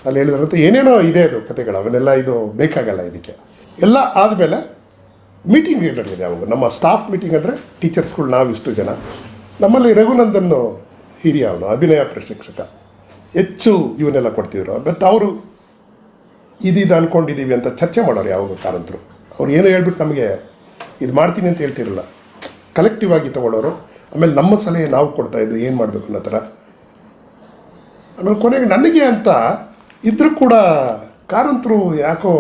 ಅಲ್ಲಿ ಹೇಳಿದ್ರಂತ ಏನೇನೋ ಇದೆ ಅದು ಕತೆಗಳು, ಅವನ್ನೆಲ್ಲ ಇದು ಬೇಕಾಗಲ್ಲ ಇದಕ್ಕೆ. ಎಲ್ಲ ಆದಮೇಲೆ ಮೀಟಿಂಗ್ ನಡೆದಿದೆ ಅವಾಗ, ನಮ್ಮ ಸ್ಟಾಫ್ ಮೀಟಿಂಗ್. ಅಂದರೆ ಟೀಚರ್ಸ್ಗಳು ನಾವು ಇಷ್ಟು ಜನ. ನಮ್ಮಲ್ಲಿ ರಘುನಂದನ್ ಹಿರಿಯ, ಅವನು ಅಭಿನಯ ಪ್ರಶಿಕ್ಷಕ, ಹೆಚ್ಚು ಇವನ್ನೆಲ್ಲ ಕೊಡ್ತಿದ್ರು. ಬಟ್ ಅವರು ಇದು ಅಂದ್ಕೊಂಡಿದ್ದೀವಿ ಅಂತ ಚರ್ಚೆ ಮಾಡೋರು ಯಾವಾಗ ಕಾರಂತರು. ಅವ್ರು ಏನು ಹೇಳ್ಬಿಟ್ಟು ನಮಗೆ ಇದು ಮಾಡ್ತೀನಿ ಅಂತ ಹೇಳ್ತಿರಲಿಲ್ಲ, ಕಲೆಕ್ಟಿವ್ ಆಗಿ ತೊಗೊಳೋರು. ಆಮೇಲೆ ನಮ್ಮ ಸಲಹೆ ನಾವು ಕೊಡ್ತಾಯಿದ್ದು ಏನು ಮಾಡಬೇಕು ಅನ್ನೋ ಥರ. ಆಮೇಲೆ ಕೊನೆಗೆ ನನಗೆ ಅಂತ ಇದ್ರೂ ಕೂಡ ಕಾರಂತರು ಯಾಕೋ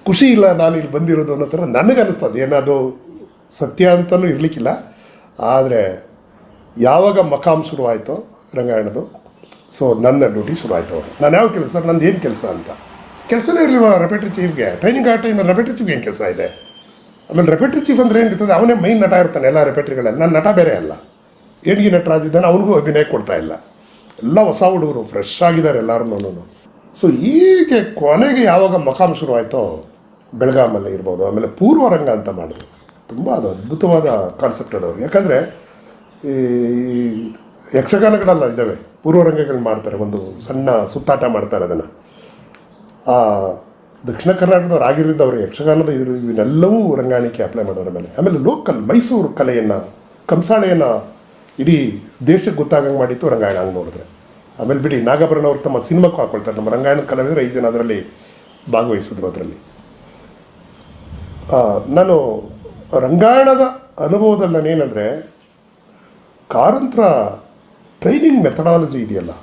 ಖುಷಿ ಇಲ್ಲ ನಾನು ಇಲ್ಲಿ ಬಂದಿರೋದು ಅನ್ನೋ ಥರ ನನಗೆ ಅನ್ನಿಸ್ತದೆ. ಏನದು ಸತ್ಯ ಅಂತಲೂ ಇರಲಿಕ್ಕಿಲ್ಲ. ಆದರೆ ಯಾವಾಗ ಮಕಾಮ್ ಶುರುವಾಯಿತು ರಂಗಾಯಣದು, ಸೊ ನನ್ನ ಡ್ಯೂಟಿ ಶುರುವಾಯಿತು. ಅವರು ನಾನು ಯಾವ ಕೆಲಸ, ನಂದು ಏನು ಕೆಲಸ ಅಂತ ಕೆಲಸನೇ ಇರಲಿಲ್ಲ. ರೆಪೆಟ್ರಿ ಚೀಫ್ಗೆ ಟ್ರೈನಿಂಗ್ ಆ ಟೈಮಲ್ಲಿ ರೆಪೆಟ್ರಿ ಚೀಫ್ಗೆ ಏನು ಕೆಲಸ ಇದೆ. ಆಮೇಲೆ ರೆಪೆಟ್ರಿ ಚೀಫ್ ಅಂದರೆ ಏನಿರ್ತದೆ, ಅವನೇ ಮೈನ್ ನಟ ಇರ್ತಾನೆ ಎಲ್ಲ ರೆಪೆಟ್ರಿಗಳಲ್ಲಿ. ನನ್ನ ನಟ ಬೇರೆ ಅಲ್ಲ, ಏಣ್ಗಿ ನಟರಾಜಿದ್ದಾನೆ, ಅವನಿಗೂ ಅಭಿನಯ ಕೊಡ್ತಾ ಇಲ್ಲ. ಎಲ್ಲ ಹೊಸ ಹುಡುಗರು, ಫ್ರೆಶ್ ಆಗಿದ್ದಾರೆ ಎಲ್ಲರೂ. ಸೊ ಹೀಗೆ ಕೊನೆಗೆ ಯಾವಾಗ ಮಕಾಮ್ ಶುರುವಾಯಿತೋ, ಬೆಳಗಾಮಲ್ಲೇ ಇರ್ಬೋದು. ಆಮೇಲೆ ಪೂರ್ವರಂಗ ಅಂತ ಮಾಡಿದ್ರು, ತುಂಬ ಅದು ಅದ್ಭುತವಾದ ಕಾನ್ಸೆಪ್ಟ್ ಅದವರು. ಯಾಕಂದರೆ ಈ ಯಕ್ಷಗಾನಗಳೆಲ್ಲ ಇದ್ದಾವೆ, ಪೂರ್ವರಂಗಗಳು ಮಾಡ್ತಾರೆ, ಒಂದು ಸಣ್ಣ ಸುತ್ತಾಟ ಮಾಡ್ತಾರೆ ಅದನ್ನು. ಆ ದಕ್ಷಿಣ ಕರ್ನಾಟಕದವ್ರು ಆಗಿರೋದ್ರಿಂದ ಅವರು ಯಕ್ಷಗಾನದ ಇವನ್ನೆಲ್ಲವೂ ರಂಗಾಣಿಕೆ ಅಪ್ಲೈ ಮಾಡೋದ್ರ ಮೇಲೆ. ಆಮೇಲೆ ಲೋಕಲ್ ಮೈಸೂರು ಕಲೆಯನ್ನು, ಕಂಸಾಳೆಯನ್ನು ಇಡೀ ದೇಶಕ್ಕೆ ಗೊತ್ತಾಗಂಗೆ ಮಾಡಿತ್ತು ರಂಗಾಯಣ. ಹಂಗೆ ನೋಡಿದ್ರೆ ಆಮೇಲೆ ಬಿಡಿ ನಾಗಾಭರಣ ಅವರು ತಮ್ಮ ಸಿನಿಮಾಕ್ಕೂ ಹಾಕೊಳ್ತಾರೆ. ನಮ್ಮ ರಂಗಾಯಣದ ಕಲಾವಿದರು 5 ಜನ ಅದರಲ್ಲಿ ಭಾಗವಹಿಸಿದ್ರು. ಅದರಲ್ಲಿ ನಾನು ರಂಗಾಯಣದ ಅನುಭವದಲ್ಲಿ ನಾನೇನೆಂದರೆ, ಕಾರಂತರ ಟ್ರೈನಿಂಗ್ ಮೆಥಡಾಲಜಿ ಇದೆಯಲ್ಲ,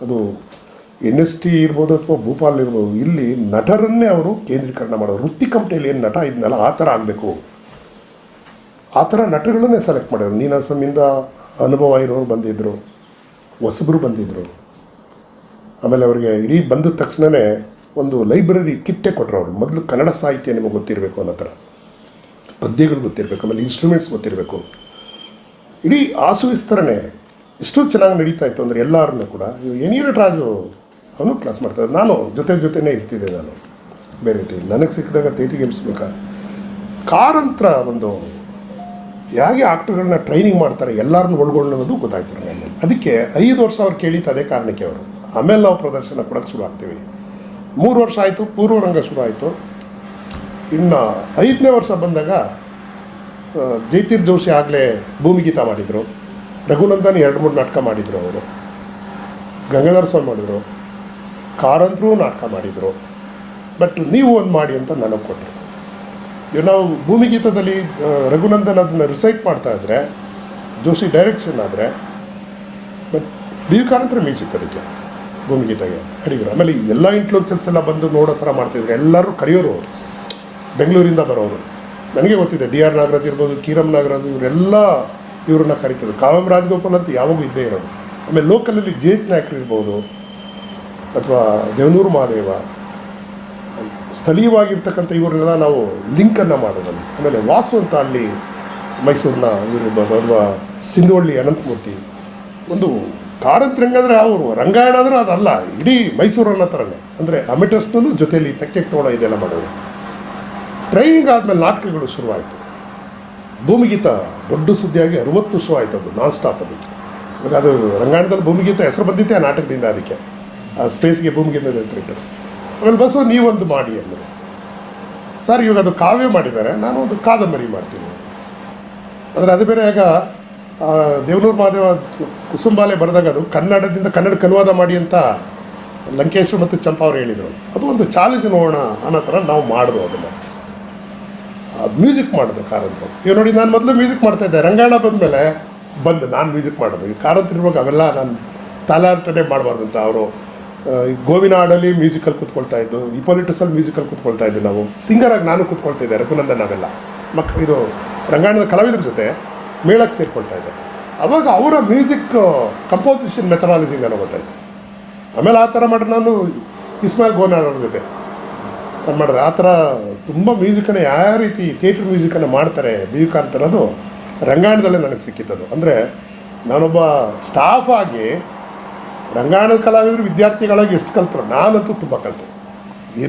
ಅದು NST ಇರ್ಬೋದು ಅಥವಾ ಭೂಪಾಲ್ ಇರ್ಬೋದು, ಇಲ್ಲಿ ನಟರನ್ನೇ ಅವರು ಕೇಂದ್ರೀಕರಣ ಮಾಡೋದು. ವೃತ್ತಿ ಕಂಪ್ನಿಯಲ್ಲಿ ಏನು ನಟ ಇದ್ನಲ್ಲ ಆ ಥರ ಆಗಬೇಕು, ಆ ಥರ ನಟಗಳನ್ನೇ ಸೆಲೆಕ್ಟ್ ಮಾಡೋರು. ನೀನಾಸಮಿಂದ ಅನುಭವ ಇರೋರು ಬಂದಿದ್ದರು, ಹೊಸಬರು ಬಂದಿದ್ದರು. ಆಮೇಲೆ ಅವರಿಗೆ ಇಡೀ ಬಂದ ತಕ್ಷಣವೇ ಒಂದು ಲೈಬ್ರರಿ ಕಿಟ್ಟೆ ಕೊಟ್ಟರು. ಅವರು ಮೊದಲು ಕನ್ನಡ ಸಾಹಿತ್ಯ ನಿಮಗೆ ಗೊತ್ತಿರಬೇಕು ಅನ್ನೋ ಥರ, ಪದ್ಯಗಳು ಗೊತ್ತಿರಬೇಕು, ಆಮೇಲೆ ಇನ್ಸ್ಟ್ರೂಮೆಂಟ್ಸ್ ಗೊತ್ತಿರಬೇಕು. ಇಡೀ ಆಸುವಿಸ್ತರಣೆ ಎಷ್ಟು ಚೆನ್ನಾಗಿ ನಡೀತಾ ಇತ್ತು ಅಂದರೆ ಎಲ್ಲರನ್ನೂ ಕೂಡ. ಎನ್ ಇ ನಟರಾಜು ಅವನು ಕ್ಲಾಸ್ ಮಾಡ್ತಾರೆ, ನಾನು ಜೊತೆನೇ ಇರ್ತಿದ್ದೆ. ನಾನು ಬೇರೆ ರೀತಿ ನನಗೆ ಸಿಕ್ಕಿದಾಗ ಥಿಯೇಟ್ರಿಗೆ ಎಬ್ಸ್ಬೇಕ. ಕಾರಂತರ ಒಂದು ಹೇಗೆ ಆಕ್ಟರ್ಗಳನ್ನ ಟ್ರೈನಿಂಗ್ ಮಾಡ್ತಾರೆ, ಎಲ್ಲರನ್ನೂ ಒಳಗೊಳ್ಳೋದು ಗೊತ್ತಾಯ್ತು ನನಗೆ. ಅದಕ್ಕೆ 5 ವರ್ಷ ಅವ್ರು ಕೇಳಿತ್ತು, ಅದೇ ಕಾರಣಕ್ಕೆ ಅವರು. ಆಮೇಲೆ ನಾವು ಪ್ರದರ್ಶನ ಕೊಡೋಕ್ಕೆ ಶುರು ಆಗ್ತೀವಿ. 3 ವರ್ಷ ಆಯಿತು, ಪೂರ್ವರಂಗ ಶುರು ಆಯಿತು. ಇನ್ನು 5ನೇ ವರ್ಷ ಬಂದಾಗ ಜೈತೀರ್ ಜೋಶಿ ಆಗಲೇ ಭೂಮಿಗೀತ ಮಾಡಿದರು, ರಘುನಂದನ್ 2-3 ನಾಟಕ ಮಾಡಿದರು ಅವರು, ಗಂಗಾಧರ ಸ್ವಾಮಿ ಮಾಡಿದರು, ಕಾರಂತರೂ ನಾಟಕ ಮಾಡಿದರು. ಬಟ್ ನೀವು ಒಂದು ಮಾಡಿ ಅಂತ ನನಗೆ ಕೊಟ್ಟರು. ಇವು ನಾವು ಭೂಮಿಗೀತದಲ್ಲಿ ರಘುನಂದನ್ ಅದನ್ನು ರಿಸೈಟ್ ಮಾಡ್ತಾ ಇದ್ದರೆ, ಜೋಶಿ ಡೈರೆಕ್ಷನ್ ಆದರೆ, ಬಟ್ ಬಿ ಕಾರಂತರ ಮ್ಯೂಸಿಕ್ ಅದಕ್ಕೆ ಭೂಮಿಗೀತೆಗೆ ಅಡಿಗರು. ಆಮೇಲೆ ಎಲ್ಲ ಇಂಟ್ಲೋಕ್ಚಲ್ಸ್ ಎಲ್ಲ ಬಂದು ನೋಡೋ ಥರ ಮಾಡ್ತಿದ್ರು. ಎಲ್ಲರೂ ಕರೆಯೋರು, ಬೆಂಗಳೂರಿಂದ ಬರೋರು. ನನಗೆ ಗೊತ್ತಿದೆ, DR ನಾಗರಾಜ್ ಇರ್ಬೋದು, ಕೀರಮ್ ನಾಗರಾಜ್, ಇವರೆಲ್ಲ ಇವ್ರನ್ನ ಕರಿತಿದ್ರು. ಕಾವ್ಯಂ ರಾಜಗೋಪಾಲ್ ಅಂತ ಯಾವಾಗೂ ಇದ್ದೇ ಇರೋದು. ಆಮೇಲೆ ಲೋಕಲಲ್ಲಿ ಜೇತ್ ನಾಯಕರು ಇರ್ಬೋದು, ಅಥವಾ ದೇವನೂರು ಮಹಾದೇವ, ಸ್ಥಳೀಯವಾಗಿರ್ತಕ್ಕಂಥ ಇವ್ರನ್ನೆಲ್ಲ ನಾವು ಲಿಂಕನ್ನು ಮಾಡೋದಲ್ಲಿ. ಆಮೇಲೆ ವಾಸು ಅಂತ ಅಲ್ಲಿ ಮೈಸೂರಿನ ಇವ್ರಿರ್ಬೋದು, ಅಥವಾ ಸಿಂಧುವಳ್ಳಿ ಅನಂತಮೂರ್ತಿ. ಒಂದು ಕಾರಂತರಂಗಂದರೆ ಅವರು ರಂಗಾಯಣ ಅಂದರೆ ಅದಲ್ಲ, ಇಡೀ ಮೈಸೂರು ಅನ್ನೋ ಥರನೇ. ಅಂದರೆ ಅಮಿಟರ್ಸ್ನಲ್ಲೂ ಜೊತೆಯಲ್ಲಿ ತೆಕ್ಕೆ ತೊಗೊಳ್ಳೋ ಇದೆಲ್ಲ ಮಾಡೋದು. ಟ್ರೈನಿಂಗ್ ಆದಮೇಲೆ ನಾಟಕಗಳು ಶುರುವಾಯಿತು. ಭೂಮಿಗೀತ ದೊಡ್ಡ ಸುದ್ದಿಯಾಗಿ 60 ಶೋ ಆಯ್ತು, ಅದು ನಾನ್ ಸ್ಟಾಪ್. ಅದು ಇವಾಗ ಅದು ರಂಗಾಯಣದಲ್ಲಿ ಭೂಮಿಗೀತ ಹೆಸರು ಬಂದಿತ್ತೆ ಆ ನಾಟಕದಿಂದ. ಅದಕ್ಕೆ ಆ ಸ್ಪೇಸ್ಗೆ ಭೂಮಿಗೀತದ ಹೆಸರಿಟ್ಟರು. ಆಮೇಲೆ ಬಸ್ಸು ನೀವೊಂದು ಮಾಡಿ ಅಂದರೆ, ಸರ್ ಇವಾಗ ಅದು ಕಾವ್ಯ ಮಾಡಿದ್ದಾರೆ, ನಾನು ಒಂದು ಕಾದಂಬರಿ ಮಾಡ್ತೀನಿ ಅಂದರೆ. ಅದು ಬೇರೆ ಆಗ ದೇವನೂರು ಮಹಾದೇವ ಕುಸುಂಬಾಲೆ ಬರೆದಾಗ ಅದು ಕನ್ನಡದಿಂದ ಕನ್ನಡಕ್ಕೆ ಅನುವಾದ ಮಾಡಿ ಅಂತ ಲಂಕೇಶ್ವರ ಮತ್ತು ಚಂಪಾ ಅವರು ಹೇಳಿದರು. ಅದು ಒಂದು ಚಾಲೆಂಜ್ ನೋಡೋಣ ಅನ್ನೋ ಥರ ನಾವು ಮಾಡಿದ್ವು. ಅದನ್ನು ಅದು ಮ್ಯೂಸಿಕ್ ಮಾಡಿದ್ರು ಕಾರಂತರು. ಈಗ ನೋಡಿ, ನಾನು ಮೊದಲು ಮ್ಯೂಸಿಕ್ ಮಾಡ್ತಾಯಿದ್ದೆ, ರಂಗಾಯಣ ಬಂದಮೇಲೆ ನಾನು ಮ್ಯೂಸಿಕ್ ಮಾಡೋದು. ಈ ಕಾರಂತರು ಇರುವಾಗ ಅವೆಲ್ಲ ನಾನು ತಾಲಾಟನೆ ಮಾಡಬಾರ್ದು ಅಂತ ಅವರು ಗೋವಿನ ಹಾಡಲ್ಲಿ ಮ್ಯೂಸಿಕಲ್ಲಿ ಕೂತ್ಕೊಳ್ತಾ ಇದ್ದು, ಈ ಪೊಲಿಟಿಕ್ಸಲ್ಲಿ ಮ್ಯೂಸಿಕಲ್ಲಿ ಕೂತ್ಕೊಳ್ತಾ ಇದ್ದೆ. ನಾವು ಸಿಂಗರಾಗಿ ನಾನು ಕೂತ್ಕೊಳ್ತಾ ಇದ್ದೆ, ರಘುನಂದನ್ ನಾವೆಲ್ಲ ಇದು ರಂಗಾಯಣದ ಕಲಾವಿದರ ಜೊತೆ ಮೇಳಕ್ಕೆ ಸೇರಿಕೊಳ್ತಾ ಇದ್ದೆ. ಆವಾಗ ಅವರ ಮ್ಯೂಸಿಕ್ ಕಂಪೋಸಿಷನ್ ಮೆಥಡಾಲಜಿ ನನಗೆ ಗೊತ್ತಾಯಿತು. ಆಮೇಲೆ ಆ ಥರ ಮಾಡಿ ನಾನು ಇಸ್ಮಾಯಿಲ್ ಗೋನಾಳ್ ಅವ್ರ ಜೊತೆ ನಾನು ಮಾಡಿದ್ರೆ ಆ ಥರ ತುಂಬ ಮ್ಯೂಸಿಕನ್ನು ಯಾವ ರೀತಿ ಥಿಯೇಟ್ರ್ ಮ್ಯೂಸಿಕನ್ನು ಮಾಡ್ತಾರೆ ಬೀಕಾಂತ್ ಅನ್ನೋದು ರಂಗಾಯಣದಲ್ಲೇ ನನಗೆ ಸಿಕ್ಕಿತ್ತದು. ಅಂದರೆ ನಾನೊಬ್ಬ ಸ್ಟಾಫ್ ಆಗಿ ರಂಗಾಯಣದ ಕಲಾವಿದರು ವಿದ್ಯಾರ್ಥಿಗಳಾಗಿ ಎಷ್ಟು ಕಲ್ತರು, ನಾನಂತೂ ತುಂಬ ಕಲಿತೆ.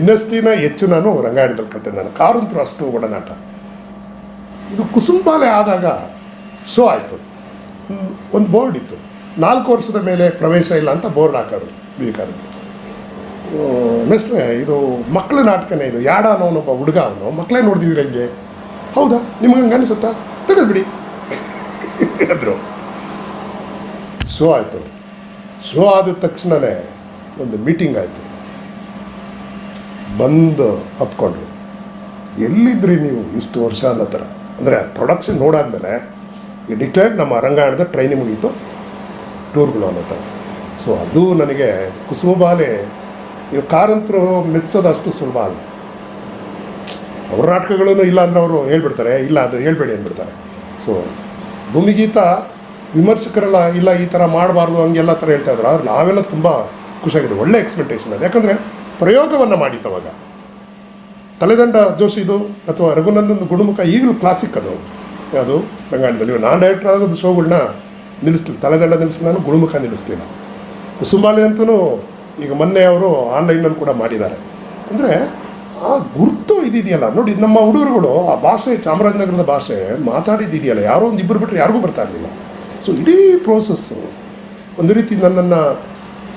NSTನ ಹೆಚ್ಚು ನಾನು ರಂಗಾಯಣದಲ್ಲಿ ಕಲಿತೆ. ನಾನು ಕಾರಂತರು ಅಷ್ಟು ಒಡನಾಟ. ಇದು ಕುಸುಂಬಾಲೆ ಆದಾಗ ಶೋ ಆಯಿತು. ಒಂದು ಬೋರ್ಡ್ ಇತ್ತು, 4 ವರ್ಷದ ಮೇಲೆ ಪ್ರವೇಶ ಇಲ್ಲ ಅಂತ ಬೋರ್ಡ್ ಹಾಕೋರು ಬೇಕಾದ್ರೆ. ಮಿಸ್ಟ್ರೆ ಇದು ಮಕ್ಕಳ ನಾಟಕನೇ, ಇದು ಯಾಡ ಅನ್ನೋನೊಬ್ಬ ಹುಡುಗ, ಅವನು ಮಕ್ಕಳೇ ನೋಡ್ತಿದ್ರೆ ಹಂಗೆ. ಹೌದಾ, ನಿಮ್ಗೆ ಹಂಗೆ ಅನಿಸುತ್ತಾ, ತೆಗೆದ್ಬಿಡಿ ಅಂದರು. ಶೋ ಆಯಿತು. ಶೋ ಆದ ತಕ್ಷಣವೇ ಒಂದು ಮೀಟಿಂಗ್ ಆಯಿತು. ಬಂದು ಅಪ್ಕೊಂಡ್ರು, ಎಲ್ಲಿದ್ರಿ ನೀವು ಇಷ್ಟು ವರ್ಷ ಅನ್ನೋ ಥರ. ಅಂದರೆ ಪ್ರೊಡಕ್ಷನ್ ನೋಡಾದ್ಮೇಲೆ ಈ ಡಿಕ್ಲೇರ್ಡ್ ನಮ್ಮ ರಂಗಾಯಣದ ಟ್ರೈನಿಂಗ್ ಮುಗೀತು, ಟೂರ್ಗಳು ಅನ್ನೋ ಥರ. ಸೊ ಅದು ನನಗೆ ಕುಸುಮಬಾಲೆ ಇವು ಕಾರಂತರು ಮೆಚ್ಚೋದು ಅಷ್ಟು ಸುಲಭ ಅಲ್ಲ. ಅವ್ರ ನಾಟಕಗಳೂ ಇಲ್ಲ ಅಂದರೆ ಅವರು ಹೇಳ್ಬಿಡ್ತಾರೆ, ಇಲ್ಲ ಅದು ಹೇಳ್ಬೇಡಿ ಅಂದ್ಬಿಡ್ತಾರೆ. ಸೊ ಭೂಮಿಗೀತ ವಿಮರ್ಶಕರೆಲ್ಲ ಇಲ್ಲ ಈ ಥರ ಮಾಡಬಾರ್ದು ಹಂಗೆಲ್ಲ ಥರ ಹೇಳ್ತಾ ಇದ್ರು. ಆದ್ರೆ ನಾವೆಲ್ಲ ತುಂಬ ಖುಷಿಯಾಗಿದೆ, ಒಳ್ಳೆ ಎಕ್ಸ್ಪೆಕ್ಟೇಷನ್ ಅದು. ಯಾಕಂದರೆ ಪ್ರಯೋಗವನ್ನು ಮಾಡಿತ್ತು ಅವಾಗ. ತಲೆದಂಡ ಜೋಶಿದು ಅಥವಾ ರಘುನಂದನ್ ಗುಣಮುಖ ಈಗಲೂ ಕ್ಲಾಸಿಕ್ ಅದು. ಯಾವುದು ರಂಗಾಯಣದಲ್ಲಿ ನಾನು ಡೈರೆಕ್ಟರ್ ಆಗೋದು ಶೋಗಳನ್ನ ನಿಲ್ಲಿಸ್ಲಿಲ್ಲ. ತಲೆದಂಡ ನಿಲ್ಲಿಸಲಿಲ್ಲ, ನಾನು ಗುಣಮುಖ ನಿಲ್ಲಿಸಲಿಲ್ಲ. ಕುಸುಂಬಾಲೆ ಅಂತೂ ಈಗ ಮೊನ್ನೆ ಅವರು ಆನ್ಲೈನಲ್ಲಿ ಕೂಡ ಮಾಡಿದ್ದಾರೆ. ಅಂದರೆ ಆ ಗುರುತು ಇದೆಯಲ್ಲ ನೋಡಿ, ನಮ್ಮ ಹುಡುಗರುಗಳು ಆ ಭಾಷೆ ಚಾಮರಾಜನಗರದ ಭಾಷೆ ಮಾತಾಡಿದ್ದಿದೆಯಲ್ಲ, ಯಾರೋ ಒಂದು ಇಬ್ಬರು ಬಿಟ್ಟರೆ ಯಾರಿಗೂ ಬರ್ತಾ ಇರಲಿಲ್ಲ. ಸೊ ಇಡೀ ಪ್ರೋಸೆಸ್ಸು ಒಂದು ರೀತಿ ನನ್ನನ್ನು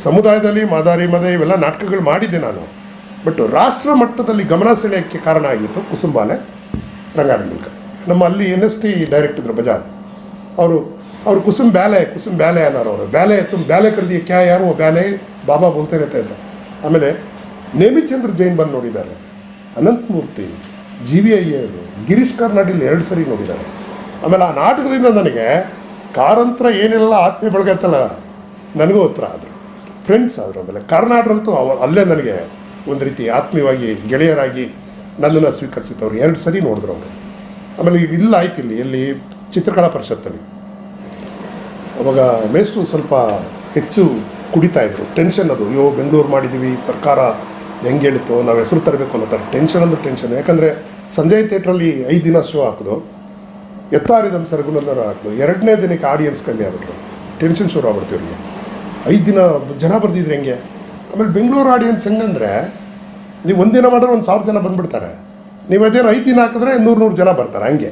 ಸಮುದಾಯದಲ್ಲಿ ಮಾದಾರಿ ಮದ ಇವೆಲ್ಲ ನಾಟಕಗಳು ಮಾಡಿದ್ದೆ ನಾನು. ಬಟ್ ರಾಷ್ಟ್ರ ಮಟ್ಟದಲ್ಲಿ ಗಮನ ಸೆಳೆಯೋಕ್ಕೆ ಕಾರಣ ಆಗಿತ್ತು ಕುಸುಂಬಾಲೆ ರಂಗಾಯಣ ಮೂಲಕ. ನಮ್ಮ ಅಲ್ಲಿ NST ಡೈರೆಕ್ಟ್ ಇದ್ರು ಬಜಾಜ್, ಅವರು ಕುಸುಮ್ ಬ್ಯಾಲೆ ಅನ್ನೋರು. ಅವರು ಬ್ಯಾಲೆ ತುಂಬ ಬ್ಯಾಲೆ ಕರೆದಿ ಕ್ಯಾ ಯಾರು ಬ್ಯಾಲೆ ಬಾಬಾ ಬೋಲ್ತಾ ಇರುತ್ತೆ ಅಂತ. ಆಮೇಲೆ ನೇಮಿಚಂದ್ರ ಜೈನ್ ಬಂದು ನೋಡಿದ್ದಾರೆ, ಅನಂತಮೂರ್ತಿ, GV ಅಯ್ಯರ್, ಗಿರೀಶ್ ಕಾರ್ನಾಡಿಲ್ 2 ಸರಿ ನೋಡಿದ್ದಾರೆ. ಆಮೇಲೆ ಆ ನಾಟಕದಿಂದ ನನಗೆ ಕಾರಂತರ ಏನೆಲ್ಲ ಆತ್ಮೀಯ ಬೆಳಗತ್ತಲ್ಲ ನನಗೂ ಹತ್ರ ಆದರು, ಫ್ರೆಂಡ್ಸ್ ಆದರು. ಆಮೇಲೆ ಕಾರ್ನಾಡ್ರಂತೂ ಅಲ್ಲೇ ನನಗೆ ಒಂದು ರೀತಿ ಆತ್ಮೀಯವಾಗಿ ಗೆಳೆಯರಾಗಿ ನನ್ನನ್ನು ಸ್ವೀಕರಿಸಿದ್ದವ್ರು 2 ಸರಿ ನೋಡಿದ್ರು ಅವರು. ಆಮೇಲೆ ಈಗ ಇಲ್ಲ ಆಯ್ತು ಎಲ್ಲಿ ಚಿತ್ರಕಲಾ ಪರಿಷತ್ತಲ್ಲಿ ಅವಾಗ ಮೇಷ್ಟ್ರು ಸ್ವಲ್ಪ ಹೆಚ್ಚು ಕುಡಿತಾಯಿದ್ರು. ಟೆನ್ಷನ್ ಅದು, ಅಯ್ಯೋ ಬೆಂಗಳೂರು ಮಾಡಿದ್ದೀವಿ, ಸರ್ಕಾರ ಹೆಂಗೆ ಹೇಳಿತ್ತು, ನಾವು ಹೆಸರು ತರಬೇಕು ಅನ್ನೋ ಥರ ಟೆನ್ಷನ್ ಅಂದ್ರೆ ಟೆನ್ಷನ್. ಯಾಕಂದರೆ ಸಂಜಯ್ ಥಿಯೇಟ್ರಲ್ಲಿ 5 ದಿನ ಶೋ ಹಾಕಿದ್ರು, ಎತ್ತಾರಿದಮ್ ಸರಗುನಂದರ ಹಾಕಿದ್ರು. 2ನೇ ದಿನಕ್ಕೆ ಆಡಿಯನ್ಸ್ ಕಮ್ಮಿ ಆಗ್ಬಿಟ್ರು, ಟೆನ್ಷನ್ ಶುರು ಆಗ್ಬಿಡ್ತು ಇವರಿಗೆ. 5 ದಿನ ಜನ ಬರ್ದಿದ್ರು ಹೆಂಗೆ. ಆಮೇಲೆ ಬೆಂಗಳೂರು ಆಡಿಯನ್ಸ್ ಹೆಂಗಂದರೆ ನೀವು 1 ದಿನ ಮಾಡಿದ್ರೆ 1,000 ಜನ ಬಂದುಬಿಡ್ತಾರೆ, ನೀವು ಅದೇನು 5 ದಿನ ಹಾಕಿದ್ರೆ 100 ಜನ ಬರ್ತಾರೆ ಹಂಗೆ.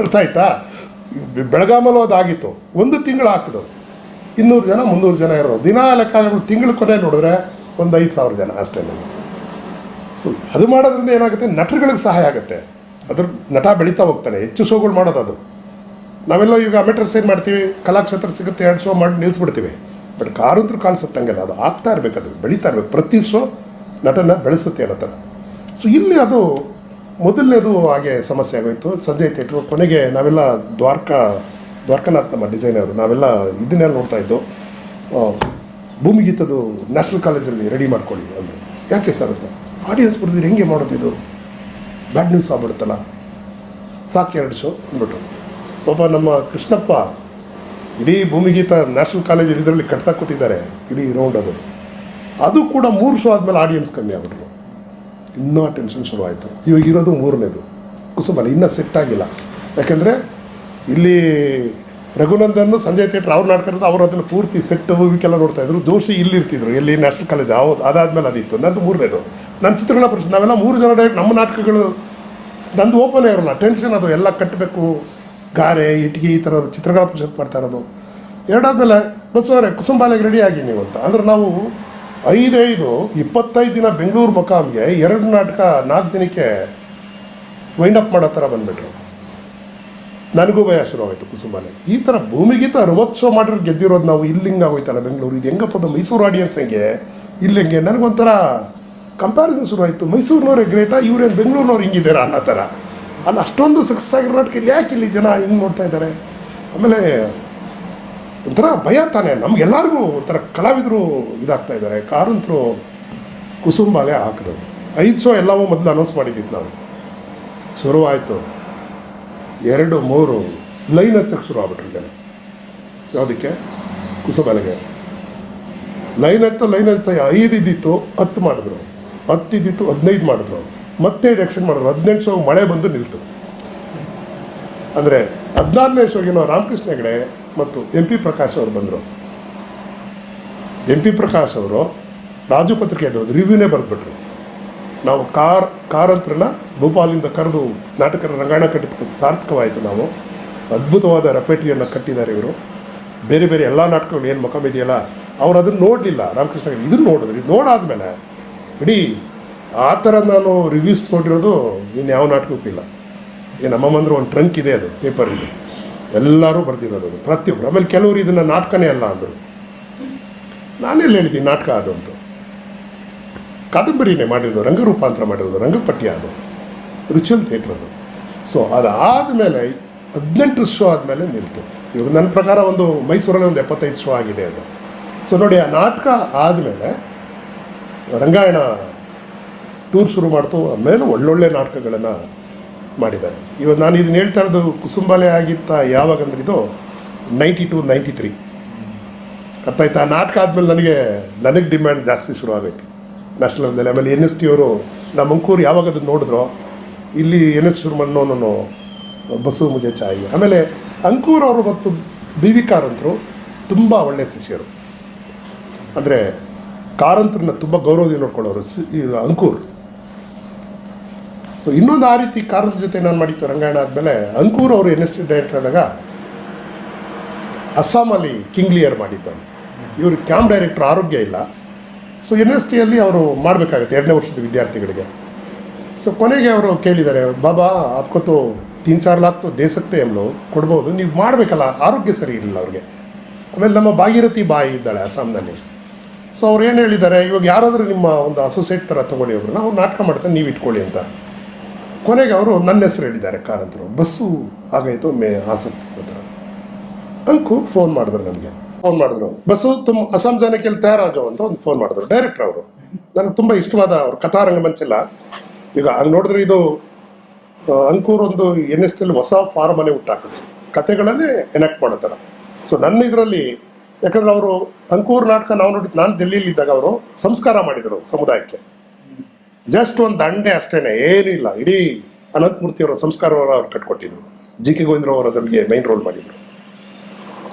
ಅರ್ಥ ಆಯ್ತಾ? ಬೆಳಗಾಮಲ್ಲೂ ಅದಾಗಿತ್ತು, 1 ತಿಂಗಳು ಹಾಕಿದ್ರು 200 ಜನ 300 ಜನ ಇರೋರು. ದಿನ ಲೆಕ್ಕ ತಿಂಗಳ ಕೊನೆ ನೋಡಿದ್ರೆ ಒಂದು 5,000 ಜನ ಅಷ್ಟೇ. ಸೊ ಅದು ಮಾಡೋದ್ರಿಂದ ಏನಾಗುತ್ತೆ, ನಟರುಗಳಿಗೆ ಸಹಾಯ ಆಗುತ್ತೆ. ಅದ್ರ ನಟ ಬೆಳೀತಾ ಹೋಗ್ತಾನೆ, ಹೆಚ್ಚು ಶೋಗಳು ಮಾಡೋದು ಅದು. ನಾವೆಲ್ಲೋ ಈಗ ಅಮೆಟರ್ಸ್ ಏನು ಮಾಡ್ತೀವಿ, ಕಲಾಕ್ಷೇತ್ರ ಸಿಗುತ್ತೆ 2 ಶೋ ಮಾಡಿ ನಿಲ್ಲಿಸ್ಬಿಡ್ತೀವಿ. ಬಟ್ ಕಾರಂತರು ಕಾಣಿಸುತ್ತೆ ಹಂಗೆಲ್ಲ, ಅದು ಆಗ್ತಾ ಇರಬೇಕು, ಅದು ಬೆಳೀತಾ ಇರಬೇಕು. ಪ್ರತಿ ಶೋ ನಟನ ಬೆಳೆಸುತ್ತೆ ಅನ್ನೋ ಥರ. ಸೊ ಇಲ್ಲಿ ಅದು ಮೊದಲನೇದು ಹಾಗೆ ಸಮಸ್ಯೆ ಆಗೋಯ್ತು. ಸಂಜಯ್ ಥಿಯೇಟ್ರು ಕೊನೆಗೆ ನಾವೆಲ್ಲ ದ್ವಾರಕನಾಥ್ ನಮ್ಮ ಡಿಸೈನರು, ನಾವೆಲ್ಲ ಇದನ್ನೆಲ್ಲ ನೋಡ್ತಾ ಇದ್ದು, ಭೂಮಿಗೀತದು ನ್ಯಾಷನಲ್ ಕಾಲೇಜಲ್ಲಿ ರೆಡಿ ಮಾಡ್ಕೊಳ್ಳಿ ಅಂದರು. ಯಾಕೆ ಸರ್ ಅಂತ, ಆಡಿಯನ್ಸ್ ಬರ್ದಿದ್ರೆ ಹೆಂಗೆ ಮಾಡೋದಿದು, ಬ್ಯಾಡ್ ನ್ಯೂಸ್ ಆಗ್ಬಿಡುತ್ತಲ್ಲ, ಸಾಕು 2 ಶೋ ಅಂದ್ಬಿಟ್ಟು. ಪಾಪ ನಮ್ಮ ಕೃಷ್ಣಪ್ಪ ಇಡೀ ಭೂಮಿಗೀತ ನ್ಯಾಷನಲ್ ಕಾಲೇಜ್ ಇದರಲ್ಲಿ ಕಟ್ತಾ ಕೂತಿದ್ದಾರೆ ಇಡೀ ರೌಂಡ್. ಅದು ಕೂಡ 3 ಶೋ ಆದಮೇಲೆ ಆಡಿಯನ್ಸ್ ಕಮ್ಮಿ ಆಗ್ಬಿಟ್ರು, ಇನ್ನೂ ಟೆನ್ಷನ್ ಶುರು ಆಯಿತು. ಇವಾಗ ಇರೋದು 3ನೇದು ಕುಸುಮಲ್ಲ, ಇನ್ನೂ ಸೆಟ್ ಆಗಿಲ್ಲ. ಯಾಕೆಂದರೆ ಇಲ್ಲಿ ರಘುನಂದನ್ ಸಂಜಯ್ ಥಿಯೇಟ್ರ್ ಅವ್ರು ನಾಟಕ ಇರೋದು, ಅವರು ಅದನ್ನು ಪೂರ್ತಿ ಸೆಟ್ಟು ಇವಕ್ಕೆಲ್ಲ ನೋಡ್ತಾಯಿದ್ರು. ಜೋಶಿ ಇಲ್ಲಿರ್ತಿದ್ರು, ಎಲ್ಲಿ ನ್ಯಾಷನಲ್ ಕಾಲೇಜ್ ಅದಾದಮೇಲೆ ಅದಿತ್ತು. ನಂದು 3ನೇದು, ನನ್ನ ಚಿತ್ರಕಲಾ ಪರಿಷತ್. ನಾವೆಲ್ಲ 3 ಜನ ಡೈರೆಕ್ಟ್, ನಮ್ಮ ನಾಟಕಗಳು ನಂದು ಓಪನೇ ಇರೋಲ್ಲ, ಟೆನ್ಷನ್. ಅದು ಎಲ್ಲ ಕಟ್ಟಬೇಕು, ಗಾರೆ ಇಟ್ಟಿಗೆ ಈ ಥರ ಚಿತ್ರಕಲಾ ಪರಿಷತ್ ಮಾಡ್ತಾ ಇರೋದು. 2 ಆದಮೇಲೆ ಬಸ್ಸವರೇ ಕುಸುಂಬಾಲೆಗೆ ರೆಡಿ ಆಗಿ ನೀವು ಅಂತ ಅಂದ್ರೆ ನಾವು 25 ದಿನ ಬೆಂಗಳೂರು ಮೊಕಾಮ್ಗೆ 2 ನಾಟಕ 4 ದಿನಕ್ಕೆ ವೈಂಡ್ ಅಪ್ ಮಾಡೋ ಥರ ಬಂದುಬಿಟ್ರು. ನನಗೂ ಭಯ ಶುರುವಾಯಿತು. ಕುಸುಂಬಾಲೆ ಈ ಥರ ಭೂಮಿಗೀತ 60 ಶೋ ಮಾಡಿರೋ ಗೆದ್ದಿರೋದು ನಾವು, ಇಲ್ಲಿ ಹಿಂಗೆ ಆಗೋಯ್ತಲ್ಲ ಬೆಂಗಳೂರು, ಇದು ಹೆಂಗಪ್ಪದ ಮೈಸೂರು ಆಡಿಯನ್ಸ್ ಹೆಂಗೆ, ಇಲ್ಲಿ ಹೆಂಗೆ. ನನಗೊಂಥರ ಕಂಪ್ಯಾರಿಸನ್ ಶುರುವಾಯಿತು. ಮೈಸೂರಿನವ್ರೆ ಗ್ರೇಟಾ, ಇವ್ರೇನು ಬೆಂಗಳೂರಿನವ್ರು ಹಿಂಗಿದ್ದೀರಾ ಅನ್ನೋ ಥರ. ಅಲ್ಲಿ ಅಷ್ಟೊಂದು ಸಕ್ಸಸ್ ಆಗಿರೋ ನಾಟಕ ಇಲ್ಲಿ ಯಾಕೆ ಇಲ್ಲಿ ಜನ ಹಿಂಗೆ ನೋಡ್ತಾ ಇದ್ದಾರೆ. ಆಮೇಲೆ ಒಂಥರ ಭಯ ತಾನೆ ನಮಗೆಲ್ಲರಿಗೂ, ಒಂಥರ ಕಲಾವಿದರು ಇದಾಗ್ತಾ ಇದ್ದಾರೆ. ಕಾರಂತರು ಕುಸುಂಬಾಲೆ ಹಾಕಿದ್ರು 5 ಶೋ ಎಲ್ಲವೂ ಮೊದಲು ಅನೌನ್ಸ್ ಮಾಡಿದ್ದಿತ್ತು ನಾವು. ಶುರುವಾಯಿತು 2, 3 ಲೈನ್ ಹಚ್ಚಕ್ಕೆ ಶುರು ಆಗ್ಬಿಟ್ರು ಜನ. ಯಾವುದಕ್ಕೆ, ಕುಸುಂಬಾಲೆಗೆ ಲೈನ್ ಹಚ್ತಾ 5 ಇದ್ದಿತ್ತು 10 ಮಾಡಿದ್ರು, 10 ಇದ್ದಿತ್ತು 15 ಮಾಡಿದ್ರು, ಮತ್ತೆ ಎಲೆಕ್ಷನ್ ಮಾಡಿದ್ರು. 18 ಶೋ ಮಳೆ ಬಂದು ನಿಲ್ತು. ಅಂದರೆ 16ನೇ ಶೋಗೆ ನಾವು ರಾಮಕೃಷ್ಣ ಹೆಗಡೆ ಮತ್ತು MP ಪ್ರಕಾಶ್ ಅವರು ಬಂದರು. MP ಪ್ರಕಾಶ್ ಅವರು ರಾಜು ಪತ್ರಿಕೆಯದು ರಿವ್ಯೂನೇ ಬರೆದ್ಬಿಟ್ರು. ನಾವು ಕಾರಂತ್ರನ ಭೂಪಾಲಿಂದ ಕರೆದು ನಾಟಕ ರಂಗಾಯಣ ಕಟ್ಟಿದ ಸಾರ್ಥಕವಾಯಿತು. ನಾವು ಅದ್ಭುತವಾದ ರೆಪೇಟ್ರಿಯನ್ನು ಕಟ್ಟಿದ್ದಾರೆ ಇವರು. ಬೇರೆ ಬೇರೆ ಎಲ್ಲ ನಾಟಕಗಳು ಏನು ಮೊಕಮ್ ಇದೆಯಲ್ಲ, ಅವ್ರು ಅದನ್ನು ನೋಡಲಿಲ್ಲ. ರಾಮಕೃಷ್ಣ ಹೆಗಡೆ ಇದನ್ನು ನೋಡಿದ್ರು. ಇದು ನೋಡಾದ್ಮೇಲೆ ಇಡೀ ಆ ಥರ ನಾನು ರಿವ್ಯೂಸ್ ನೋಡಿರೋದು ಇನ್ಯಾವ ನಾಟಕಕ್ಕೂ ಇಲ್ಲ. ನಮ್ಮಂದ್ರೆ ಒಂದು ಟ್ರಂಕ್ ಇದೆ, ಅದು ಪೇಪರ್ ಇದೆ, ಎಲ್ಲರೂ ಬರೆದಿರೋದು ಅದು ಪ್ರತಿಯೊಬ್ಬರು. ಆಮೇಲೆ ಕೆಲವರು ಇದನ್ನು ನಾಟಕನೇ ಅಲ್ಲ ಅಂದರು. ನಾನೆಲ್ಲ ಹೇಳಿದ್ದೀನಿ ನಾಟಕ ಅದು ಅಂತ. ಕಾದಂಬರಿನೇ ಮಾಡಿರೋದು, ರಂಗರೂಪಾಂತರ ಮಾಡಿರೋದು, ರಂಗಪಟ್ಟಿ ಅದು, ರಿಚುವಲ್ ಥಿಯೇಟ್ರ್ ಅದು. ಸೊ ಅದಾದಮೇಲೆ 18 ಶೋ ಆದಮೇಲೆ ನಿಲ್ತು. ಇವಾಗ ನನ್ನ ಪ್ರಕಾರ ಒಂದು ಮೈಸೂರಲ್ಲಿ ಒಂದು 75 ಶೋ ಆಗಿದೆ ಅದು. ಸೊ ನೋಡಿ, ಆ ನಾಟಕ ಆದಮೇಲೆ ರಂಗಾಯಣ ಟೂರ್ ಶುರು ಮಾಡ್ತು. ಆಮೇಲೆ ಒಳ್ಳೊಳ್ಳೆ ನಾಟಕಗಳನ್ನು ಮಾಡಿದ್ದಾರೆ. ಇವಾಗ ನಾನು ಇದನ್ನು ಹೇಳ್ತಾ ಇರೋದು ಕುಸುಂಬಾಲೆ ಆಗಿತ್ತ ಯಾವಾಗಂದ್ರೆ ಇದು 92, 93 ಅರ್ಥಾಯ್ತು. ಆ ನಾಟಕ ಆದಮೇಲೆ ನನಗೆ ಡಿಮ್ಯಾಂಡ್ ಜಾಸ್ತಿ ಶುರು ಆಗೈತಿ ನ್ಯಾಷನಲ್ ಲೆವೆಲಲ್ಲಿ. ಆಮೇಲೆ NST ಅವರು ನಮ್ಮ ಅಂಕೂರು ಯಾವಾಗ ಅದನ್ನು ನೋಡಿದ್ರು, ಇಲ್ಲಿ NS ಶುರುಮನ್ನೋನು ಬಸ್ಸು ಮುಜೆ ಚಾಯಿ. ಆಮೇಲೆ ಅಂಕೂರ್ ಅವರು ಮತ್ತು BV ಕಾರಂತರು ತುಂಬ ಒಳ್ಳೆಯ ಶಿಷ್ಯರು. ಅಂದರೆ ಕಾರಂತರನ್ನ ತುಂಬ ಗೌರವದಿಂದ ನೋಡ್ಕೊಳ್ಳೋರು ಇದು ಅಂಕೂರ್. ಸೊ ಇನ್ನೊಂದು ಆ ರೀತಿ ಕಾರಂತರ ಜೊತೆ ನಾನು ಮಾಡಿತ್ತು ರಂಗಾಯಣ ಆದಮೇಲೆ. ಅಂಕೂರ್ ಅವರು NST ಡೈರೆಕ್ಟರ್ ಆದಾಗ ಅಸ್ಸಾಮಲ್ಲಿ ಕಿಂಗ್ಲಿಯರ್ ಮಾಡಿದ್ದಾನೆ. ಇವರು ಕ್ಯಾಂಪ್ ಡೈರೆಕ್ಟರ್, ಆರೋಗ್ಯ ಇಲ್ಲ. ಸೊ ಎನ್ ಎಸ್ ಟಿಯಲ್ಲಿ ಅವರು ಮಾಡಬೇಕಾಗತ್ತೆ 2ನೇ ವರ್ಷದ ವಿದ್ಯಾರ್ಥಿಗಳಿಗೆ. ಸೊ ಕೊನೆಗೆ ಅವರು ಕೇಳಿದ್ದಾರೆ, ಬಾಬಾ आपको तो 3-4 लाख तो दे सकते हम लोग, ಕೊಡ್ಬೋದು, ನೀವು ಮಾಡಬೇಕಲ್ಲ, ಆರೋಗ್ಯ ಸರಿ ಇರಲಿಲ್ಲ ಅವ್ರಿಗೆ. ಆಮೇಲೆ ನಮ್ಮ ಭಾಗೀರಥಿ ಬಾಯಿ ಇದ್ದಾಳೆ ಅಸ್ಸಾಂನಲ್ಲಿ. ಸೊ ಅವ್ರು ಏನು ಹೇಳಿದ್ದಾರೆ, ಇವಾಗ ಯಾರಾದರೂ ನಿಮ್ಮ ಒಂದು ಅಸೋಸಿಯೇಟ್ ಥರ ತೊಗೊಳ್ಳಿ ಅವರು, ನಾವು ನಾಟಕ ಮಾಡ್ತಾನೆ, ನೀವು ಇಟ್ಕೊಳ್ಳಿ ಅಂತ. ಕೊನೆಗೆ ಅವರು ನನ್ನ ಹೆಸರು ಹೇಳಿದ್ದಾರೆ ಕಾರಂತರು. ಬಸ್ಸು ಆಗಾಯಿತು ಆಸಕ್ತಿ ಆ ಥರ. ಅಂಕು ಫೋನ್ ಮಾಡಿದ್ರು, ನನಗೆ ಫೋನ್ ಮಾಡಿದ್ರು, ಬಸ್ಸು ಅಸ್ಸಾಂ ಜನಕ್ಕೆ ತಯಾರಾಜೋ ಅಂತ ಒಂದು ಫೋನ್ ಮಾಡಿದ್ರು ಡೈರೆಕ್ಟರ್ ಅವರು. ನನಗೆ ತುಂಬ ಇಷ್ಟವಾದ ಅವ್ರ ಕಥಾರಂಗಮಂಚೆಲ್ಲ. ಈಗ ಹಂಗೆ ನೋಡಿದ್ರೆ ಇದು ಅಂಕೂರ್ ಒಂದು ಎನ್ ಎಸ್ ಟಿಯಲ್ಲಿ ಹೊಸ ಫಾರ್ಮನ್ನೇ ಹುಟ್ಟಾಕಿದ್ರು, ಕತೆಗಳನ್ನೇ ಎನಾಕ್ಟ್ ಮಾಡೋ ಥರ. ಸೊ ನನ್ನ ಇದರಲ್ಲಿ, ಯಾಕಂದ್ರೆ ಅವರು ಅಂಕೂರ್ ನಾಟಕ ನಾವು ನೋಡಿ, ನಾನು ಡೆಲ್ಲಿಯಲ್ಲಿದ್ದಾಗ ಅವರು ಸಂಸ್ಕಾರ ಮಾಡಿದರು ಸಮುದಾಯಕ್ಕೆ. ಜಸ್ಟ್ ಒಂದು ದಂಡೆ ಅಷ್ಟೇನೆ, ಏನಿಲ್ಲ. ಇಡೀ ಅನಂತಮೂರ್ತಿಯವರ ಸಂಸ್ಕಾರವನ್ನು ಅವ್ರು ಕಟ್ಕೊಟ್ಟಿದ್ರು. ಜಿ ಕೆ ಗೋವಿಂದರಾವ್ ಅವರು ಅದರಲ್ಲಿ ಮೈನ್ ರೋಲ್ ಮಾಡಿದರು.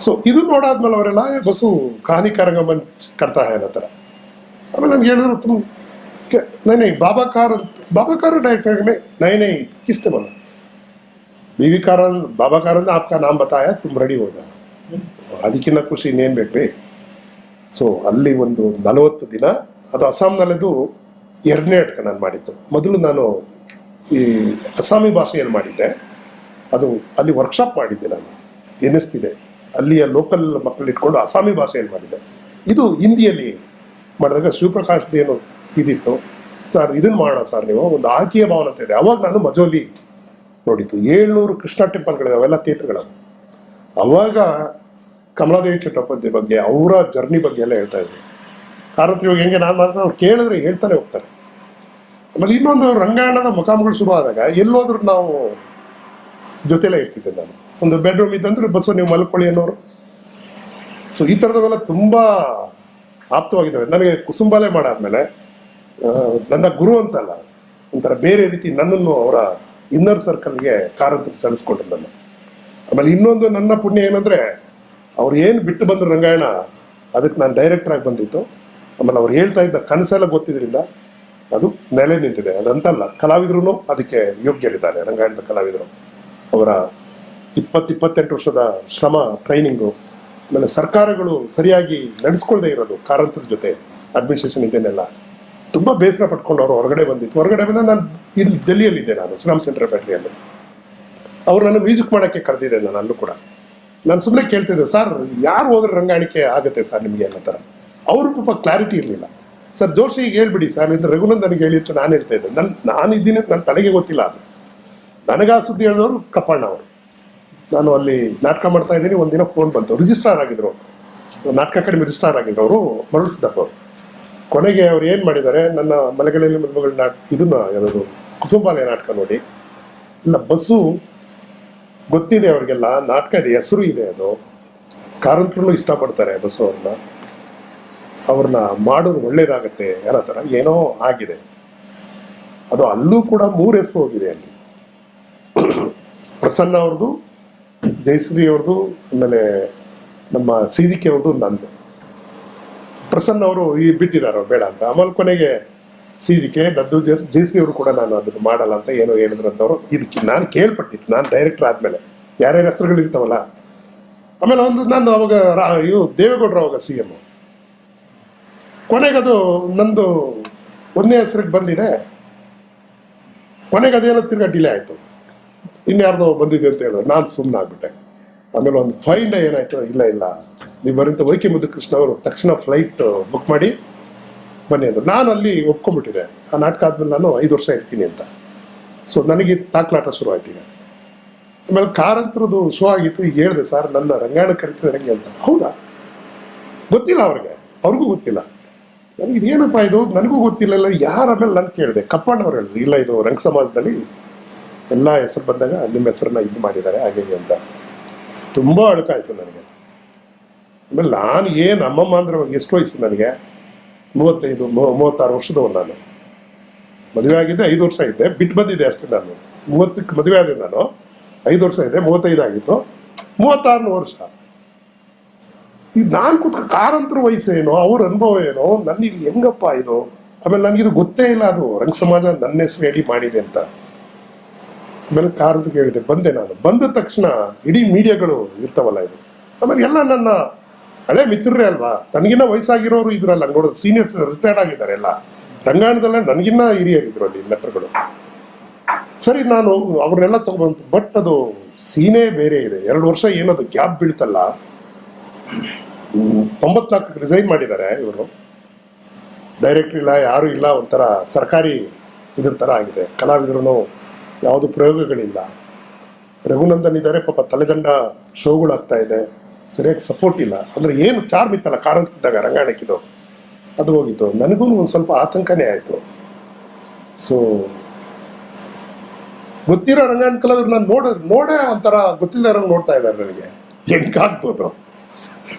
ಸೊ ಇದು ನೋಡಾದ್ಮೇಲೆ ಅವರೆಲ್ಲ ಬಸ್ಸು ಕಹಾನಿ ಕಾರಂಗಮಂಚ್ ಕರ್ತಾ है ಅನ್ನೋ ಥರ. ಆಮೇಲೆ ನನ್ಗೆ ಹೇಳಿದ್ರು, ತುಂಬ नहीं बाबा कारन डायरेक्टर में नए किस्ते बना, बीवी कारन बाबा कारन ने आपका नाम बताया, तुम रेडी हो जाओ. ಅದಕ್ಕಿಂತ ಖುಷಿ ಇನ್ನೇನು ಬೇಕ್ರಿ. ಸೊ ಅಲ್ಲಿ ಒಂದು 40 ದಿನ, ಅದು ಅಸ್ಸಾಂನಲ್ಲಿದ್ದು 2ನೇ ನಾಟಕ ನಾನು ಮಾಡಿದ್ದು. ಮೊದಲು ನಾನು ಈ ಅಸ್ಸಾಮಿ ಭಾಷೆಯಲ್ಲಿ ಮಾಡಿದ್ದೆ, ಅದು ಅಲ್ಲಿ ವರ್ಕ್ಶಾಪ್ ಮಾಡಿದ್ದೆ ನಾನು, ಎನಿಸ್ತಿದೆ. ಅಲ್ಲಿಯ ಲೋಕಲ್ ಮಕ್ಕಳು ಇಟ್ಕೊಂಡು ಅಸ್ಸಾಮಿ ಭಾಷೆಯಲ್ಲಿ ಮಾಡಿದ್ದೆ. ಇದು ಹಿಂದಿಯಲ್ಲಿ ಮಾಡಿದಾಗ ಶಿವಪ್ರಕಾಶ್ದೇನು ಇದಿತ್ತು, ಸರ್ ಇದನ್ನು ಮಾಡೋಣ ಸರ್ ನೀವು, ಒಂದು ಆಕೆಯ ಭವನ ಅಂತ ಇದೆ. ಅವಾಗ ನಾನು ಮಜೋಲಿ ನೋಡಿದ್ದು, 700 ಕೃಷ್ಣ ಟೆಂಪಲ್ಗಳಿದೆ, ಅವೆಲ್ಲ ಥಿಯೇಟ್ರ್ಗಳು. ಅವಾಗ ಕಮಲಾದೇವಿ ಚಟ್ಟೋಪಾಧ್ಯಾಯ ಬಗ್ಗೆ, ಅವರ ಜರ್ನಿ ಬಗ್ಗೆ ಎಲ್ಲ ಹೇಳ್ತಾ ಇದ್ರು. ಕಾರಂತರು ಇವಾಗ ಹೆಂಗೆ ನಾನು ಮಾತ್ರ ಅವ್ರು ಕೇಳಿದ್ರೆ ಹೇಳ್ತಾನೆ ಹೋಗ್ತಾರೆ. ಆಮೇಲೆ ಇನ್ನೊಂದು ರಂಗಾಯಣದ ಮುಖಾಮುಗಳು ಶುರು ಆದಾಗ ಎಲ್ಲೋದ್ರೂ ನಾವು ಜೊತೆಲೇ ಇರ್ತಿದ್ದೆ ನಾನು. ಒಂದು ಬೆಡ್ರೂಮ್ ಇದ್ದಂದ್ರೆ ಬಸ್ಸು ನೀವು ಮಲ್ಕೊಳ್ಳಿ ಅನ್ನೋರು. ಸೊ ಈ ಥರದವೆಲ್ಲ ತುಂಬ ಆಪ್ತವಾಗಿದ್ದಾವೆ. ನನಗೆ ಕುಸುಂಬಾಲೆ ಮಾಡಾದ್ಮೇಲೆ ನನ್ನ ಗುರು ಅಂತಲ್ಲ, ಒಂಥರ ಬೇರೆ ರೀತಿ ನನ್ನನ್ನು ಅವರ ಇನ್ನರ್ ಸರ್ಕಲ್ಗೆ ಕಾರಂತರು ಸೆಳೆಸ್ಕೊಂಡ್ರು ನನ್ನ. ಆಮೇಲೆ ಇನ್ನೊಂದು ನನ್ನ ಪುಣ್ಯ ಏನಂದರೆ, ಅವ್ರು ಏನು ಬಿಟ್ಟು ಬಂದರು ರಂಗಾಯಣ, ಅದಕ್ಕೆ ನಾನು ಡೈರೆಕ್ಟ್ರಾಗಿ ಬಂದಿತ್ತು. ಆಮೇಲೆ ಅವ್ರು ಹೇಳ್ತಾ ಇದ್ದ ಕನಸೆಲ್ಲ ಗೊತ್ತಿದ್ರಿಂದ ಅದು ನೆಲೆ ನಿಂತಿದೆ. ಅದಂತಲ್ಲ, ಕಲಾವಿದ್ರು ಅದಕ್ಕೆ ಯೋಗ್ಯರಿದ್ದಾರೆ, ರಂಗಾಯಣದ ಕಲಾವಿದರು. ಅವರ 28 ವರ್ಷದ ಶ್ರಮ, ಟ್ರೈನಿಂಗು, ಆಮೇಲೆ ಸರ್ಕಾರಗಳು ಸರಿಯಾಗಿ ನಡೆಸ್ಕೊಳ್ದೇ ಇರೋದು, ಕಾರಂತರ ಜೊತೆ ಅಡ್ಮಿನಿಸ್ಟ್ರೇಷನ್ ಇದ್ದೇನೆಲ್ಲ ತುಂಬ ಬೇಸರ ಪಟ್ಕೊಂಡು ಅವರು ಹೊರಗಡೆ ಬಂದಿತ್ತು. ಹೊರಗಡೆ ಬಂದ ನಾನು ಇಲ್ಲಿ ಡೆಲ್ಲಿಯಲ್ಲಿದ್ದೆ, ನಾನು ಶ್ರೀರಾಮ್ ಸೆಂಟ್ರಲ್ ಬ್ಯಾಟ್ರಿಯಲ್ಲಿ. ಅವ್ರು ನಾನು ಮ್ಯೂಸಿಕ್ ಮಾಡೋಕ್ಕೆ ಕರೆದಿದ್ದೆ ನಾನು ಅಲ್ಲೂ ಕೂಡ. ನಾನು ಸುಮ್ಮನೆ ಕೇಳ್ತಿದ್ದೆ, ಸರ್ ಯಾರು ಹೋದ್ರೆ ರಂಗಾಣಿಕೆ ಆಗುತ್ತೆ ಸರ್ ನಿಮಗೆ ಅನ್ನೋ ಥರ. ಅವರು ಪಾಪ ಕ್ಲಾರಿಟಿ ಇರಲಿಲ್ಲ. ಸರ್ ಜೋಶಿಗೆ ಹೇಳ್ಬಿಡಿ ಸರ್, ಇದು ರಘುನಂದನಿಗೆ ಹೇಳಿ ಅಂತ ನಾನು ಹೇಳ್ತಾ ಇದ್ದೆ. ನಾನು ಇದ್ದೀನಿ ನನ್ನ ತಲೆಗೆ ಗೊತ್ತಿಲ್ಲ ಅದು. ನನಗೆ ಆ ಸುದ್ದಿ ಹೇಳಿದವರು ಕಪ್ಪಣ್ಣ ಅವರು. ನಾನು ಅಲ್ಲಿ ನಾಟಕ ಮಾಡ್ತಾ ಇದ್ದೀನಿ, ಒಂದಿನ ಫೋನ್ ಬಂತು. ರಿಜಿಸ್ಟ್ರಾರ್ ಆಗಿದ್ರು, ನಾಟಕ ಅಕಾಡೆಮಿ ರಿಜಿಸ್ಟ್ರಾರ್ ಆಗಿದ್ರು ಅವರು, ಮರಳು ಸಿದ್ದಪ್ಪ ಅವರು. ಕೊನೆಗೆ ಅವ್ರು ಏನು ಮಾಡಿದ್ದಾರೆ, ನನ್ನ ಮಲೆಗಳಲ್ಲಿ ಮದುಮಗಳ ಇದನ್ನು ಯಾವುದು ಕುಸುಂಬಾಲೆ ನಾಟಕ ನೋಡಿ, ಇಲ್ಲ ಬಸ್ಸು ಗೊತ್ತಿದೆ ಅವ್ರಿಗೆಲ್ಲ, ನಾಟಕ ಇದೆ, ಹೆಸರು ಇದೆ, ಅದು ಕಾರಂತರನ್ನು ಇಷ್ಟಪಡ್ತಾರೆ ಬಸ್ಸು ಅವ್ರನ್ನ ಮಾಡೋದು ಒಳ್ಳೇದಾಗತ್ತೆ ಅನ್ನೋ ಥರ ಏನೋ ಆಗಿದೆ. ಅದು ಅಲ್ಲೂ ಕೂಡ 3 ಹೆಸರು ಹೋಗಿದೆ ಅಲ್ಲಿ. ಪ್ರಸನ್ನ ಅವ್ರದ್ದು, ಜಯಶ್ರೀ ಅವ್ರದ್ದು, ಆಮೇಲೆ ನಮ್ಮ CGK ಅವ್ರದ್ದು, ನಂದು. ಪ್ರಸನ್ನ ಅವರು ಬಿಟ್ಟಿದ್ದಾರೆ ಬೇಡ ಅಂತ. ಆಮೇಲೆ ಕೊನೆಗೆ CGK, ನದ್ದು, ಜಯಶ್ರೀ ಅವರು ಕೂಡ ನಾನು ಅದನ್ನು ಮಾಡಲ್ಲ ಅಂತ ಏನೋ ಹೇಳಿದ್ರು ಅಂತವ್ರು. ಇದಕ್ಕೆ ನಾನು ಕೇಳ್ಪಟ್ಟಿತ್ತು, ನಾನು ಡೈರೆಕ್ಟರ್ ಆದಮೇಲೆ ಯಾರ್ಯಾರ ಹೆಸರುಗಳು ಇರ್ತಾವಲ್ಲ. ಆಮೇಲೆ ಒಂದು ನಾನು ಅವಾಗ ದೇವೇಗೌಡರು ಅವಾಗ CM. ಕೊನೆಗದು ನಂದು 1ನೇ ಹೆಸರಿಗೆ ಬಂದಿದೆ. ಕೊನೆಗೆ ಅದೇನೋ ತಿರ್ಗಾ ಡಿಲೇ ಆಯಿತು, ಇನ್ಯಾರ್ದೋ ಬಂದಿದೆ ಅಂತ ಹೇಳಿದ್ರು. ನಾನು ಸುಮ್ಮನೆ ಆಗ್ಬಿಟ್ಟೆ. ಆಮೇಲೆ ಒಂದು 5 ಡೇ ಏನಾಯಿತು, ಇಲ್ಲ ನೀವು ಬರೀಂತ ವೈಕೆ ಮುದ್ದುಕೃಷ್ಣ ಅವರು ತಕ್ಷಣ ಫ್ಲೈಟ್ ಬುಕ್ ಮಾಡಿ ಬನ್ನಿ ಅಂದರು. ನಾನು ಅಲ್ಲಿ ಒಪ್ಕೊಂಡ್ಬಿಟ್ಟಿದೆ. ಆ ನಾಟಕ ಆದಮೇಲೆ ನಾನು 5 ವರ್ಷ ಇರ್ತೀನಿ ಅಂತ. ಸೊ ನನಗೆ ತಾಕ್ಲಾಟ ಶುರು ಆಯ್ತು ಈಗ. ಆಮೇಲೆ ಕಾರಂತರದ್ದು ಶೋ ಆಗಿತ್ತು. ಈಗ ಹೇಳಿದೆ, ಸರ್ ನನ್ನ ರಂಗಾಯಣ ಕರೀತಿದ್ದಾರೆ ಹೆಂಗೆ ಅಂತ. ಹೌದಾ, ಗೊತ್ತಿಲ್ಲ ಅವ್ರಿಗೂ ಗೊತ್ತಿಲ್ಲ. ನನಗೆ ಇದೇನಪ್ಪ ಇದು, ನನಗೂ ಗೊತ್ತಿಲ್ಲ. ಯಾರ ಆಮೇಲೆ ನಾನು ಕೇಳಿದೆ, ಕಪ್ಪಣ್ಣ ಅವ್ರು ಹೇಳಿದ್ರು, ಇಲ್ಲ ಇದು ರಂಗ ಸಮಾಜದಲ್ಲಿ ಎಲ್ಲ ಹೆಸರು ಬಂದಾಗ ನಿಮ್ಮ ಹೆಸರನ್ನ ಇದು ಮಾಡಿದ್ದಾರೆ ಹಾಗೆ ಅಂತ. ತುಂಬ ಅಳುಕಾಯ್ತು ನನಗೆ. ಆಮೇಲೆ ನಾನು ಏನು ಅಮ್ಮಮ್ಮ ಅಂದ್ರೆ ಎಷ್ಟು ವಯಸ್ಸು ನನಗೆ, 35-36 ವರ್ಷದವನು ನಾನು. ಮದುವೆ ಆಗಿದ್ದೆ 5 ವರ್ಷ ಇದ್ದೆ, ಬಿಟ್ಟು ಬಂದಿದ್ದೆ ಅಷ್ಟೇ. ನಾನು 30ಕ್ಕೆ ಮದುವೆ ಆದೆ, ನಾನು 5 ವರ್ಷ ಇದ್ದೆ, 35 ಆಗಿತ್ತು, 36 ವರ್ಷ. ಇದು ನಾನು ಕೂತ್ಕ ಕಾರಂತರ ವಯಸ್ಸೇನೋ, ಅವ್ರ ಅನುಭವ ಏನೋ, ನನ್ನ ಇಲ್ಲಿ ಹೆಂಗಪ್ಪ ಇದು. ಆಮೇಲೆ ನನಗಿದು ಗೊತ್ತೇ ಇಲ್ಲ, ಅದು ರಂಗ ಸಮಾಜ ನನ್ನ ಹೆಸರು ಹೇಳಿ ಮಾಡಿದೆ ಅಂತ. ಆಮೇಲೆ ಕಾರಂತರಿಗೆ ಹೇಳಿದೆ, ಬಂದೆ ನಾನು. ಬಂದ ತಕ್ಷಣ ಇಡೀ ಮೀಡಿಯಾಗಳು ಇರ್ತಾವಲ್ಲ, ಇದು ಆಮೇಲೆ ಎಲ್ಲ ನನ್ನ ಹಳೆ ಮಿತ್ರರೇ ಅಲ್ವಾ, ನನಗಿನ್ನ ವಯಸ್ಸಾಗಿರೋರು ಇದ್ರಲ್ಲ, ಹಂಗೆ ನೋಡೋದು ಸೀನಿಯರ್ಸ್ ರಿಟೈರ್ಡ್ ಆಗಿದ್ದಾರೆ ಎಲ್ಲ. ರಂಗಾಯಣದಲ್ಲೇ ನನಗಿನ್ನ ಹಿರಿಯರಿದ್ರು ಅಲ್ಲಿ ನಟರುಗಳು. ಸರಿ, ನಾನು ಅವ್ರನ್ನೆಲ್ಲ ತಗೊಂಡು, ಬಟ್ ಅದು ಸೀನೇ ಬೇರೆ ಇದೆ. 2 ವರ್ಷ ಏನದು ಗ್ಯಾಪ್ ಬೀಳ್ತಲ್ಲ. 94 ರಿಸೈನ್ ಮಾಡಿದ್ದಾರೆ ಇವರು. ಡೈರೆಕ್ಟರ್ ಇಲ್ಲ, ಯಾರೂ ಇಲ್ಲ, ಒಂಥರ ಸರ್ಕಾರಿ ಇದ್ರ ಥರ ಆಗಿದೆ. ಕಲಾವಿದರು ಯಾವುದು ಪ್ರಯೋಗಗಳಿಲ್ಲ. ರಘುನಂದನ್ ಇದ್ದಾರೆ, ಪಾಪ ತಲೆದಂಡ ಶೋಗಳಾಗ್ತಾ ಇದೆ, ಸರಿಯಾಗಿ ಸಪೋರ್ಟ್ ಇಲ್ಲ. ಅಂದರೆ ಏನು ಚಾರ್ಮ್ ಇತ್ತಲ್ಲ ಕಾರಂತದಾಗ ರಂಗಾಯಣಕ್ಕಿದು, ಅದು ಹೋಗಿತ್ತು. ನನಗೂ ಒಂದು ಸ್ವಲ್ಪ ಆತಂಕನೇ ಆಯಿತು. ಸೊ ಗೊತ್ತಿರೋ ರಂಗಾಯಣ ಕಲಾವಿದ್ರು ನಾನು ನೋಡೇ ಒಂಥರ ಗೊತ್ತಿಲ್ಲದಂಗೆ ನೋಡ್ತಾ ಇದ್ದಾರೆ. ನನಗೆ ಹೆಂಗಾಗ್ಬೋದು,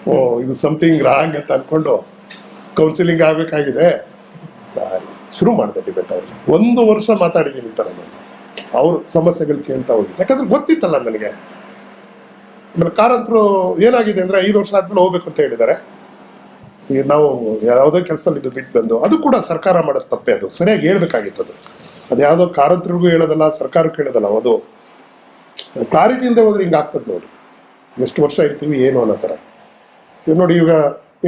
ಓ ಇದು ಸಮಥಿಂಗ್ ರಾಂಗ್ ಅಂತ ಅಂದ್ಕೊಂಡು ಕೌನ್ಸಿಲಿಂಗ್ ಆಗಬೇಕಾಗಿದೆ. ಸಾರಿ, ಶುರು ಮಾಡಿದೆ ಡಿಬೇಟ್. ಅವ್ರಿಗೆ 1 ವರ್ಷ ಮಾತಾಡಿದ್ದೀನಿ ಈ ಥರ ನಾನು. ಅವ್ರ ಸಮಸ್ಯೆಗಳು ಕೇಳ್ತಾ ಹೋಗಿದ್ದೆ, ಯಾಕಂದ್ರೆ ಗೊತ್ತಿತ್ತಲ್ಲ ನನಗೆ. ಆಮೇಲೆ ಕಾರಂತರು ಏನಾಗಿದೆ ಅಂದರೆ 5 ವರ್ಷ ಆದ್ಮೇಲೆ ಹೋಗ್ಬೇಕು ಅಂತ ಹೇಳಿದ್ದಾರೆ. ಈಗ ನಾವು ಯಾವುದೋ ಕೆಲಸದಲ್ಲಿ ಇದು ಬಿಟ್ಟು ಬಂದು, ಅದು ಕೂಡ ಸರ್ಕಾರ ಮಾಡೋದು ತಪ್ಪೇ. ಅದು ಸರಿಯಾಗಿ ಹೇಳ್ಬೇಕಾಗಿತ್ತು. ಅದು ಯಾವುದೋ ಕಾರಂತರಿಗೂ ಹೇಳೋದಲ್ಲ, ಸರ್ಕಾರಕ್ಕೆ ಹೇಳೋದಲ್ಲ. ಅದು ಕ್ಲಾರಿಟಿ ಇಲ್ಲದೆ ಹೋದ್ರೆ ಹಿಂಗೆ ಆಗ್ತದೆ ನೋಡಿ. ಎಷ್ಟು ವರ್ಷ ಇರ್ತೀವಿ ಏನು ಅನ್ನೋ ಥರ. ಇವಾಗ ನೋಡಿ, ಈಗ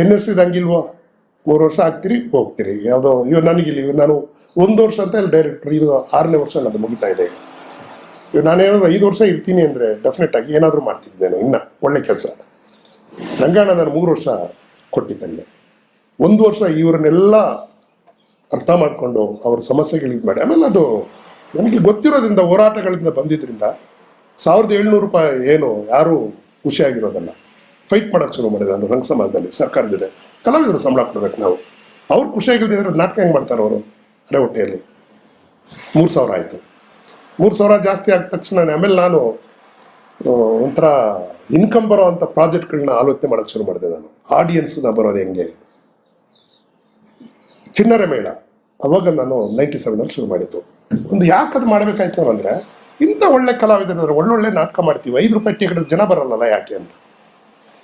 NSC ಹಂಗಿಲ್ವೋ, 3 ವರ್ಷ ಆಗ್ತೀರಿ ಹೋಗ್ತೀರಿ. ಯಾವುದೋ ಇವಾಗ ನನಗಿಲ್ಲಿ ನಾನು 1 ವರ್ಷ ಅಂತ ಇಲ್ಲಿ ಡೈರೆಕ್ಟ್ರ್, ಇದು 6ನೇ ವರ್ಷ ನನ್ನದು ಮುಗಿತಾ ಇದೆ. ಇವಾಗ ನಾನೇನಾದ್ರು 5 ವರ್ಷ ಇರ್ತೀನಿ ಅಂದರೆ ಡೆಫಿನೆಟ್ ಆಗಿ ಏನಾದರೂ ಮಾಡ್ತಿದ್ದೇನೆ, ಇನ್ನು ಒಳ್ಳೆ ಕೆಲಸ. ರಂಗಾಯಣ ನಾನು 3 ವರ್ಷ ಕೊಟ್ಟಿದ್ದಂಗೆ. 1 ವರ್ಷ ಇವರನ್ನೆಲ್ಲ ಅರ್ಥ ಮಾಡಿಕೊಂಡು ಅವ್ರ ಸಮಸ್ಯೆಗಳು ಇದು ಮಾಡಿ, ಆಮೇಲೆ ಅದು ನನಗೆ ಗೊತ್ತಿರೋದ್ರಿಂದ, ಹೋರಾಟಗಳಿಂದ ಬಂದಿದ್ದರಿಂದ 1700 ರೂಪಾಯಿ ಏನು ಯಾರೂ ಖುಷಿಯಾಗಿರೋದಲ್ಲ. ಫೈಟ್ ಮಾಡೋಕ್ಕೆ ಶುರು ಮಾಡಿದೆ ನಾನು ರಂಗ ಸಮಾಜದಲ್ಲಿ, ಸರ್ಕಾರ ಜೊತೆ. ಕಲಾವಿದರು ಸಂಬಳ ಕೊಡ್ಬೇಕು ನಾವು. ಅವ್ರು ಖುಷಿಯಾಗಿಲ್ದಿದ್ರೆ ನಾಟಕ ಹೆಂಗೆ ಮಾಡ್ತಾರೆ ಅವರು? ಅರೆ ಹೊಟ್ಟೆಯಲ್ಲಿ 3000 ಆಯಿತು. 3000 ಜಾಸ್ತಿ ಆದ ತಕ್ಷಣ ಆಮೇಲೆ ನಾನು ಒಂಥರ ಇನ್ಕಮ್ ಬರೋ ಅಂಥ ಪ್ರಾಜೆಕ್ಟ್ಗಳನ್ನ ಆಲೋಚನೆ ಮಾಡೋಕ್ಕೆ ಶುರು ಮಾಡಿದೆ ನಾನು. ಆಡಿಯನ್ಸ್ನ ಬರೋದು ಹೆಂಗೆ, ಚಿಣ್ಣರ ಮೇಳ ಅವಾಗ ನಾನು 97ರಲ್ಲಿ ಶುರು ಮಾಡಿದ್ದು. ಒಂದು ಯಾಕೆ ಅದು ಮಾಡಬೇಕಾಯ್ತು ನಾವು ಅಂದರೆ, ಇಂಥ ಒಳ್ಳೆ ಕಲಾವಿದರು ಒಳ್ಳೊಳ್ಳೆ ನಾಟಕ ಮಾಡ್ತೀವಿ, 5 ರೂಪಾಯಿ ಟಿಕೆಟ್ ಜನ ಬರಲ್ಲ ಯಾಕೆ ಅಂತ.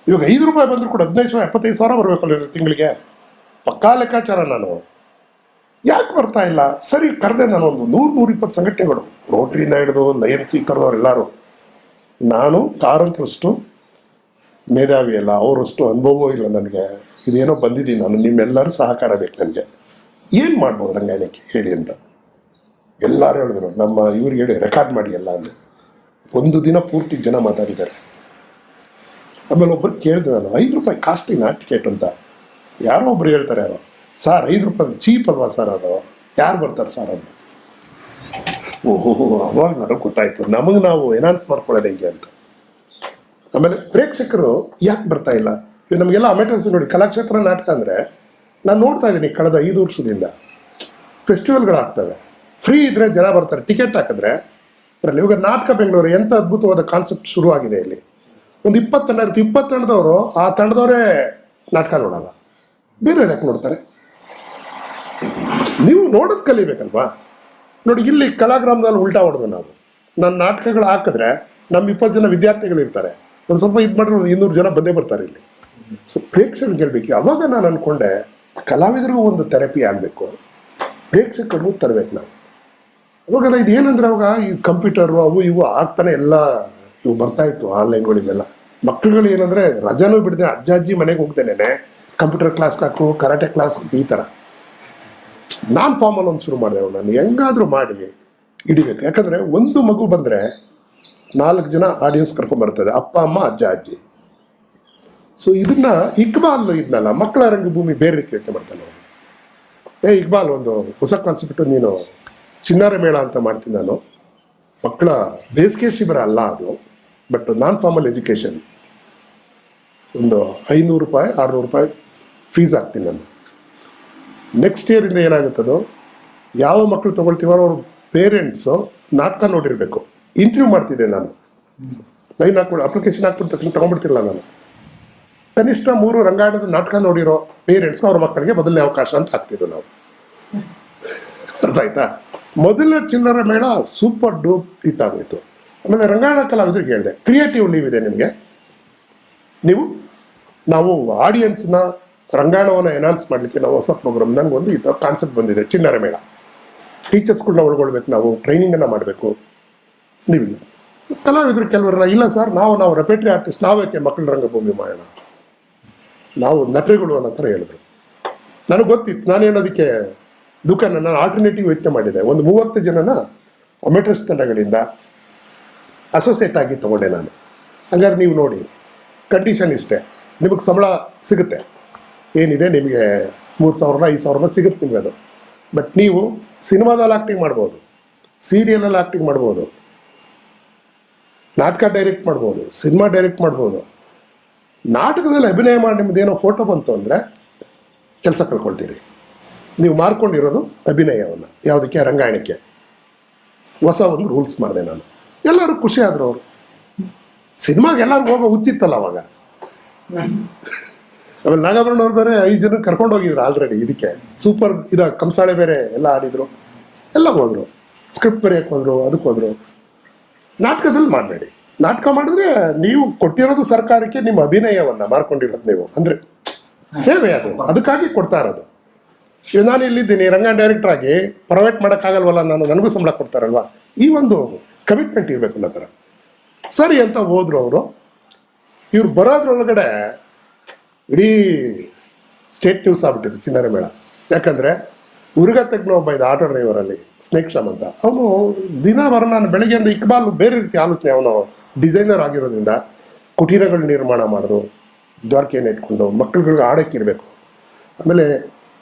ಇವಾಗ 5 ರೂಪಾಯಿ ಬಂದರೂ ಕೂಡ 15,000 ಬರಬೇಕಲ್ಲ ತಿಂಗಳಿಗೆ. ಪಕ್ಕಾ ಲೆಕ್ಕಾಚಾರ. ನಾನು ಯಾಕೆ ಬರ್ತಾ ಇಲ್ಲ? ಸರಿ, ಕರೆದೆ ನಾನು ಒಂದು 100-120 ಸಂಘಟನೆಗಳು, ರೋಟ್ರಿಯಿಂದ ಹಿಡಿದು ಲಯನ್ಸ್ ಈ ಥರದವ್ರು ಎಲ್ಲರೂ. ನಾನು ಕಾರಂತರಷ್ಟು ಮೇಧಾವಿ ಅಲ್ಲ, ಅವರಷ್ಟು ಅನುಭವವೂ ಇಲ್ಲ ನನಗೆ. ಇದೇನೋ ಬಂದಿದ್ದೀನಿ ನಾನು, ನಿಮ್ಮೆಲ್ಲರೂ ಸಹಕಾರ ಬೇಕು ನನಗೆ. ಏನು ಮಾಡ್ಬೋದು ರಂಗಾಯಣಕ್ಕೆ ಹೇಳಿ ಅಂತ ಎಲ್ಲರೂ ಹೇಳಿದ್ರು. ನಮ್ಮ ಇವ್ರಿಗೆ ಹೇಳಿ ರೆಕಾರ್ಡ್ ಮಾಡಿ ಎಲ್ಲ ಅಂದೆ. 1 ದಿನ ಪೂರ್ತಿ ಜನ ಮಾತಾಡಿದ್ದಾರೆ. ಆಮೇಲೆ ಒಬ್ಬರು ಕೇಳಿದೆ ನಾನು, 5 ರೂಪಾಯಿ ಕಾಸ್ಟ್ಲಿ ಟಿಕೆಟ್ ಅಂತ. ಯಾರೋ ಒಬ್ರು ಹೇಳ್ತಾರೆ, ಯಾರೋ ಸರ್ 5 ರೂಪಾಯಿ ಚೀಪ್ ಅಲ್ವಾ ಸರ್, ಅದು ಯಾರು ಬರ್ತಾರೆ ಸರ್ ಅದು? ಓಹೋ, ಅವಾಗ ನನಗೆ ಗೊತ್ತಾಯ್ತು ನಮಗೆ ನಾವು ಎನ್ಹಾನ್ಸ್ ಮಾಡ್ಕೊಳ್ಳೋದು ಹೆಂಗೆ ಅಂತ. ಆಮೇಲೆ ಪ್ರೇಕ್ಷಕರು ಯಾಕೆ ಬರ್ತಾ ಇಲ್ಲ? ನಮಗೆಲ್ಲ ಅಮೆಟರ್ಸ್ ನೋಡಿ, ಕಲಾಕ್ಷೇತ್ರ ನಾಟಕ ಅಂದರೆ ನಾನು ನೋಡ್ತಾ ಇದ್ದೀನಿ ಕಳೆದ 5 ವರ್ಷದಿಂದ ಫೆಸ್ಟಿವಲ್ಗಳಾಗ್ತವೆ. ಫ್ರೀ ಇದ್ದರೆ ಜನ ಬರ್ತಾರೆ, ಟಿಕೆಟ್ ಹಾಕಿದ್ರೆ ಬರಲ್ಲ. ಇವಾಗ ನಾಟಕ ಬೆಂಗಳೂರು ಎಂಥ ಅದ್ಭುತವಾದ ಕಾನ್ಸೆಪ್ಟ್ ಶುರುವಾಗಿದೆ ಇಲ್ಲಿ. ಒಂದು 20 ತಂಡ ಇರುತ್ತೆ, 20 ತಂಡದವರು ಆ ತಂಡದವರೇ ನಾಟಕ ನೋಡಲ್ಲ, ಬೇರೆಯವ್ರು ಯಾಕೆ ನೋಡ್ತಾರೆ? ನೀವು ನೋಡೋದು ಕಲಿಬೇಕಲ್ವಾ? ನೋಡಿ, ಇಲ್ಲಿ ಕಲಾಗ್ರಾಮದಲ್ಲಿ ಉಲ್ಟಾ ಹೊಡೆದು ನಾವು ನನ್ನ ನಾಟಕಗಳು ಹಾಕಿದ್ರೆ ನಮ್ಮ 20 ಜನ ವಿದ್ಯಾರ್ಥಿಗಳು ಇರ್ತಾರೆ, ಒಂದು ಸ್ವಲ್ಪ ಇದು ಮಾಡಿದ್ರೆ 200 ಜನ ಬಂದೇ ಬರ್ತಾರೆ ಇಲ್ಲಿ. ಸೊ ಪ್ರೇಕ್ಷಕರಿಗೆ ಹೇಳ್ಬೇಕು. ಅವಾಗ ನಾನು ಅಂದ್ಕೊಂಡೆ, ಕಲಾವಿದರಿಗೂ ಒಂದು ಥೆರಪಿ ಆಗಬೇಕು, ಪ್ರೇಕ್ಷಕರಿಗೂ ತರಬೇಕು ನಾವು. ಅವಾಗ ಇದು ಏನಂದ್ರೆ, ಅವಾಗ ಈ ಕಂಪ್ಯೂಟರು ಅವು ಇವು ಆಗ್ತಾನೆ ಎಲ್ಲ ಇವು ಬರ್ತಾಯಿತ್ತು ಆನ್ಲೈನ್ಗಳಿಗೆಲ್ಲ. ಮಕ್ಕಳುಗಳು ಏನಂದರೆ ರಜಾನೂ ಬಿಡದೆ ಅಜ್ಜಿ ಮನೆಗೆ ಹೋಗ್ತೇನೆ, ಕಂಪ್ಯೂಟರ್ ಕ್ಲಾಸ್ಗೆ ಹಾಕು, ಕರಾಟೆ ಕ್ಲಾಸ್ ಹಾಕು, ಈ ಥರ. ನಾನು ಫಾರ್ಮಲ್ಲಿ ಒಂದು ಶುರು ಮಾಡಿದೆ, ನಾನು ಹೆಂಗಾದರೂ ಮಾಡಿ ಹಿಡಿಬೇಕು. ಯಾಕಂದರೆ ಒಂದು ಮಗು ಬಂದರೆ 4 ಜನ ಆಡಿಯನ್ಸ್ ಕರ್ಕೊಂಡ್ಬರ್ತದೆ, ಅಪ್ಪ ಅಮ್ಮ ಅಜ್ಜ ಅಜ್ಜಿ. ಸೊ ಇದನ್ನ ಇಕ್ಬಾಲ್ ಇದನ್ನಲ್ಲ, ಮಕ್ಕಳ ರಂಗಭೂಮಿ ಬೇರೆ ರೀತಿ ಯೋಚನೆ ಮಾಡ್ತಾನೆ. ಇಕ್ಬಾಲ್ ಒಂದು ಹೊಸ ಕಾನ್ಸೆಪ್ಟ್, ನೀನು ಚಿಣ್ಣರ ಮೇಳ ಅಂತ ಮಾಡ್ತೀನಿ ನಾನು. ಮಕ್ಕಳ ಬೇಸಿಗೆ ಶಿಬಿರ ಅಲ್ಲ ಅದು, ಬಟ್ ನಾನ್ ಫಾರ್ಮಲ್ ಎಜುಕೇಷನ್. ಒಂದು 500 ರೂಪಾಯಿ 600 ರೂಪಾಯಿ ಫೀಸ್ ಹಾಕ್ತೀನಿ ನಾನು. ನೆಕ್ಸ್ಟ್ ಇಯರಿಂದ ಏನಾಗುತ್ತದೋ, ಯಾವ ಮಕ್ಕಳು ತೊಗೊಳ್ತೀವೋ ಅವ್ರ ಪೇರೆಂಟ್ಸು ನಾಟಕ ನೋಡಿರಬೇಕು. ಇಂಟರ್ವ್ಯೂ ಮಾಡ್ತಿದ್ದೆ ನಾನು, ಲೈನ್ ಹಾಕ್ಬಿಟ್ಟು ಅಪ್ಲಿಕೇಶನ್ ಹಾಕ್ಬಿಟ್ಟು ತಕ್ಷಣ ತೊಗೊಂಡ್ಬಿಡ್ತಿರಲ್ಲ ನಾನು. ಕನಿಷ್ಠ 3 ರಂಗಾಯಣದ ನಾಟಕ ನೋಡಿರೋ ಪೇರೆಂಟ್ಸ್ ಅವ್ರ ಮಕ್ಕಳಿಗೆ ಮೊದಲನೇ ಅವಕಾಶ ಅಂತ ಹಾಕ್ತಿದ್ವು ನಾವು. ಅರ್ಥ ಆಯ್ತಾ? ಮೊದಲನೇ ಚಿಲ್ಲರ ಮೇಳ ಸೂಪರ್ ಡೂಪ್ ಹಿಟ್ ಆಗೋಯ್ತು. ಆಮೇಲೆ ರಂಗಾಯಣ ಕಲಾವಿದರಿಗೆ ಹೇಳಿದೆ, ಕ್ರಿಯೇಟಿವ್ ಲೀವ್ ಇದೆ ನಿಮಗೆ, ನಾವು ಆಡಿಯನ್ಸ್ನ ರಂಗಾಯಣವನ್ನು ಎನ್ಹಾನ್ಸ್ ಮಾಡಲಿಕ್ಕೆ ನಾವು ಹೊಸ ಪ್ರೋಗ್ರಾಮ್, ನನಗೊಂದು ಈ ಥರ ಕಾನ್ಸೆಪ್ಟ್ ಬಂದಿದೆ, ಚಿಣ್ಣರ ಮೇಳ. ಟೀಚರ್ಸ್ಗಳನ್ನ ಒಳಗೊಳ್ಬೇಕು, ನಾವು ಟ್ರೈನಿಂಗನ್ನು ಮಾಡಬೇಕು. ನೀವು ಕಲಾವಿದರು ಕೆಲವರೆಲ್ಲ ಇಲ್ಲ ಸರ್ ನಾವು ರೆಪೆಟ್ರಿ ಆರ್ಟಿಸ್ಟ್ ನಾವೇಕೆ ಮಕ್ಕಳ ರಂಗಭೂಮಿ ಮಾಡೋಣ, ನಾವು ನಟರುಗಳು ಅನ್ನೋ ಥರ ಹೇಳಿದ್ರು. ನನಗೆ ಗೊತ್ತಿತ್ತು, ನಾನೇನೋದಕ್ಕೆ ನಾನು ಆಲ್ಟರ್ನೇಟಿವ್ ಯೋಚನೆ ಮಾಡಿದೆ. ಒಂದು 30 ಜನನ ಅಮೆಟರ್ಸ್ ತಂಡಗಳಿಂದ ಅಸೋಸಿಯೇಟ್ ಆಗಿ ತೊಗೊಂಡೆ ನಾನು. ಹಂಗಾರೆ ನೀವು ನೋಡಿ, ಕಂಡೀಷನ್ ಇಷ್ಟೇ, ನಿಮಗೆ ಸಂಬಳ ಸಿಗುತ್ತೆ, ಏನಿದೆ ನಿಮಗೆ 3,000 5,000 ಸಿಗುತ್ತೆ ನಿಮಗೆ ಅದು. ಬಟ್ ನೀವು ಸಿನಿಮಾದಲ್ಲಿ ಆ್ಯಕ್ಟಿಂಗ್ ಮಾಡ್ಬೋದು, ಸೀರಿಯಲಲ್ಲಿ ಆ್ಯಕ್ಟಿಂಗ್ ಮಾಡ್ಬೋದು, ನಾಟಕ ಡೈರೆಕ್ಟ್ ಮಾಡ್ಬೋದು, ಸಿನಿಮಾ ಡೈರೆಕ್ಟ್ ಮಾಡ್ಬೋದು. ನಾಟಕದಲ್ಲಿ ಅಭಿನಯ ಮಾಡಿ ನಿಮ್ಮದೇನೋ ಫೋಟೋ ಬಂತು ಅಂದರೆ ಕೆಲಸ ಕಳ್ಕೊಳ್ತೀರಿ. ನೀವು ಮಾರ್ಕೊಂಡಿರೋದು ಅಭಿನಯವನ್ನು, ಯಾವುದಕ್ಕೆ, ರಂಗಾಯಣಕ್ಕೆ. ಹೊಸ ಒಂದು ರೂಲ್ಸ್ ಮಾಡಿದೆ ನಾನು. ಎಲ್ಲರೂ ಖುಷಿ ಆದರು ಅವರು. ಸಿನಿಮಾಗೆ ಎಲ್ಲರೂ ಹೋಗೋ ಹುಚ್ಚಿತ್ತಲ್ಲ ಅವಾಗ. ಆಮೇಲೆ ನಾಗಾಭರಣ ಅವ್ರು ಬೇರೆ 5 ಜನ ಕರ್ಕೊಂಡು ಹೋಗಿದ್ರು ಆಲ್ರೆಡಿ. ಇದಕ್ಕೆ ಸೂಪರ್ ಕಂಸಾಳೆ ಬೇರೆ ಎಲ್ಲ ಆಡಿದರು, ಎಲ್ಲ ಹೋದರು. ಸ್ಕ್ರಿಪ್ಟ್ ಬರೆಯಕ್ಕೆ ಹೋದರು, ಅದಕ್ಕೆ ಹೋದರು. ನಾಟಕದಲ್ಲಿ ಮಾಡಬೇಡಿ. ನಾಟಕ ಮಾಡಿದ್ರೆ ನೀವು ಕೊಟ್ಟಿರೋದು ಸರ್ಕಾರಕ್ಕೆ, ನಿಮ್ಮ ಅಭಿನಯವನ್ನು ಮಾರ್ಕೊಂಡಿರೋದು ನೀವು, ಅಂದರೆ ಸೇವೆ ಅದು, ಅದಕ್ಕಾಗಿ ಕೊಡ್ತಾ ಇರೋದು. ಈಗ ನಾನು ಇಲ್ಲಿದ್ದೀನಿ ರಂಗ ಡೈರೆಕ್ಟರ್ ಆಗಿ, ಪ್ರೈವೇಟ್ ಮಾಡೋಕ್ಕಾಗಲ್ವಲ್ಲ, ನನಗೂ ಸಂಬಳ ಕೊಡ್ತಾರಲ್ವ, ಈ ಒಂದು ಕಮಿಟ್ಮೆಂಟ್ ಇರಬೇಕು ಅನ್ನೋ ಥರ. ಸರಿ ಅಂತ ಹೋದ್ರು ಅವರು. ಇವ್ರು ಬರೋದ್ರೊಳಗಡೆ ಇಡೀ ಸ್ಟೇಟ್ ನ್ಯೂಸ್ ಆಗ್ಬಿಟ್ಟಿತ್ತು ಚಿನ್ನರ ಮೇಳ. ಯಾಕಂದರೆ ಉರುಗ ತಜ್ಞ ಒಬ್ಬ ಇದ್ದ ಆಟೋ ಡ್ರೈವರಲ್ಲಿ, ಸ್ನೇಕ್ ಶ್ಯಾಮ್ ಅಂತ. ಅವನು ದಿನವರ ನಾನು ಬೆಳಗ್ಗೆಯಿಂದ ಇಕ್ಬಾಲ್ ಬೇರೆ ರೀತಿ ಆಲೋಚನೆ. ಅವನು ಡಿಸೈನರ್ ಆಗಿರೋದ್ರಿಂದ ಕುಟೀರಗಳ ನಿರ್ಮಾಣ ಮಾಡೋದು, ದ್ವಾರಕೆಯನ್ನು ಇಟ್ಕೊಂಡು ಮಕ್ಕಳುಗಳಿಗೆ ಆಡೋಕ್ಕಿರಬೇಕು. ಆಮೇಲೆ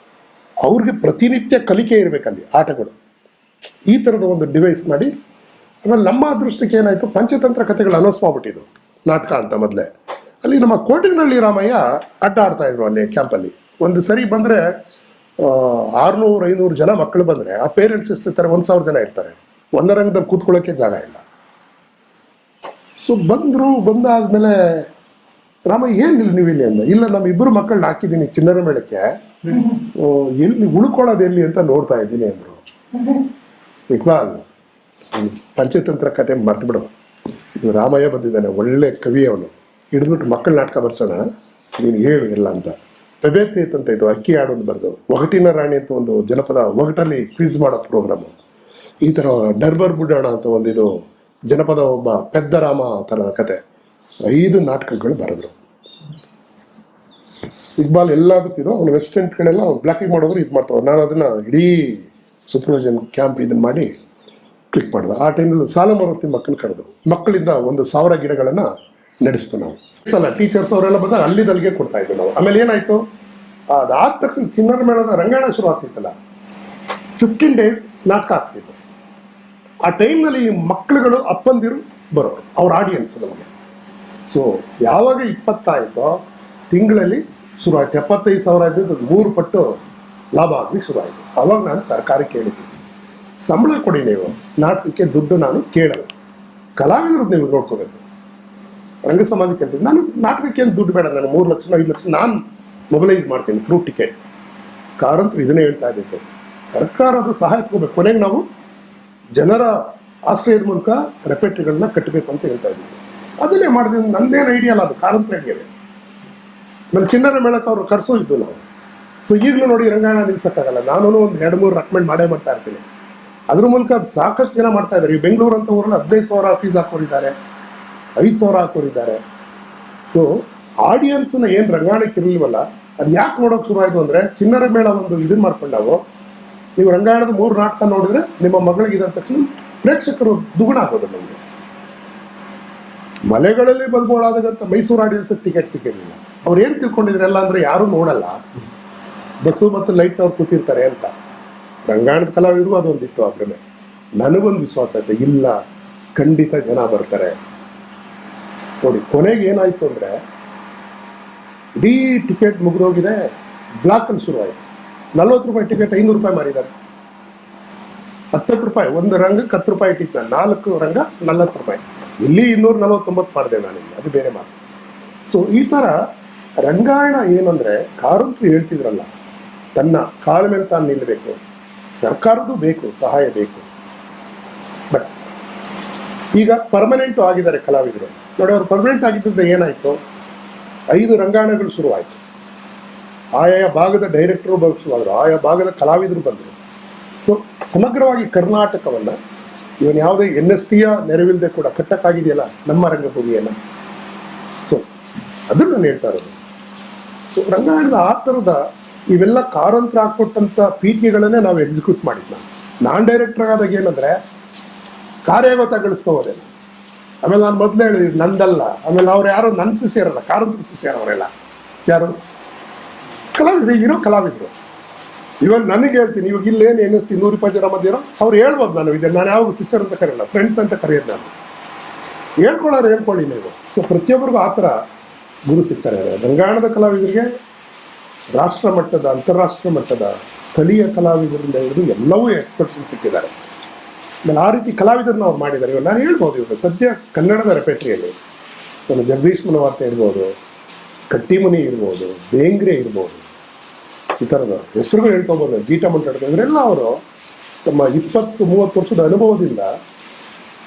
ಅವ್ರಿಗೆ ಪ್ರತಿನಿತ್ಯ ಕಲಿಕೆ ಇರಬೇಕಲ್ಲಿ ಆಟಗಳು. ಈ ಥರದ ಒಂದು ಡಿವೈಸ್ ಮಾಡಿ. ಆಮೇಲೆ ನಮ್ಮ ಅದೃಷ್ಟಕ್ಕೆ ಏನಾಯಿತು, ಪಂಚತಂತ್ರ ಕಥೆಗಳು ಅನೌನ್ಸ್ ಮಾಡಿಬಿಟ್ಟಿದ್ದು ನಾಟಕ ಅಂತ ಮೊದಲೇ. ಅಲ್ಲಿ ನಮ್ಮ ಕೋಟಿನಹಳ್ಳಿ ರಾಮಯ್ಯ ಅಡ್ಡ ಆಡ್ತಾಯಿದ್ರು ಅಲ್ಲಿ ಕ್ಯಾಂಪಲ್ಲಿ. ಒಂದು ಸರಿ ಬಂದರೆ 600-500 ಜನ ಮಕ್ಕಳು ಬಂದರೆ ಆ ಪೇರೆಂಟ್ಸ್ ಎಷ್ಟಿರ್ತಾರೆ, 1,000 ಜನ ಇರ್ತಾರೆ. ಒಂದೇ ರಂಗದಲ್ಲಿ ಕೂತ್ಕೊಳ್ಳೋಕ್ಕೆ ಜಾಗ ಇಲ್ಲ. ಸೊ ಬಂದಾದ್ಮೇಲೆ ರಾಮಯ್ಯ ಏನಿಲ್ಲ ನೀವು ಇಲ್ಲಿ ಅಂದ. ಇಲ್ಲ, ನಮ್ಮ 2 ಮಕ್ಕಳನ್ನ ಹಾಕಿದ್ದೀನಿ ಚಿನ್ನರ ಮೇಳಕ್ಕೆ, ಎಲ್ಲಿ ಉಳ್ಕೊಳ್ಳೋದು ಎಲ್ಲಿ ಅಂತ ನೋಡ್ತಾ ಇದ್ದೀನಿ ಅಂದರು. ಇಕ್ಬಾಲ್, ಪಂಚತಂತ್ರ ಕತೆ ಮರ್ತು ಬಿಡು, ಇದು ರಾಮಯ್ಯ ಬಂದಿದ್ದಾನೆ, ಒಳ್ಳೆ ಕವಿ ಅವನು, ಹಿಡಿದ್ಬಿಟ್ಟು ಮಕ್ಕಳ ನಾಟಕ ಬರ್ಸೋಣ, ನೀನು ಹೇಳು ಎಲ್ಲ ಅಂತ. ಪೆಬೇತೇತ್ ಅಂತ ಇದು ಅಕ್ಕಿ ಆಡೋದು ಬರೆದು, ಒಗಟಿನ ರಾಣಿ ಅಂತ ಒಂದು ಜನಪದ ಒಗಟಲ್ಲಿ ಕ್ವಿಜ್ ಮಾಡೋ ಪ್ರೋಗ್ರಾಮು. ಈ ಥರ ಡರ್ಬರ್ ಬುಡಾಣ ಅಂತ ಒಂದಿದು ಜನಪದ ಒಬ್ಬ ಪೆದ್ದರಾಮ ಥರದ ಕತೆ, 5 ನಾಟಕಗಳು ಬರೆದ್ರು. ಇಕ್ಬಾಲ್ ಎಲ್ಲದಕ್ಕೂ ಇದು ಅವ್ನು ವೆಸ್ಟೆಂಟ್ಗಳೆಲ್ಲ ಅವ್ನು ಬ್ಲ್ಯಾಕಿಂಗ್ ಮಾಡೋದ್ರೆ ಇದು ಮಾಡ್ತಾವೆ. ನಾನು ಅದನ್ನು ಇಡೀ ಸೂಪರ್ವೈಸನ್ ಕ್ಯಾಂಪ್ ಇದನ್ನು ಮಾಡಿ ಕ್ಲಿಕ್ ಮಾಡಿದೆ. ಆ ಟೈಮಲ್ಲಿ ಸಾಲ ಮಾರುತಿ ಮಕ್ಕಳು ಕರೆದು ಮಕ್ಕಳಿಂದ 1,000 ಗಿಡಗಳನ್ನು ನಡೆಸ್ತು ನಾವು. ಸಲ ಟೀಚರ್ಸ್ ಅವರೆಲ್ಲ ಬಂದಾಗ ಅಲ್ಲಿಗೆ ಕೊಡ್ತಾ ಇದ್ವಿ ನಾವು. ಆಮೇಲೆ ಏನಾಯಿತು, ಅದಾದ ತಕ್ಷಣ ಚಿನ್ನರ ಮೇಳದ ರಂಗಾಯಣ ಶುರು ಆಗ್ತಿತ್ತಲ್ಲ, 15 days ನಾಟಕ ಆಗ್ತಿತ್ತು. ಆ ಟೈಮ್ನಲ್ಲಿ ಮಕ್ಕಳುಗಳು ಅಪ್ಪಂದಿರು ಬರೋರು, ಅವ್ರ ಆಡಿಯನ್ಸ್ ನಮಗೆ. ಸೊ ಯಾವಾಗ 20 ಆಯಿತೋ ತಿಂಗಳಲ್ಲಿ ಶುರು ಆಯಿತು. 75,000 ಇದ್ದದ್ದು 3 ಪಟ್ಟು ಲಾಭ ಆಗಲಿಕ್ಕೆ ಶುರು ಆಯಿತು. ಅವಾಗ ನಾನು ಸರ್ಕಾರಕ್ಕೆ ಕೇಳಿದ್ದೆ, ಸಂಬಳ ಕೊಡಿ ನೀವು, ನಾಟಕಕ್ಕೆ ದುಡ್ಡು ನಾನು ಕೇಳಲ್ಲ, ಕಲಾವಿದರು ನೀವು ನೋಡ್ಕೋಬೇಕು. ರಂಗ ಸಮಾಜಕ್ಕೆ ಹೇಳ್ತೀನಿ, ನಾನು ನಾಟಕಕ್ಕೆ ಏನು ದುಡ್ಡು ಬೇಡ, ನಾನು 3 ಲಕ್ಷ 5 ಲಕ್ಷ ನಾನು ಮೊಬಲೈಸ್ ಮಾಡ್ತೀನಿ ಥ್ರೂ ಟಿಕೆಟ್. ಕಾರಂತರು ಇದನ್ನೇ ಹೇಳ್ತಾ ಇದ್ದಿತ್ತು, ಸರ್ಕಾರದ ಸಹಾಯ ತಗೋಬೇಕು. ಕೊನೆಗೆ ನಾವು ಜನರ ಆಶ್ರಯದ ಮೂಲಕ ರೆಪೆಟ್ರಿಗಳನ್ನ ಕಟ್ಟಬೇಕು ಅಂತ ಹೇಳ್ತಾ ಇದ್ದೀವಿ. ಅದನ್ನೇ ಮಾಡಿದ್ವಿ. ನಂದೇನು ಐಡಿಯಾ ಅಲ್ಲ, ಅದು ಕಾರಂತರ ಐಡಿಯಾವೇ. ಆಮೇಲೆ ಚಿನ್ನರ ಮೇಳಕ್ಕೆ ಅವರು ಕರೆಸೋಯಿದ್ದು ನಾವು. ಸೊ ಈಗಲೂ ನೋಡಿ ರಂಗಾಯಣ ನಿಲ್ಸೋಕ್ಕಾಗಲ್ಲ. ನಾನು ಒಂದು 2-3 ರೆಕಮೆಂಡ್ ಮಾಡೇ ಮಾಡ್ತಾ ಇರ್ತೀನಿ. ಅದ್ರ ಮೂಲಕ ಸಾಕಷ್ಟು ಜನ ಮಾಡ್ತಾ ಇದ್ದಾರೆ. ಈ ಬೆಂಗಳೂರು ಅಂತ ಊರಲ್ಲಿ 15,000 ಫೀಸ್ ಹಾಕೋರಿದ್ದಾರೆ, 5,000 ಹಾಕೋರಿದ್ದಾರೆ. ಸೊ ಆಡಿಯನ್ಸ್ನ ಏನು ರಂಗಾಯಣಕ್ಕೆ ಇರಲಿಲ್ವಲ್ಲ, ಅದು ಯಾಕೆ ನೋಡೋಕೆ ಶುರು ಆಯಿತು ಅಂದರೆ, ಚಿನ್ನರ ಮೇಳ ಒಂದು ಇದನ್ನು ಮಾಡ್ಕೊಂಡು ನೀವು ರಂಗಾಯಣದ 3 ನಾಟಕ ನೋಡಿದ್ರೆ ನಿಮ್ಮ ಮಗಳಿಗೆ ಇದ್ದ ತಕ್ಷಣ ಪ್ರೇಕ್ಷಕರು ದುಗುಣ ಆಗೋದು. ನಮಗೆ ಮಲೆಗಳಲ್ಲಿ ಬಲ್ಬೋಳಾದಾಗಂತ ಮೈಸೂರು ಆಡಿಯನ್ಸ್ಗೆ ಟಿಕೆಟ್ ಸಿಕ್ಕಿರಲಿಲ್ಲ. ಅವ್ರು ಏನು ತಿಳ್ಕೊಂಡಿದ್ರೆಲ್ಲ ಅಂದರೆ ಯಾರೂ ನೋಡಲ್ಲ, ಬಸ್ಸು ಮತ್ತು ಲೈಟ್ನವ್ರು ಕೂತಿರ್ತಾರೆ ಅಂತ. ರಂಗಾಯಣದ ಕಲಾವಿದರು ಅದೊಂದಿತ್ತು. ಆಮೇಲೆ ನನಗೊಂದು ವಿಶ್ವಾಸ ಆಯಿತು, ಇಲ್ಲ ಖಂಡಿತ ಜನ ಬರ್ತಾರೆ. ನೋಡಿ ಕೊನೆಗೆ ಏನಾಯಿತು ಅಂದರೆ, ಇಡೀ ಟಿಕೆಟ್ ಮುಗಿದೋಗಿದೆ, ಬ್ಲಾಕಲ್ಲಿ ಶುರುವಾಯಿತು. 40 ರೂಪಾಯಿ ಟಿಕೆಟ್ 500 ರೂಪಾಯಿ ಮಾರಿದ್ದಾರೆ. 10 ರೂಪಾಯಿ ಒಂದು ರಂಗಕ್ಕೆ 10 ರೂಪಾಯಿ ಇಟ್ಟಿತ್ತು ನಾನು. 4 ರಂಗ 40 ರೂಪಾಯಿ. ಇಲ್ಲಿ 249 ಮಾಡಿದೆ ನಾನಿಲ್ಲಿ, ಅದು ಬೇರೆ ಮಾತು. ಸೊ ಈ ಥರ ರಂಗಾಯಣ ಏನಂದರೆ, ಕಾರಂತರು ಹೇಳ್ತಿದ್ರಲ್ಲ, ತನ್ನ ಕಾಲ ಮೇಲೆ ತಾನು ನಿಲ್ಲಬೇಕು, ಸರ್ಕಾರದ್ದು ಬೇಕು, ಸಹಾಯ ಬೇಕು. ಬಟ್ ಈಗ ಪರ್ಮನೆಂಟು ಆಗಿದ್ದಾರೆ ಕಲಾವಿದರು. ನೋಡಿ, ಅವರು ಪರ್ಮನೆಂಟ್ ಆಗಿದ್ದರಿಂದ ಏನಾಯಿತು, 5 ರಂಗಾಯಣಗಳು ಶುರುವಾಯಿತು. ಆಯಾ ಭಾಗದ ಡೈರೆಕ್ಟರು ಶುರುವಾದರು, ಆಯಾ ಭಾಗದ ಕಲಾವಿದರು ಬಂದರು. ಸೊ ಸಮಗ್ರವಾಗಿ ಕರ್ನಾಟಕವನ್ನು ಇವನು ಯಾವುದೇ NSTಯ ನೆರವಿಲ್ಲದೆ ಕೂಡ ಕಟ್ಟಕ್ಕಾಗಿದೆಯಲ್ಲ ನಮ್ಮ ರಂಗಭೂಮಿಯನ್ನು. ಸೊ ಅದನ್ನು ನಾನು ಹೇಳ್ತಾ ಇರೋದು. ಸೊ ರಂಗಾಯಣದ ಆ ಥರದ ಇವೆಲ್ಲ ಕಾರಂತರ ಹಾಕ್ಕೊಟ್ಟಂಥ ಪೀಠಿಗಳನ್ನೇ ನಾವು ಎಕ್ಸಿಕ್ಯೂಟ್ ಮಾಡಿದ್ನ. ನಾನ್ ಡೈರೆಕ್ಟರ್ ಆದಾಗ ಏನಂದರೆ ಕಾರ್ಯಗತ ಗಳಿಸ್ತಾ ಹೋದೆ. ಆಮೇಲೆ ನಾನು ಮೊದಲೇ ಹೇಳಿದ್ರು ನಂದಲ್ಲ. ಆಮೇಲೆ ಅವ್ರು ಯಾರೋ ನನ್ನ ಶಿಷ್ಯರಲ್ಲ, ಕಾರಂತರ ಶಿಷ್ಯರು ಅವರೆಲ್ಲ. ಯಾರು ಕಲಾವಿದ್ರು, ಇರೋ ಕಲಾವಿದರು. ಇವಾಗ ನನಗೆ ಹೇಳ್ತೀನಿ, ಇವಾಗ ಇಲ್ಲೇನು NST 120 ಜನ ಮಧ್ಯರೋ ಅವ್ರು ಹೇಳ್ಬೋದು. ನಾನು ಇದನ್ನು ನಾನು ಯಾವಾಗ ಶಿಷ್ಯರು ಅಂತ ಕರೆಯಲ್ಲ, ಫ್ರೆಂಡ್ಸ್ ಅಂತ ಕರೆಯೋದು. ನಾನು ಹೇಳ್ಕೊಳ್ಳೋರು ಹೇಳ್ಕೊಳ್ಳಿ ನೀವು. ಸೊ ಪ್ರತಿಯೊಬ್ಬರಿಗೂ ಆ ಥರ ಗುರು ಸಿಗ್ತಾರೆ. ರಂಗಾಯಣದ ಕಲಾವಿದರಿಗೆ ರಾಷ್ಟ್ರ ಮಟ್ಟದ, ಅಂತಾರಾಷ್ಟ್ರೀಯ ಮಟ್ಟದ, ಸ್ಥಳೀಯ ಕಲಾವಿದರಿಂದ ಹಿಡಿದು ಎಲ್ಲವೂ ಎಕ್ಸ್ಪರ್ಟ್ಸ್ ಸಿಕ್ಕಿದ್ದಾರೆ. ಆಮೇಲೆ ಆ ರೀತಿ ಕಲಾವಿದರನ್ನ ಅವ್ರು ಮಾಡಿದ್ದಾರೆ. ಇವಾಗ ನಾನು ಹೇಳ್ಬೋದು, ಇವಾಗ ಸದ್ಯ ಕನ್ನಡದ ರೆಪೆಟ್ರಿಯಲ್ಲಿ ನಾನು ಜಗದೀಶ್ ಮನವಾರ್ತೆ ಇರ್ಬೋದು, ಕಟ್ಟಿಮುನಿ ಇರ್ಬೋದು, ಬೇಂದ್ರೆ ಇರ್ಬೋದು, ಈ ಥರದ ಹೆಸರುಗಳು ಹೇಳ್ಕೊಬೋದು, ಗೀಟ ಮಂಟಾಡ್ತಾರೆ. ಇವರೆಲ್ಲ ಅವರು ತಮ್ಮ 20-30 ವರ್ಷದ ಅನುಭವದಿಂದ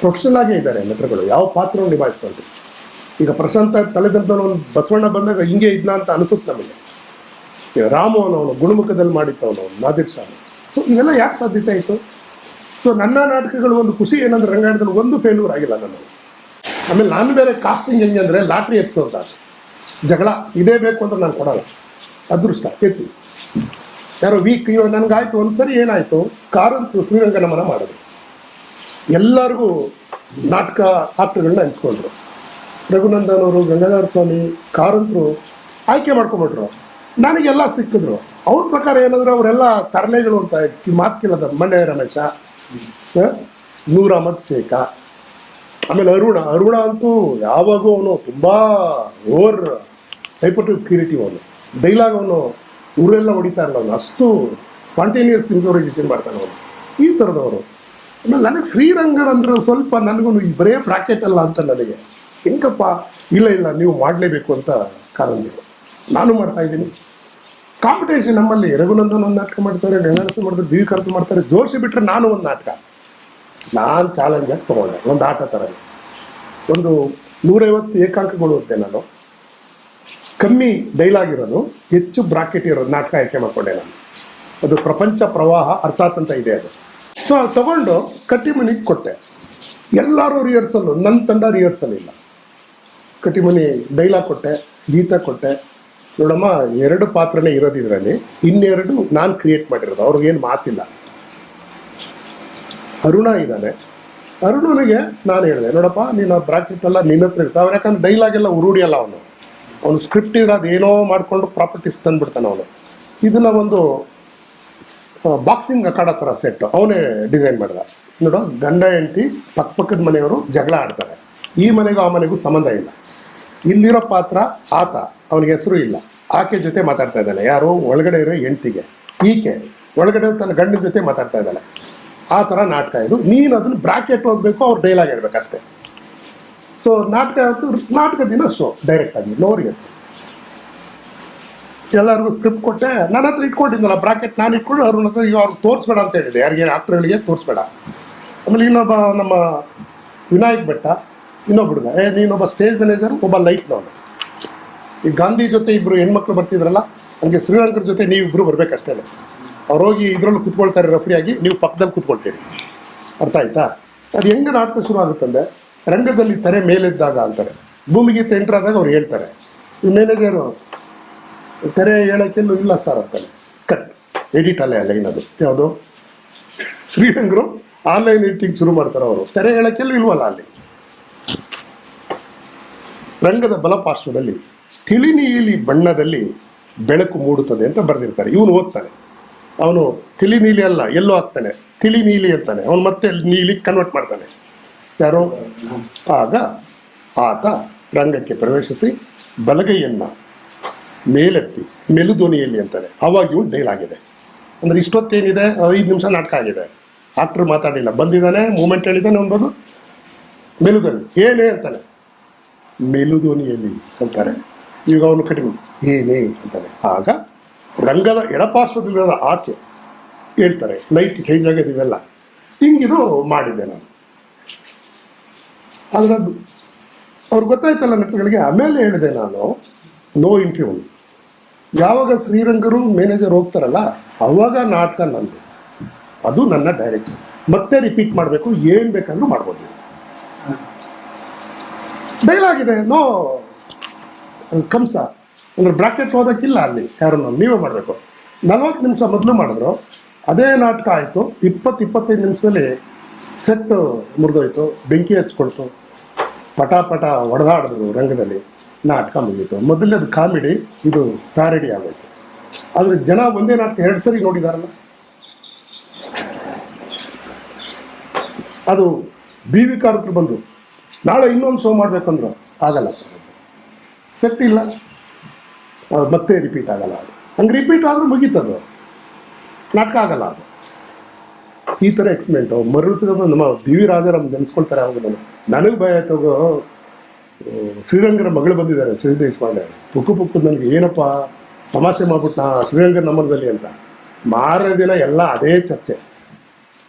ಪ್ರೊಫೆಷನಲ್ ಆಗೇ ಇದ್ದಾರೆ ನಟರುಗಳು. ಯಾವ ಪಾತ್ರವನ್ನು ನಿಭಾಯಿಸ್ಕೊಂಡು. ಈಗ ಪ್ರಶಾಂತ ತಲೆದಂತವನು ಒಂದು ಬಸವಣ್ಣ ಬಂದಾಗ ಹಿಂಗೆ ಇದ್ನ ಅಂತ ಅನಿಸುತ್ತೆ ನಮಗೆ. ಈಗ ರಾಮು ಅವನು ಗುಣಮುಖದಲ್ಲಿ ಮಾಡಿತ್ತವನು, ನಾದಿರ್ ಶಾ. ಸೊ ಇವೆಲ್ಲ ಯಾಕೆ ಸಾಧ್ಯತೆ ಆಯಿತು? ಸೊ ನನ್ನ ನಾಟಕಗಳು ಒಂದು ಖುಷಿ ಏನಂದ್ರೆ ರಂಗಾಯಣದಲ್ಲಿ ಒಂದು ಫೇಲ್ಯೂರ್ ಆಗಿಲ್ಲ ನನಗೆ. ಆಮೇಲೆ ನಾನು ಬೇರೆ ಕಾಸ್ಟಿಂಗ್ ಹೆಂಗೆ ಅಂದರೆ ಲಾಟ್ರಿ ಎತ್ಸೋದ ಜಗಳ ಇದೇ ಬೇಕು ಅಂತ ನಾನು ಕೊಡಲ್ಲ. ಅದೃಷ್ಟ ಎತ್ತಿ ಯಾರೋ ವೀಕ್. ಇವಾಗ ನನಗಾಯ್ತು ಒಂದ್ಸರಿ ಏನಾಯಿತು, ಕಾರಂತರು ಶ್ರೀರಂಗನಮನ ಮಾಡಿದ್ರು. ಎಲ್ಲರಿಗೂ ನಾಟಕ ಆಕ್ಟರ್ಗಳನ್ನ ಹಂಚ್ಕೊಂಡ್ರು. ರಘುನಂದನ್ ಅವರು, ಗಂಗಾಧರ ಸ್ವಾಮಿ, ಕಾರಂತರು ಆಯ್ಕೆ ಮಾಡ್ಕೊಂಬಿಟ್ರು. ನನಗೆಲ್ಲ ಸಿಕ್ಕಿದ್ರು. ಅವ್ರ ಪ್ರಕಾರ ಏನಂದ್ರೆ ಅವರೆಲ್ಲ ತರಲೆಗಳು ಅಂತ ಮಾತು ಕೇಳದ. ಮಂಡ್ಯ ರಮೇಶ, ನೂರ್ ಅಹಮದ್ ಶೇಖ, ಆಮೇಲೆ ಅರುಣ ಅಂತೂ ಯಾವಾಗೂ ಅವನು ತುಂಬ ಓವರ್ ಹೈಪರ್ಟಿವ್ ಕ್ರಿಯೇಟಿವ್. ಅವನು ಡೈಲಾಗ್ ಅವನು ಊರೆಲ್ಲ ಹೊಡಿತಾ ಇರಲ್ಲ. ಅವನು ಅಷ್ಟು ಸ್ಪಾಂಟೇನಿಯಸ್ ಇಂಪ್ರೂವೈಸೇಷನ್ ಮಾಡ್ತಾನೆ ಅವನು. ಈ ಥರದವರು. ಆಮೇಲೆ ನನಗೆ ಶ್ರೀರಂಗರ್ ಅಂದ್ರೆ ಸ್ವಲ್ಪ ನನಗೂ ಈ ಬರೇ ಬ್ರಾಕೆಟ್ ಅಲ್ಲ ಅಂತ ನನಗೆ ಹೆಂಗಪ್ಪ. ಇಲ್ಲ ನೀವು ಮಾಡಲೇಬೇಕು ಅಂತ ಕಾರಂತರು. ನಾನು ಮಾಡ್ತಾ ಇದ್ದೀನಿ. ಕಾಂಪಿಟೇಷನ್ ನಮ್ಮಲ್ಲಿ ರಘುನಂದನ್ ಒಂದು ನಾಟಕ ಮಾಡ್ತಾರೆ, ಗಂಗಾಧರ ಮಾಡ್ತಾರೆ, ಬಿ ಕರ್ತು ಮಾಡ್ತಾರೆ. ಜೋಡಿಸಿ ಬಿಟ್ಟರೆ ನಾನು ಒಂದು ನಾಟಕ ನಾನು ಚಾಲೆಂಜಾಗಿ ತೊಗೊಂಡೆ. ಒಂದು ಆಟ ಥರ ಒಂದು 150 ಏಕಾಂಕಗಳು ಓದ್ದೆ ನಾನು. ಕಮ್ಮಿ ಡೈಲಾಗ್ ಇರೋದು, ಹೆಚ್ಚು ಬ್ರಾಕೆಟ್ ಇರೋದು ನಾಟಕ ಆಯ್ಕೆ ಮಾಡ್ಕೊಂಡೆ ನಾನು. ಅದು ಪ್ರಪಂಚ ಪ್ರವಾಹ ಅರ್ಥಾತ್ ಅಂತ ಇದೆ ಅದು. ಸೊ ಅದು ತೊಗೊಂಡು ಕಟ್ಟಿಮನಿಗೆ ಕೊಟ್ಟೆ. ಎಲ್ಲರೂ ರಿಹರ್ಸಲ್ಲು, ನನ್ನ ತಂಡ ರಿಹರ್ಸಲ್ ಇಲ್ಲ. ಕಟ್ಟಿಮನಿ ಡೈಲಾಗ್ ಕೊಟ್ಟೆ, ಗೀತ ಕೊಟ್ಟೆ. ನೋಡಮ್ಮ 2 ಪಾತ್ರನೇ ಇರೋದು ಇದರಲ್ಲಿ, ಇನ್ನೆರಡು ನಾನು ಕ್ರಿಯೇಟ್ ಮಾಡಿರೋದು. ಅವ್ರಿಗೇನು ಮಾತಿಲ್ಲ. ಅರುಣ ಇದ್ದಾನೆ. ಅರುಣನಿಗೆ ನಾನು ಹೇಳಿದೆ, ನೋಡಪ್ಪ ನೀನು ಬ್ರಾಕೆಟ್ ಎಲ್ಲ ನಿನ್ನ ಹತ್ರ ಇರ್ತಾವೆ. ಅವ್ರು ಯಾಕಂದ್ರೆ ಡೈಲಾಗ್ ಎಲ್ಲ ಉರುಡಿಯಲ್ಲ. ಅವನು ಸ್ಕ್ರಿಪ್ಟ್ ಇರೋ ಅದೇನೋ ಮಾಡಿಕೊಂಡು ಪ್ರಾಪರ್ಟೀಸ್ ತಂದುಬಿಡ್ತಾನೆ ಅವನು. ಇದನ್ನು ಒಂದು ಬಾಕ್ಸಿಂಗ್ ಅಖಾಡ ಥರ ಸೆಟ್ ಅವನೇ ಡಿಸೈನ್ ಮಾಡಿದ. ನೋಡು, ಗಂಡ ಹೆಂಡತಿ ಪಕ್ಕದ ಮನೆಯವರು ಜಗಳ ಆಡ್ತಾರೆ. ಈ ಮನೆಗೂ ಆ ಮನೆಗೂ ಸಂಬಂಧ ಇಲ್ಲ. ಇಲ್ಲಿರೋ ಪಾತ್ರ ಆತ, ಅವನಿಗೆ ಹೆಸರು ಇಲ್ಲ. ಆಕೆ ಜೊತೆ ಮಾತಾಡ್ತಾ ಇದ್ದಾನೆ. ಯಾರು? ಒಳಗಡೆ ಇರೋ ಹೆಂಡತಿಗೆ. ಈಕೆ ಒಳಗಡೆ ತನ್ನ ಗಂಡನ ಜೊತೆ ಮಾತಾಡ್ತಾ ಇದ್ದಾಳೆ. ಆ ಥರ ನಾಟಕ ಇದು. ನೀನು ಅದನ್ನು ಬ್ರಾಕೆಟ್ ಓದಬೇಕು, ಅವ್ರು ಡೈಲಾಗ್ ಹೇಳ್ಬೇಕಷ್ಟೇ. ಸೊ ನಾಟಕ ದಿನ ಶೋ ಡೈರೆಕ್ಟಾಗಿ ನೋ ರಿಹರ್ಸಲ್. ಎಲ್ಲರಿಗೂ ಸ್ಕ್ರಿಪ್ಟ್ ಕೊಟ್ಟೆ. ನನ್ನ ಹತ್ರ ಇಟ್ಕೊಂಡಿದ್ದಲ್ಲ ಬ್ರಾಕೆಟ್, ನಾನು ಇಟ್ಕೊಂಡು ಅವ್ರ ಹತ್ರ ಈಗ ಅವ್ರಿಗೆ ತೋರಿಸ್ಬೇಡ ಅಂತ ಹೇಳಿದೆ. ಯಾರಿಗೆ ಆಕ್ಟರ್ಗಳಿಗೆ ತೋರಿಸ್ಬೇಡ. ಆಮೇಲೆ ಇನ್ನೊಬ್ಬ ನಮ್ಮ ವಿನಾಯಕ್ ಬೆಟ್ಟ, ಇನ್ನೊಬ್ಬ ಹುಡುಗ, ನೀನೊಬ್ಬ ಸ್ಟೇಜ್ ಮ್ಯಾನೇಜರ್, ಒಬ್ಬ ಲೈಟ್ನವನು. ಈ ಗಾಂಧಿ ಜೊತೆ ಇಬ್ಬರು ಹೆಣ್ಮಕ್ಳು ಬರ್ತಿದ್ರಲ್ಲ, ಹಂಗೆ ಶ್ರೀಲಂಕರ ಜೊತೆ ನೀವಿಬ್ಬರು ಬರ್ಬೇಕಷ್ಟೇ. ಅವ್ರು ಹೋಗಿ ಇದರಲ್ಲೂ ಕೂತ್ಕೊಳ್ತಾರೆ ರೆಫ್ರಿಯಾಗಿ, ನೀವು ಪಕ್ಕದಲ್ಲಿ ಕೂತ್ಕೊಳ್ತೀರಿ. ಅರ್ಥ ಆಯ್ತಾ? ಅದು ಹೆಂಗೆ ನಾಟಕ ಶುರು ಆಗುತ್ತಂದರೆ, ರಂಗದಲ್ಲಿ ತೆರೆ ಮೇಲೆದ್ದಾಗ ಅಂತಾರೆ. ಭೂಮಿಗೆ ಎಂಟ್ರಾದಾಗ ಅವ್ರು ಹೇಳ್ತಾರೆ, ಈ ಮ್ಯಾನೇಜರು ತೆರೆ ಹೇಳೋಕ್ಕೆಲ್ಲೂ ಇಲ್ಲ ಸರ್ ಅಂತಾನೆ. ಕಟ್ ಎಡಿಟ್ ಅಲ್ಲೇ ಲೈನ್ ಅದು. ಯಾವುದು? ಶ್ರೀರಂಗರು ಆನ್ಲೈನ್ ಎಡಿಟಿಂಗ್ ಶುರು ಮಾಡ್ತಾರೆ. ಅವರು ತೆರೆ ಹೇಳೋಕ್ಕೆಲ್ಲೂ ಇಲ್ವಲ್ಲ ಅಲ್ಲಿ. ರಂಗದ ಬಲಪಾರ್ಶ್ವದಲ್ಲಿ ತಿಳಿ ನೀಲಿ ಬಣ್ಣದಲ್ಲಿ ಬೆಳಕು ಮೂಡುತ್ತದೆ ಅಂತ ಬರೆದಿರ್ತಾರೆ. ಇವನು ಓದ್ತಾನೆ. ಅವನು ತಿಳಿ ನೀಲಿ ಅಲ್ಲ, ಎಲ್ಲೋ ಆಗ್ತಾನೆ, ತಿಳಿ ನೀಲಿ ಅಂತಾನೆ. ಅವನು ಮತ್ತೆ ನೀಲಿ ಕನ್ವರ್ಟ್ ಮಾಡ್ತಾನೆ. ಯಾರೋ? ಆಗ ಆತ ರಂಗಕ್ಕೆ ಪ್ರವೇಶಿಸಿ ಬಲಗೈಯನ್ನು ಮೇಲೆತ್ತಿ ಮೆಲುಧ್ವನಿಯಲ್ಲಿ ಅಂತಾನೆ. ಆವಾಗ ಇವನು ಡೈಲಾಗ್ ಇದೆ. ಅಂದರೆ ಇಷ್ಟೊತ್ತೇನಿದೆ, 5 ನಿಮಿಷ ನಾಟಕ ಆಗಿದೆ. ಆಕ್ಟ್ರ್ ಮಾತಾಡಿಲ್ಲ, ಬಂದಿದ್ದಾನೆ, ಮೂಮೆಂಟ್ ಹೇಳಿದ್ದಾನೆ. ಅವನು ಮೆಲುಧ್ವನಿ ಏನೇ ಅಂತಾನೆ. ಮೆಲುಧ್ವನಿಯಲ್ಲಿ ಅಂತಾರೆ. ಈಗ ಅವನು ಕಡಿಮೆ ಏನೇ ಅಂತಾನೆ. ಆಗ ರಂಗದ ಎಡಪಾರ್ಶ್ವದಲ್ಲಿರೋ ಆಕೆ ಹೇಳ್ತಾರೆ, ಲೈಟ್ ಚೇಂಜ್ ಆಗೋದು ಇವೆಲ್ಲ ಹಿಂಗಿದು ಮಾಡಿದ್ದೆ ನಾನು. ಆದರೆ ಅದು ಅವ್ರಿಗೆ ಗೊತ್ತಾಯ್ತಲ್ಲ ನಟಗಳಿಗೆ. ಆಮೇಲೆ ಹೇಳಿದೆ ನಾನು, ನೋ ಇಂಟರ್ವ್ಯೂ. ಯಾವಾಗ ಶ್ರೀರಂಗರು ಮ್ಯಾನೇಜರ್ ಹೋಗ್ತಾರಲ್ಲ, ಅವಾಗ ನಾಟಕ ನಂದು. ಅದು ನನ್ನ ಡೈರೆಕ್ಷನ್. ಮತ್ತೆ ರಿಪೀಟ್ ಮಾಡಬೇಕು, ಏನು ಬೇಕಂದ್ರೂ ಮಾಡ್ಬೋದು. ಡೈಲಾಗ್ ಇದೆ, ನೋ ಕಂಸ ಅಂದ್ರೆ ಬ್ರಾಕೆಟ್ ಓದೋಕ್ಕಿಲ್ಲ ಅಲ್ಲಿ ಯಾರನ್ನು, ನೀವೇ ಮಾಡಬೇಕು. 40 ನಿಮಿಷ ಮೊದಲು ಮಾಡಿದ್ರು, ಅದೇ ನಾಟಕ ಆಯಿತು. 20-25 ನಿಮಿಷದಲ್ಲಿ ಸೆಟ್ ಮುರಿದೋಯ್ತು, ಬೆಂಕಿ ಹಚ್ಕೊಳ್ತು, ಪಟ ಪಟ ಹೊಡೆದಾಡಿದ್ರು ರಂಗದಲ್ಲಿ, ನಾಟಕ ಮುಗೀತು. ಮೊದಲನೇದು ಕಾಮಿಡಿ, ಇದು ಪ್ಯಾರಡಿ ಆಗೋಯ್ತು. ಆದರೆ ಜನ ಒಂದೇ ನಾಟಕ 2 ಸರಿ ನೋಡಿದಾರಲ್ಲ. ಅದು ಬಿ ವಿ ಕಾರತ್ರ ಬಂದು ನಾಳೆ ಇನ್ನೊಂದು ಶೋ ಮಾಡಬೇಕಂದ್ರು ಆಗಲ್ಲ ಸರ್, ಸೆಟ್ ಇಲ್ಲ, ಮತ್ತೆ ರಿಪೀಟ್ ಆಗಲ್ಲ. ಅದು ಹಂಗೆ ರಿಪೀಟ್ ಆದರೂ ಮುಗೀತದು, ನಾಟಕ ಆಗಲ್ಲ ಅದು. ಈ ಥರ ಎಕ್ಸ್ಪೆರಿಮೆಂಟು ಮರಳಿಸಿದ ನಮ್ಮ ಬಿ ವಿ ರಾಜಾರಾಮ್ ನೆನೆಸ್ಕೊಳ್ತಾರೆ. ಅವಾಗ ನನಗೆ ಭಯ ಆಯ್ತು. ಶ್ರೀರಂಗರ ಮಗಳು ಬಂದಿದ್ದಾರೆ, ಶ್ರೀ ದೇಶಪಾಂಡೆ. ಪುಕ್ಕು ನನಗೆ ಏನಪ್ಪ ತಮಾಷೆ ಮಾಡ್ಬಿಟ್ಟು ಶ್ರೀರಂಗರ ನಮ್ಮನದಲ್ಲಿ ಅಂತ. ಮಾರನೇ ದಿನ ಎಲ್ಲ ಅದೇ ಚರ್ಚೆ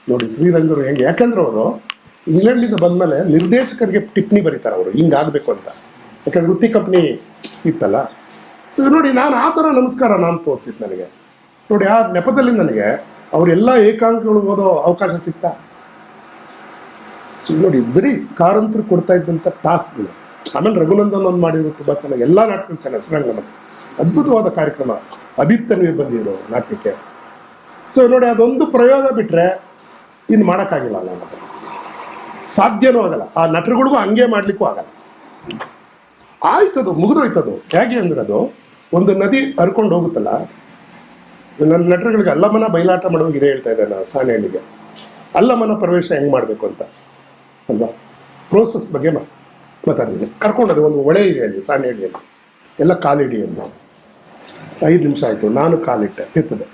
ನೋಡಿ. ಶ್ರೀರಂಗರು ಹೆಂಗೆ, ಯಾಕಂದ್ರೆ ಅವರು ಇಂಗ್ಲೆಂಡಿಂದ ಬಂದಮೇಲೆ ನಿರ್ದೇಶಕರಿಗೆ ಟಿಪ್ಪಣಿ ಬರೀತಾರೆ ಅವರು, ಹಿಂಗಾಗಬೇಕು ಅಂತ. ಯಾಕಂದ್ರೆ ವೃತ್ತಿ ಕಂಪ್ನಿ ಇತ್ತಲ್ಲ. ಸೊ ನೋಡಿ, ನಾನು ಆ ಥರ ನಮಸ್ಕಾರ ನಾನು ತೋರಿಸಿದ್ದು ನನಗೆ. ನೋಡಿ, ಆ ನೆಪದಲ್ಲಿ ನನಗೆ ಅವರೆಲ್ಲ ಏಕಾಂಕಗಳು ಓದೋ ಅವಕಾಶ ಸಿಗ್ತಾ. ಸೊ ನೋಡಿ, ಬರೀ ಕಾರಂತರು ಕೊಡ್ತಾ ಇದ್ದಂಥ ಟಾಸ್ಕ್ಗಳು. ಆಮೇಲೆ ರಘುನಂದನ್ ಒಂದು ಮಾಡಿದ್ರು ತುಂಬ ಚೆನ್ನಾಗಿ, ಎಲ್ಲ ನಾಟಕಗಳು ಚೆನ್ನಾಗಿ. ಶ್ರೀರಂಗನ ಅದ್ಭುತವಾದ ಕಾರ್ಯಕ್ರಮ. ಅಭಿಪ್ ತನ್ವೀರ್ ಬಂದಿದ್ರು ನಾಟಕಕ್ಕೆ. ಸೊ ನೋಡಿ, ಅದೊಂದು ಪ್ರಯೋಗ ಬಿಟ್ಟರೆ ಇನ್ನು ಮಾಡೋಕ್ಕಾಗಿಲ್ಲ. ನಾನು ಸಾಧ್ಯನೂ ಆಗಲ್ಲ, ಆ ನಟರುಗಳಿಗೂ ಹಂಗೆ ಮಾಡಲಿಕ್ಕೂ ಆಗಲ್ಲ. ಆಯ್ತದು, ಮುಗಿದೋಯ್ತದು. ಹೇಗೆ ಅಂದ್ರೆ, ಅದು ಒಂದು ನದಿ ಹರ್ಕೊಂಡು ಹೋಗುತ್ತಲ್ಲ. ನನ್ನ ನಟರುಗಳಿಗೆ ಅಲ್ಲಮನ ಬಯಲಾಟ ಮಾಡುವಾಗ ಹೇಳ್ತಾ ಇದ್ದೆ ನಾನು ಸಾಣೆಹಳ್ಳಿಗೆ. ಅಲ್ಲಮನ ಪ್ರವೇಶ ಹೆಂಗೆ ಮಾಡಬೇಕು ಅಂತ ಅಲ್ವಾ, ಪ್ರೋಸೆಸ್ ಬಗ್ಗೆ ಮಾತಾಡಿದ್ದೀನಿ. ಕರ್ಕೊಂಡದು ಒಂದು ಹೊಳೆ ಇದೆ ಅಲ್ಲಿ ಸಾಣೆಹಳ್ಳಿಯಲ್ಲಿ, ಎಲ್ಲ ಕಾಲಿಡಿ ಅಂತ. 5 ನಿಮಿಷ ಆಯಿತು, ನಾನು ಕಾಲಿಟ್ಟೆ, ಎತ್ತದೆ.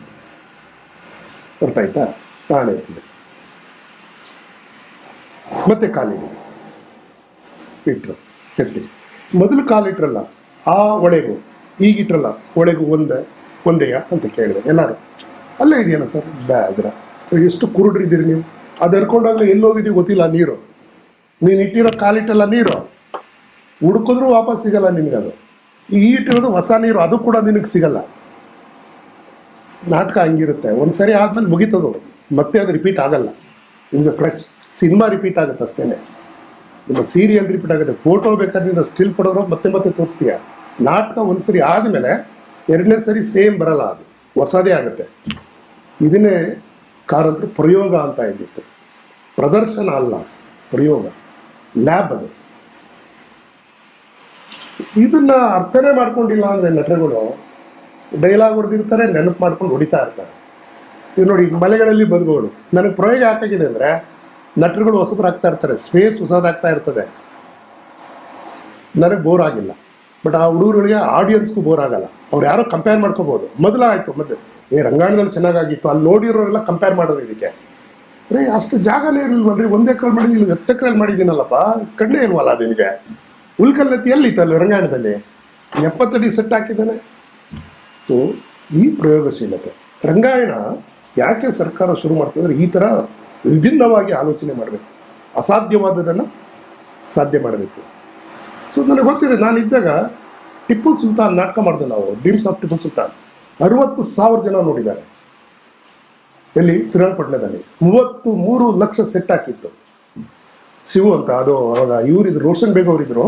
ಅರ್ಥ ಆಯ್ತಾ? ನಾನು ಎತ್ತಿದೆ, ಮತ್ತೆ ಕಾಲಿಡಿ ಇಟ್ರು, ಎತ್ತಿ. ಮೊದಲು ಕಾಲಿಟ್ರಲ್ಲ ಆ ಹೊಳೆಗೂ ಈಗಿಟ್ರಲ್ಲ ಹೊಳೆಗೂ ಒಂದೇಯ ಅಂತ ಕೇಳಿದೆ. ಎಲ್ಲರೂ ಅಲ್ಲೇ ಇದೆಯಲ್ಲ ಸರ್ ಬ್ಯಾಗ್ರ, ಎಷ್ಟು ಕುರುಡ್ರಿದ್ದೀರಿ ನೀವು. ಅದು ಹರ್ಕೊಂಡಾಗಲೇ ಎಲ್ಲಿ ಹೋಗಿದ್ದೀವಿ ಗೊತ್ತಿಲ್ಲ. ನೀರು ನೀನು ಇಟ್ಟಿರೋ ಕಾಲಿಟ್ಟಲ್ಲ, ನೀರು ಹುಡುಕಿದ್ರೂ ವಾಪಸ್ ಸಿಗಲ್ಲ ನಿನಗದು. ಈ ಇಟ್ಟಿರೋದು ಹೊಸ ನೀರು, ಅದು ಕೂಡ ನಿನಗೆ ಸಿಗಲ್ಲ. ನಾಟಕ ಹಂಗಿರುತ್ತೆ, ಒಂದು ಸರಿ ಆದ್ಮೇಲೆ ಮುಗೀತದು, ಮತ್ತೆ ಅದು ರಿಪೀಟ್ ಆಗಲ್ಲ. It's a fresh. Cinema repeat ಆಗುತ್ತೆ ಅಷ್ಟೇ, ನಿಮ್ಮ ಸೀರಿಯಲ್ ರಿಪೀಟ್ ಆಗುತ್ತೆ. ಫೋಟೋ ಬೇಕಾದ್ರೆ ನೀನು ಸ್ಟಿಲ್ ಫೋಟೋಗ್ರಾಫ್ ಮತ್ತೆ ತೋರಿಸ್ತೀಯ. ನಾಟಕ ಒಂದು ಸರಿ ಆದಮೇಲೆ 2ನೇ ಸರಿ ಸೇಮ್ ಬರಲ್ಲ, ಅದು ಹೊಸದೇ ಆಗುತ್ತೆ. ಇದನ್ನೇ ಕಾರಂತರು ಪ್ರಯೋಗ ಅಂತ ಇದ್ದಿತ್ತು. ಪ್ರದರ್ಶನ ಅಲ್ಲ, ಪ್ರಯೋಗ, ಲ್ಯಾಬ್ ಅದು. ಇದನ್ನ ಅರ್ಥನೇ ಮಾಡ್ಕೊಂಡಿಲ್ಲ ಅಂದರೆ ನಟರುಗಳು ಡೈಲಾಗ್ ಹೊಡೆದಿರ್ತಾರೆ, ನೆನಪು ಮಾಡ್ಕೊಂಡು ಹೊಡಿತಾ ಇರ್ತಾರೆ. ಇವು ನೋಡಿ, ಮಲೆಗಳಲ್ಲಿ ಬಂದ್ಗಳು ನನಗೆ ಪ್ರಯೋಗ ಯಾಕಾಗಿದೆ ಅಂದರೆ, ನಟರುಗಳು ಹೊಸಬರಾಗ್ತಾ ಇರ್ತಾರೆ, ಸ್ಪೇಸ್ ಹೊಸದಾಗ್ತಾ ಇರ್ತದೆ. ನನಗೆ ಬೋರ್ ಆಗಿಲ್ಲ, ಬಟ್ ಆ ಹುಡುಗರುಗಳಿಗೆ ಆಡಿಯನ್ಸ್ಗೂ ಬೋರ್ ಆಗಲ್ಲ. ಅವ್ರು ಯಾರೋ ಕಂಪೇರ್ ಮಾಡ್ಕೋಬೋದು. ಮೊದಲಾಯಿತು, ರಂಗಾಯಣದಲ್ಲಿ ಚೆನ್ನಾಗಿತ್ತು, ಅಲ್ಲಿ ನೋಡಿರೋರೆಲ್ಲ ಕಂಪೇರ್ ಮಾಡೋರು ಇದಕ್ಕೆ. ಅಷ್ಟು ಜಾಗನೇ ಇರಲಿಲ್ವಲ್ರಿ, 1 ಎಕರೆಲ್ಲಿ ಮಾಡಿ, ಇಲ್ಲಿ 10 ಎಕರೆಲ್ಲಿ ಮಾಡಿದ್ದೀನಲ್ಲಪ್ಪ, ಕಣ್ಣೇ ಇಲ್ವಲ್ಲ ನಿನಗೆ. ಉಳ್ಕಲ್ಲತ್ತಿ ಎಲ್ಲಿತ್ತು ಅಲ್ಲಿ ರಂಗಾಯಣದಲ್ಲಿ? 70 ಅಡಿ ಸೆಟ್ ಹಾಕಿದ್ದಾನೆ. ಸೊ ಈ ಪ್ರಯೋಗಶೀಲತೆ ರಂಗಾಯಣ ಯಾಕೆ ಸರ್ಕಾರ ಶುರು ಮಾಡ್ತಿದ್ರೆ, ಈ ಥರ ವಿಭಿನ್ನವಾಗಿ ಆಲೋಚನೆ ಮಾಡಬೇಕು, ಅಸಾಧ್ಯವಾದದನ್ನು ಸಾಧ್ಯ ಮಾಡಬೇಕು. ಸೊ ನನಗೆ ಗೊತ್ತಿದೆ, ನಾನಿದ್ದಾಗ ಟಿಪ್ಪು ಸುಲ್ತಾನ್ ನಾಟಕ ಮಾಡಿದೆ ನಾವು, ಡ್ರೀಮ್ಸ್ ಆಫ್ ಟಿಪ್ಪು ಸುಲ್ತಾನ್. 60,000 ಜನ ನೋಡಿದ್ದಾರೆ. ಎಲ್ಲಿ? ಶ್ರೀರಂಗಪಟ್ಟಣದಲ್ಲಿ 33 ಲಕ್ಷ ಸೆಟ್ ಹಾಕಿತ್ತು. ಶಿವು ಅಂತ, ಅದು ಅವಾಗ ಇವರಿದ್ರು, ರೋಷನ್ ಬೇಗ್ ಅವರಿದ್ರು,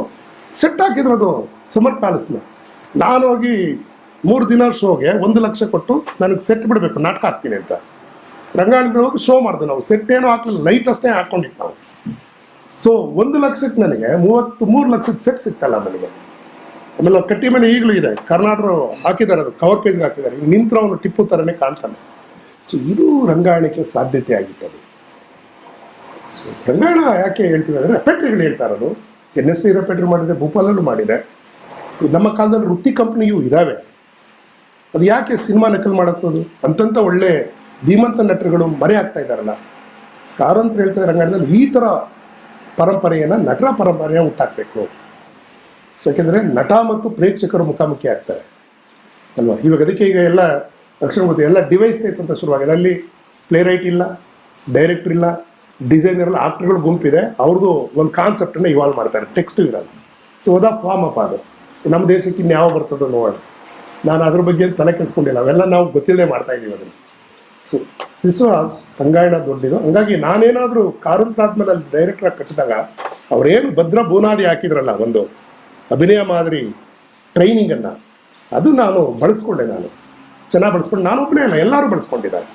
ಸೆಟ್ ಹಾಕಿದ್ರು ಅದು ಸಮರ್ ಪ್ಯಾಲೇಸ್ನ. ನಾನು ಹೋಗಿ 3 ದಿನ ಶೋಗೆ 1 ಲಕ್ಷ ಕೊಟ್ಟು ನನಗೆ ಸೆಟ್ ಬಿಡಬೇಕು, ನಾಟಕ ಹಾಕ್ತೀನಿ ಅಂತ. ರಂಗಾಯಣದ ಹೋಗಿ ಶೋ ಮಾಡಿದೆ ನಾವು. ಸೆಟ್ ಏನೋ ಹಾಕ್ಲಿಲ್ಲ, ಲೈಟ್ ಅಷ್ಟೇ ಹಾಕ್ಕೊಂಡಿತ್ತು ನಾವು. ಸೊ 1 ಲಕ್ಷಕ್ಕೆ ನನಗೆ 33 ಲಕ್ಷದ ಸೆಟ್ ಸಿಗ್ತಲ್ಲ ನನಗೆ. ಆಮೇಲೆ ಕಟ್ಟಿ ಮನೆ ಈಗಲೂ ಇದೆ, ಕರ್ನಾಟಕ ಹಾಕಿದ್ದಾರೆ, ಅದು ಕವರ್ ಪೇಜ್ಗೆ ಹಾಕಿದ್ದಾರೆ. ಈಗ ನಿಂತರ ಅವನು ಟಿಪ್ಪು ಥರನೇ ಕಾಣ್ತಾನೆ. ಸೊ ಇದು ರಂಗಾಯಣಕ್ಕೆ ಸಾಧ್ಯತೆ ಆಗಿತ್ತು. ಅದು ರಂಗಾಯಣ ಯಾಕೆ ಹೇಳ್ತೀವಿ ಅಂದರೆ, ರೆಪೆಟ್ರಿಗಳು ಹೇಳ್ತಾ ಇರೋದು. NST ರೆಪೆಟ್ರಿ ಮಾಡಿದೆ, ಭೂಪಾಲಲ್ಲೂ ಮಾಡಿದೆ. ನಮ್ಮ ಕಾಲದಲ್ಲಿ ವೃತ್ತಿ ಕಂಪ್ನಿಯೂ ಇದ್ದಾವೆ. ಅದು ಯಾಕೆ ಸಿನಿಮಾ ನಕಲು ಮಾಡೋಕ್ಕೋದು? ಅಂತಂತ ಒಳ್ಳೆ ಧೀಮಂತ ನಟರುಗಳು ಮರೆ ಆಗ್ತಾ ಇದ್ದಾರಲ್ಲ. ಕಾರಂತರು ಹೇಳ್ತಾ ಇದ್ದಾರೆ ರಂಗಾಯಣದಲ್ಲಿ ಈ ಥರ ಪರಂಪರೆಯನ್ನು, ನಟರ ಪರಂಪರೆಯನ್ನು ಹುಟ್ಟಾಕಬೇಕು. ಸೊ ಯಾಕೆಂದರೆ ನಟ ಮತ್ತು ಪ್ರೇಕ್ಷಕರು ಮುಖಾಮುಖಿ ಆಗ್ತಾರೆ ಅಲ್ವಾ. ಇವಾಗ ಅದಕ್ಕೆ ಈಗ ಎಲ್ಲ ಲಕ್ಷಣ ಗೊತ್ತಿದೆ, ಎಲ್ಲ ಡಿವೈಸ್ ಟೈಪ್ ಅಂತ ಶುರುವಾಗಿದೆ. ಅಲ್ಲಿ ಪ್ಲೇ ರೈಟ್ ಇಲ್ಲ, ಡೈರೆಕ್ಟರ್ ಇಲ್ಲ, ಡಿಸೈನರ್ ಇಲ್ಲ, ಆಕ್ಟರ್ಗಳು ಗುಂಪಿದೆ. ಅವ್ರದ್ದು ಒಂದು ಕಾನ್ಸೆಪ್ಟನ್ನು ಇವಾಲ್ವ್ ಮಾಡ್ತಾರೆ, ಟೆಕ್ಸ್ಟು ಇರಲ್ಲ. ಸೊ ಅದ ಫಾರ್ಮ್ ಅಪ್ ಅದು. ನಮ್ಮ ದೇಶಕ್ಕೆ ಇನ್ಯಾವ ಬರ್ತದೋ ನೋಡೋಣ. ನಾನು ಅದ್ರ ಬಗ್ಗೆ ತಲೆ ಕೆಡಿಸ್ಕೊಂಡಿಲ್ಲ, ಅವೆಲ್ಲ ನಾವು ಗೊತ್ತಿಲ್ಲದೆ ಮಾಡ್ತಾ ಇದ್ದೀವಿ ಅದನ್ನು. ಸೊ ದಿಸ್ ವಾಸ್ ರಂಗಾಯಣ ದೊಡ್ಡದು. ಹಂಗಾಗಿ ನಾನೇನಾದರೂ ಕಾರಂತರ ಆದ್ಮೇಲೆ ಅಲ್ಲಿ ಡೈರೆಕ್ಟರ್ ಕಟ್ಟಿದಾಗ ಅವರೇನು ಭದ್ರ ಬುನಾದಿ ಹಾಕಿದ್ರಲ್ಲ ಒಂದು ಅಭಿನಯ ಮಾದರಿ ಟ್ರೈನಿಂಗನ್ನು, ಅದು ನಾನು ಬಳಸ್ಕೊಂಡೆ. ನಾನು ಚೆನ್ನಾಗಿ ಬಳಸ್ಕೊಂಡು, ನಾನು ಒಬ್ಬನೇ ಅಲ್ಲ, ಎಲ್ಲರೂ ಬಳಸ್ಕೊಂಡಿದ್ದಾರೆ.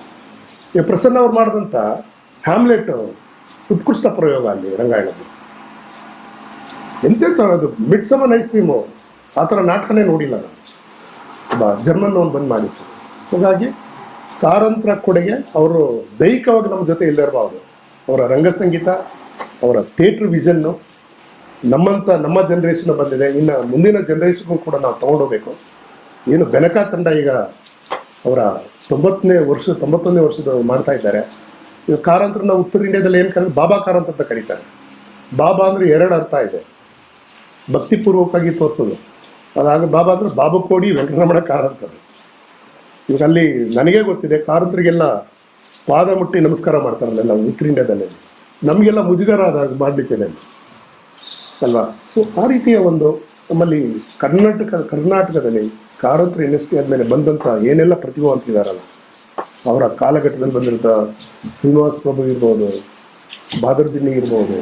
ಈಗ ಪ್ರಸನ್ನ ಅವ್ರು ಮಾಡಿದಂಥ ಹ್ಯಾಮ್ಲೆಟ್ ಉತ್ಕೃಷ್ಟ ಪ್ರಯೋಗ ಅಲ್ಲಿ ರಂಗಾಯಣದ್ದು. ಎಂತೆಂಥ ಅದು ಮಿಡ್ ಸಮರ್ ನೈಟ್ ಸ್ಟ್ರೀಮು ಆ ಥರ ನಾಟಕನೇ ನೋಡಿಲ್ಲ ನಾನು. ಒಬ್ಬ ಜರ್ಮನ್ ಅವ್ನು ಬಂದು ಮಾಡಿತ್ತು. ಹಾಗಾಗಿ ಕಾರಂತರ ಕೊಡುಗೆ ಅವರು ದೈಹಿಕವಾಗಿ ನಮ್ಮ ಜೊತೆ ಇಲ್ಲದೇ ಇರಬಾರ್ದು. ಅವರ ರಂಗಸಂಗೀತ, ಅವರ ಥಿಯೇಟ್ರ್ ವಿಷನ್ನು ನಮ್ಮ ಜನ್ರೇಷನ್ ಬಂದಿದೆ. ಇನ್ನು ಮುಂದಿನ ಜನ್ರೇಷನ್ಗೂ ಕೂಡ ನಾವು ತೊಗೊಂಡೋಗ್ಬೇಕು. ಏನು ಬೆನಕ ತಂಡ ಈಗ ಅವರ 91ನೇ ವರ್ಷದ ಮಾಡ್ತಾ ಇದ್ದಾರೆ. ಈಗ ಕಾರಂತರನ್ನ ಉತ್ತರ ಇಂಡಿಯಾದಲ್ಲಿ ಏನು ಕರೀತಾರೆ, ಬಾಬಾ ಕಾರಂತ ಅಂತ ಕರೀತಾರೆ. ಬಾಬಾ ಅಂದರೆ 2 ಅರ್ಥ ಇದೆ. ಭಕ್ತಿಪೂರ್ವಕವಾಗಿ ತೋರಿಸೋದು, ಅದಾಗ ಬಾಬಾ ಅಂದರೆ ಬಾಬಕೋಡಿ ವೆಂಕಟರಮಣ ಕಾರಂತರು. ಈಗ ಅಲ್ಲಿ ನನಗೇ ಗೊತ್ತಿದೆ, ಕಾರಂತರಿಗೆಲ್ಲ ಪಾದ ಮುಟ್ಟಿ ನಮಸ್ಕಾರ ಮಾಡ್ತಾರಲ್ಲ ಉತ್ತರ ಇಂಡಿಯಾದಲ್ಲಿ. ನಮಗೆಲ್ಲ ಮುಜುಗರ ಆದಾಗ ಮಾಡಲಿಕ್ಕಿದೆ ಅಲ್ವಾ. ಸೊ ಆ ರೀತಿಯ ಒಂದು ನಮ್ಮಲ್ಲಿ ಕರ್ನಾಟಕದಲ್ಲಿ ಕಾರಂತರ ಇಂಡಸ್ಟ್ರಿ ಆದಮೇಲೆ ಬಂದಂಥ ಏನೆಲ್ಲ ಪ್ರತಿಭಾವಂತಿದಾರಲ್ಲ, ಅವರ ಕಾಲಘಟ್ಟದಲ್ಲಿ ಬಂದಿರೋಂಥ ಶ್ರೀನಿವಾಸ ಪ್ರಭು ಇರ್ಬೋದು, ಬಾದರ್ದಿನ್ನಿ ಇರ್ಬೋದು,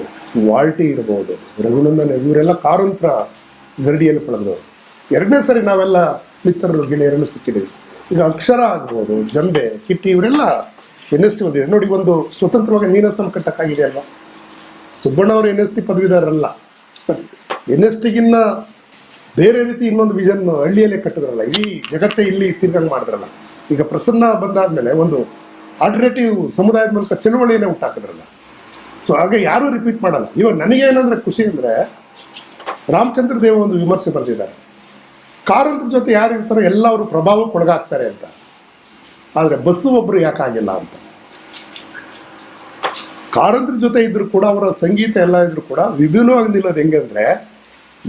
ವಾಲ್ಟಿ ಇರ್ಬೋದು, ರಘುನಂದನ್, ಇವರೆಲ್ಲ ಕಾರಂತರ ಗರಡಿಯಲ್ಲಿ ಪಡೆದವರು. 2ನೇ ಸರಿ ನಾವೆಲ್ಲ ಮಿತ್ರರು ಗೆಳೆಯರನ್ನು ಸಿಕ್ಕಿದ್ದೀವಿ. ಈಗ ಅಕ್ಷರ ಆಗ್ಬೋದು, ಜಂಬೆ, ಕಿಟ್ಟಿ, ಇವರೆಲ್ಲ NST ಬಂದಿದೆ ನೋಡಿ. ಒಂದು ಸ್ವತಂತ್ರವಾಗಿ ನೀರಸಂ ಕಟ್ಟಕ್ಕಾಗಿದೆ ಅಲ್ವಾ. ಸುಬ್ಬಣ್ಣ ಅವರು NST ಪದವೀಧರಲ್ಲ, ಬಟ್ NSTಗಿನ್ನ ಬೇರೆ ರೀತಿ ಇನ್ನೊಂದು ವಿಷನ್ ಹಳ್ಳಿಯಲ್ಲೇ ಕಟ್ಟಿದ್ರಲ್ಲ, ಈ ಜಗತ್ತೇ ಇಲ್ಲಿ ತಿರ್ಗಂಗೆ ಮಾಡಿದ್ರಲ್ಲ. ಈಗ ಪ್ರಸನ್ನ ಬಂದಾದ್ಮೇಲೆ ಒಂದು ಆಲ್ಟರ್ನೇಟಿವ್ ಸಮುದಾಯದ ಮೂಲಕ ಚಳುವಳಿಯನ್ನೇ ಹುಟ್ಟಾಕಿದ್ರಲ್ಲ. ಸೊ ಹಾಗೆ ಯಾರೂ ರಿಪೀಟ್ ಮಾಡಲ್ಲ. ಇವಾಗ ನನಗೇನಂದ್ರೆ ಖುಷಿ ಅಂದರೆ, ರಾಮಚಂದ್ರ ದೇವ ಒಂದು ವಿಮರ್ಶೆ ಬರೆದಿದ್ದಾರೆ, ಕಾರಂತರ ಜೊತೆ ಯಾರು ಇರ್ತಾರೋ ಎಲ್ಲ ಅವರು ಪ್ರಭಾವಕ್ಕೆ ಒಳಗಾಗ್ತಾರೆ ಅಂತ. ಆದರೆ ಬಸ್ಸು ಒಬ್ಬರು ಯಾಕಾಗಿಲ್ಲ ಅಂತ. ಕಾರಂತರ ಜೊತೆ ಇದ್ರು ಕೂಡ, ಅವರ ಸಂಗೀತ ಎಲ್ಲ ಇದ್ರು ಕೂಡ ವಿಭಿನ್ನವಾಗಿ ನಿಲ್ಲೋದು ಹೆಂಗೆ ಅಂದರೆ,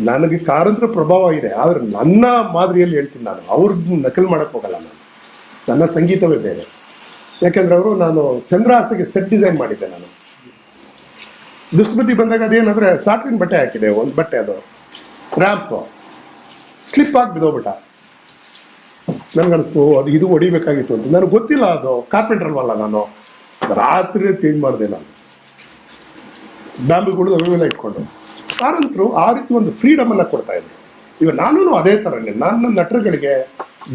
ನನಗೆ ಕಾರಂತರ ಪ್ರಭಾವ ಇದೆ, ಆದರೆ ನನ್ನ ಮಾದರಿಯಲ್ಲಿ ಹೇಳ್ತೀನಿ ನಾನು. ಅವ್ರದ್ದು ನಕಲು ಮಾಡೋಕ್ಕೆ ಹೋಗಲ್ಲ ನಾನು. ನನ್ನ ಸಂಗೀತವೇ ಬೇರೆ. ಯಾಕೆಂದ್ರೆ ನಾನು ಚಂದ್ರಹಾಸಗೆ ಸೆಟ್ ಡಿಸೈನ್ ಮಾಡಿದ್ದೆ ನಾನು. ದುಷ್ಪತಿ ಬಂದಾಗ ಅದೇನಂದರೆ ಸಾಟ್ರಿನ ಬಟ್ಟೆ ಹಾಕಿದೆ, ಒಂದು ಬಟ್ಟೆ, ಅದು ರ್ಯಾಂಪ್ ಸ್ಲಿಪ್ ಆಗಿ ಬಿದ್ದೋಗ್ಬಿಟ್ಟ. ನನಗನ್ನಿಸ್ತು ಇದು ಹೊಡಿಬೇಕಾಗಿತ್ತು ಅಂತ. ನನಗೆ ಗೊತ್ತಿಲ್ಲ, ಅದು ಕಾರ್ಪೆಂಟರ್ ಅಲ್ವಲ್ಲ ನಾನು. ರಾತ್ರಿ ಚೇಂಜ್ ಮಾಡಿದೆ ನಾನು, ಬ್ಯಾಂಬುಗಳು ಅವೆಲ್ಲ ಇಟ್ಕೊಂಡು. ಕಾರಂತರು ಆ ರೀತಿ ಒಂದು ಫ್ರೀಡಮನ್ನು ಕೊಡ್ತಾ ಇದ್ರು. ಈಗ ನಾನು ಅದೇ ಥರನೇ ನನ್ನ ನಟರುಗಳಿಗೆ,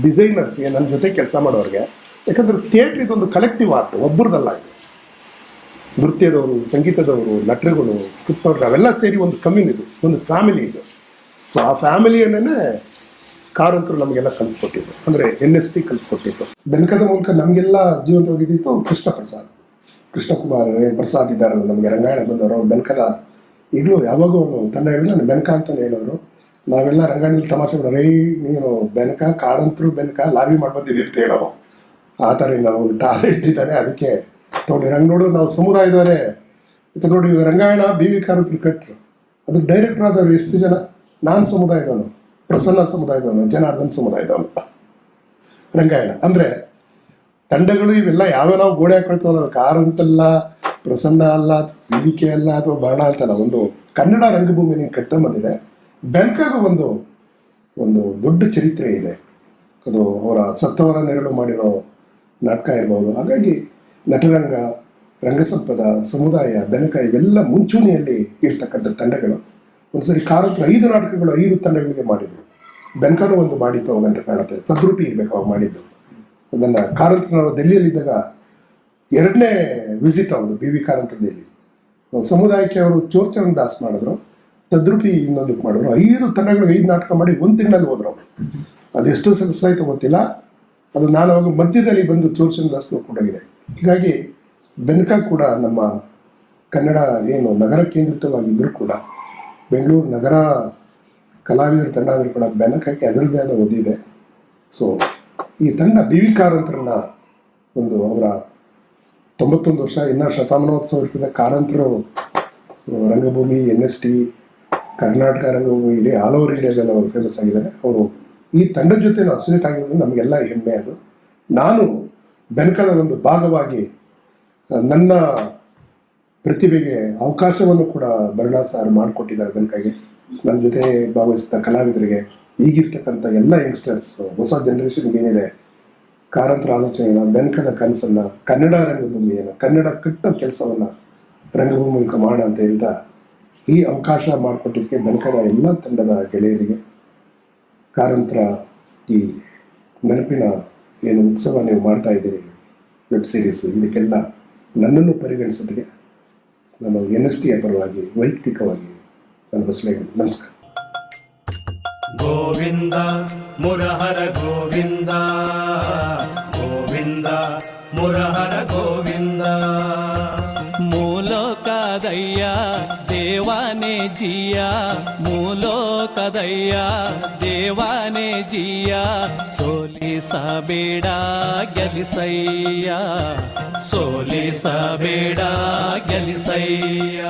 ಡಿಸೈನರ್ಸ್ಗೆ, ನನ್ನ ಜೊತೆ ಕೆಲಸ ಮಾಡೋರಿಗೆ, ಯಾಕಂದರೆ ಥಿಯೇಟ್ರ್ ಇದೊಂದು ಕಲೆಕ್ಟಿವ್ ಆರ್ಟ್, ಒಬ್ಬರದಲ್ಲ ಇದು. ನೃತ್ಯದವರು, ಸಂಗೀತದವರು, ನಟರುಗಳು, ಸ್ಕ್ರಿಪ್ಟ್ ಅವೆಲ್ಲ ಸೇರಿ ಒಂದು ಕಮ್ಯುನಿಟಿ, ಒಂದು ಫ್ಯಾಮಿಲಿ ಇದು. ಸೊ ಆ ಫ್ಯಾಮಿಲಿಯನ್ನೇ ಕಾರಂತರು ನಮಗೆಲ್ಲ ಕಲಿಸ್ಕೊಟ್ಟಿದ್ದು, ಅಂದರೆ NST ಕಲಿಸ್ಕೊಟ್ಟಿತ್ತು. ಬೆನಕದ ಮೂಲಕ ನಮಗೆಲ್ಲ ಜೀವಂತವಾಗಿದ್ದಿತ್ತು ಕೃಷ್ಣಕುಮಾರ್ ಪ್ರಸಾದ್ ಇದ್ದಾರಲ್ಲ, ನಮಗೆ ರಂಗಾಯಣ ಬಂದವರು. ಅವ್ರು ಬೆನಕದ ಈಗಲೂ ಯಾವಾಗೂ ತಂಡ ಹೇಳಿದ್ರು ನಾನು ಬೆನಕ ಅಂತಲೇ ಹೇಳೋರು. ನಾವೆಲ್ಲ ರಂಗಾಯಣದಲ್ಲಿ ತಮಾಷೆ ರೈ ನೀನು ಬೆನಕ, ಕಾರಂತರು ಬೆನಕ ಲಾಬಿ ಮಾಡ್ಬಂದಿದ್ದೀವಿ ಅಂತ ಹೇಳೋ. ಆ ಥರ ನಾವು ಒಂದು ಟಾಲೆಂಟ್ ಇದ್ದಾರೆ, ಅದಕ್ಕೆ ನೋಡಿ ರಂಗ ನೋಡೋದು ನಾವು ಸಮುದಾಯದವರೇ. ಇದು ನೋಡಿ ರಂಗಾಯಣ BV ಕಾರಂತರು ಕಟ್ಟರು, ಅದು ಡೈರೆಕ್ಟರ್ ಆದವರು ಎಷ್ಟು ಜನ? ನಾನು ಸಮುದಾಯದವನು, ಪ್ರಸನ್ನ ಸಮುದಾಯದವನು, ಜನಾರ್ದನ್ ಸಮುದಾಯದವನು. ರಂಗಾಯಣ ಅಂದರೆ ತಂಡಗಳು ಇವೆಲ್ಲ ಯಾವ್ಯಾವ ನಾವು ಗೋಡೆ ಹಾಕೊಳ್ತೀವಲ್ಲ, ಅದು ಕಾರಂತಲ್ಲ, ಪ್ರಸನ್ನ ಅಲ್ಲ, CDK ಅಲ್ಲ, ಅಥವಾ ಬರ್ಣ ಅಂತಲ್ಲ, ಒಂದು ಕನ್ನಡ ರಂಗಭೂಮಿನ ಕಟ್ತಾ ಬಂದಿದೆ. ಬೆನಕಾಗ ಒಂದು ದೊಡ್ಡ ಚರಿತ್ರೆ ಇದೆ. ಅದು ಅವರ ಸತ್ತವರ ನೆರಳು ಮಾಡಿರೋ ನಾಟಕ ಇರ್ಬೋದು. ಹಾಗಾಗಿ ನಟರಂಗ, ರಂಗಸಂಪದ, ಸಮುದಾಯ, ಬೆನಕ ಇವೆಲ್ಲ ಮುಂಚೂಣಿಯಲ್ಲಿ ಇರ್ತಕ್ಕಂಥ ತಂಡಗಳು. ಒಂದ್ಸರಿ ಕಾರಂತರ 5 ನಾಟಕಗಳು 5 ತಂಡಗಳಿಗೆ ಮಾಡಿದರು. ಬೆನಕನೂ ಒಂದು ಮಾಡಿತ್ತು ಅವಾಗಂತ ಕಾಣುತ್ತೆ. ಸದ್ರೂಪಿ ಇರಬೇಕು ಅವಾಗ ಮಾಡಿದ್ದು. ಅದನ್ನು ಕಾರಂತನವರು ಡೆಲ್ಲಿಯಲ್ಲಿದ್ದಾಗ 2ನೇ ವಿಸಿಟ್ ಅವರು BV ಕಾರಂತದಲ್ಲಿ. ಸಮುದಾಯಕ್ಕೆ ಅವರು ಚೋರ್ಚರಣ್ ದಾಸ್ ಮಾಡಿದ್ರು, ತದ್ರೂಪಿ ಇನ್ನೊಂದಕ್ಕೆ ಮಾಡಿದ್ರು. 5 ತಂಡಗಳಿಗೆ 5 ನಾಟಕ ಮಾಡಿ 1 ತಿಂಗಳಲ್ಲಿ ಹೋದ್ರು ಅವರು. ಅದೆಷ್ಟು ಸಕ್ಸಸ್ ಆಯಿತು ಗೊತ್ತಿಲ್ಲ. ಅದು ನಾನು ಅವಾಗ ಮಧ್ಯದಲ್ಲಿ ಬಂದು ಚೋರ್ಚರಣ್ ದಾಸ್ ನೋಡ್ಕೊಂಡೋಗಿದೆ. ಹೀಗಾಗಿ ಬೆನಕ ಕೂಡ ನಮ್ಮ ಕನ್ನಡ ಏನು ನಗರ ಕೇಂದ್ರಿತವಾಗಿದ್ದರೂ ಕೂಡ, ಬೆಂಗಳೂರು ನಗರ ಕಲಾವಿದರ ತಂಡ ಆದರೂ ಕೂಡ ಬೆನಕಕ್ಕೆ ಅದರದ್ದೇ ಆದ ಓದಿದೆ. ಸೊ ಈ ತಂಡ BV ಕಾರಂತರನ್ನ ಒಂದು ಅವರ 91 ವರ್ಷ ಇನ್ನೂ ಶತಮಾನೋತ್ಸವ ಇರ್ತದೆ. ಕಾರಂತರು ರಂಗಭೂಮಿ, NST, ಕರ್ನಾಟಕ ರಂಗಭೂಮಿ, ಇಡೀ ಆಲ್ ಓವರ್ ಇಂಡಿಯಾದಲ್ಲಿ ಅವರು ಫೇಮಸ್ ಆಗಿದ್ದಾರೆ. ಅವರು ಈ ತಂಡದ ಜೊತೆ ಅಸೋಸಿಯೇಟ್ ಆಗಿರೋದು ನಮಗೆಲ್ಲ ಹೆಮ್ಮೆ. ಅದು ನಾನು ಬೆನಕದ ಒಂದು ಭಾಗವಾಗಿ ನನ್ನ ಪ್ರತಿಭೆಗೆ ಅವಕಾಶವನ್ನು ಕೂಡ ಬರ್ಣಾ ಸಾರ್ ಮಾಡಿಕೊಟ್ಟಿದ್ದಾರೆ. ಬೆನಕಗೆ ನನ್ನ ಜೊತೆ ಭಾಗವಹಿಸಿದ ಕಲಾವಿದರಿಗೆ, ಈಗಿರ್ತಕ್ಕಂಥ ಎಲ್ಲ ಯಂಗ್ಸ್ಟರ್ಸ್, ಹೊಸ ಜನ್ರೇಷನ್ಗೆ ಏನಿದೆ ಕಾರಂತರ ಆಲೋಚನೆಯನ್ನು, ಬೆನಕದ ಕನಸನ್ನು, ಕನ್ನಡ ರಂಗಭೂಮಿಯನ್ನು, ಕನ್ನಡ ಕಟ್ಟೋ ಕೆಲಸವನ್ನು ರಂಗಭೂಮಿ ಮೂಲಕ ಮಾಡೋಣ ಅಂತ ಹೇಳ್ತಾ ಈ ಅವಕಾಶ ಮಾಡಿಕೊಟ್ಟಿದ್ದಕ್ಕೆ ಬೆನಕದ ಎಲ್ಲ ತಂಡದ ಗೆಳೆಯರಿಗೆ, ಕಾರಂತರ ಈ ನೆನಪಿನ ಏನು ಉತ್ಸವ ನೀವು ಮಾಡ್ತಾ ಇದ್ದೀರಿ ವೆಬ್ ಸೀರೀಸ್, ಇದಕ್ಕೆಲ್ಲ ನನ್ನನ್ನು ಪರಿಗಣಿಸೋದಕ್ಕೆ ನಾನು NST ಪರವಾಗಿ ವೈಯಕ್ತಿಕವಾಗಿ ನನ್ನ ಬಸವಲಿಂಗ ನಮಸ್ಕಾರ. ಗೋವಿಂದ ಮುರಹರ ಗೋವಿಂದ, ಗೋವಿಂದ ಮುರಹರ ಗೋವಿಂದ. ಮೂಲೋಕದಯ್ಯ ದೇವಾನೆ ಜಿಯ, ಮೂಲೋಕದಯ್ಯ ದೇವಾನೆ ಜಿಯ, ಸೋಲಿಸಬೇಡ ಗೆಲಿಸಯ್ಯ, ಸೋಲಿಸಬೇಡ ಗೆಲಿಸಯ್ಯ.